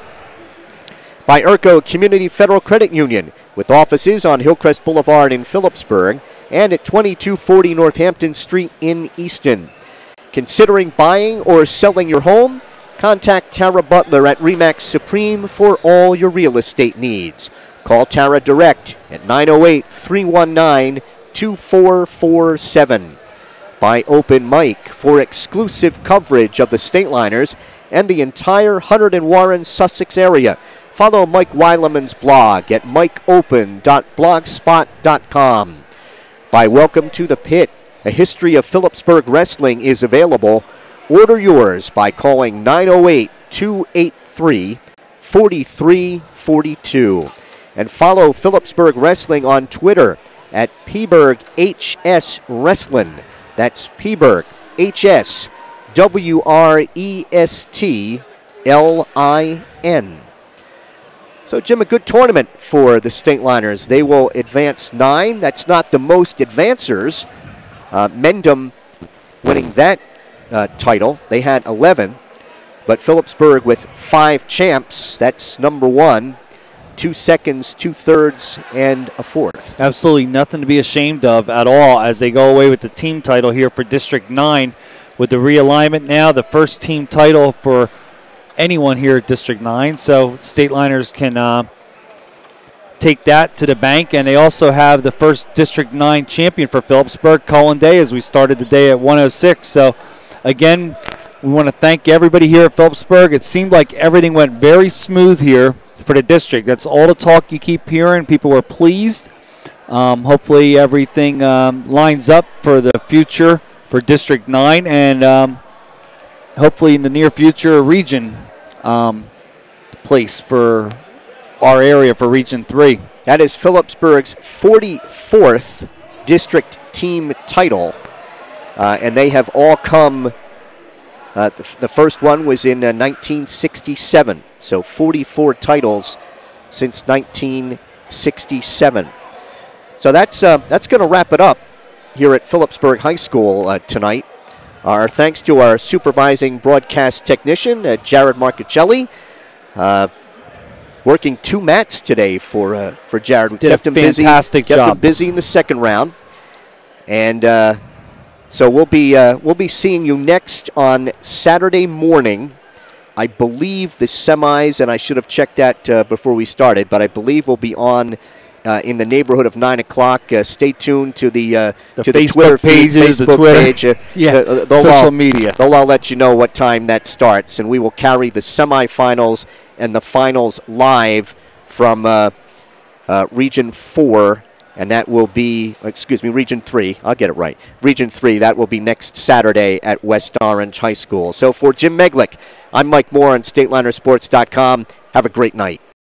By Urco Community Federal Credit Union, with offices on Hillcrest Boulevard in Phillipsburg and at 2240 Northampton Street in Easton. Considering buying or selling your home? Contact Tara Butler at RE/MAX Supreme for all your real estate needs. Call Tara direct at 908-319-2447. By Open Mic for exclusive coverage of the Stateliners and the entire Hunterdon Warren Sussex area. Follow Mike Weileman's blog at mikeopen.blogspot.com. By Welcome to the Pit, a history of Phillipsburg wrestling is available. Order yours by calling 908-283-4342. And follow Phillipsburg Wrestling on Twitter at PBurgHS Wrestling. That's PBurg HSWRESTLIN. So, Jim, a good tournament for the Stateliners. They will advance 9. That's not the most advancers. Mendham winning that title. They had 11. But Phillipsburg with 5 champs. That's number 1. 2 seconds, 2 thirds, and a 4th. Absolutely nothing to be ashamed of at all as they go away with the team title here for District 9. With the realignment now, the first team title for anyone here at District 9. So Stateliners can take that to the bank. And they also have the first District 9 champion for Phillipsburg, Colin Day, as we started the day at 106. So, again, we want to thank everybody here at Phillipsburg. It seemed like everything went very smooth here for the district. That's all the talk you keep hearing. People were pleased. Hopefully everything lines up for the future for District 9 and hopefully in the near future a region place for our area for Region 3. That is Phillipsburg's 44th district team title. And they have all come, the first one was in 1967. So 44 titles since 1967. So that's going to wrap it up here at Phillipsburg High School tonight. Our thanks to our supervising broadcast technician, Jared Marchicelli. Working 2 mats today for Jared. We did kept a him busy. Fantastic job. Kept him busy in the second round. And so we'll be seeing you next on Saturday morning. I believe the semis, and I should have checked that before we started, but I believe we'll be on in the neighborhood of 9 o'clock. Stay tuned to the Facebook Twitter pages, feed, the Twitter page. social media. They'll all let you know what time that starts, and we will carry the semifinals and the finals live from Region 4, and that will be, Region 3. I'll get it right. Region 3, that will be next Saturday at West Orange High School. So for Jim Meglick, I'm Mike Moore on StatelinerSports.com. Have a great night.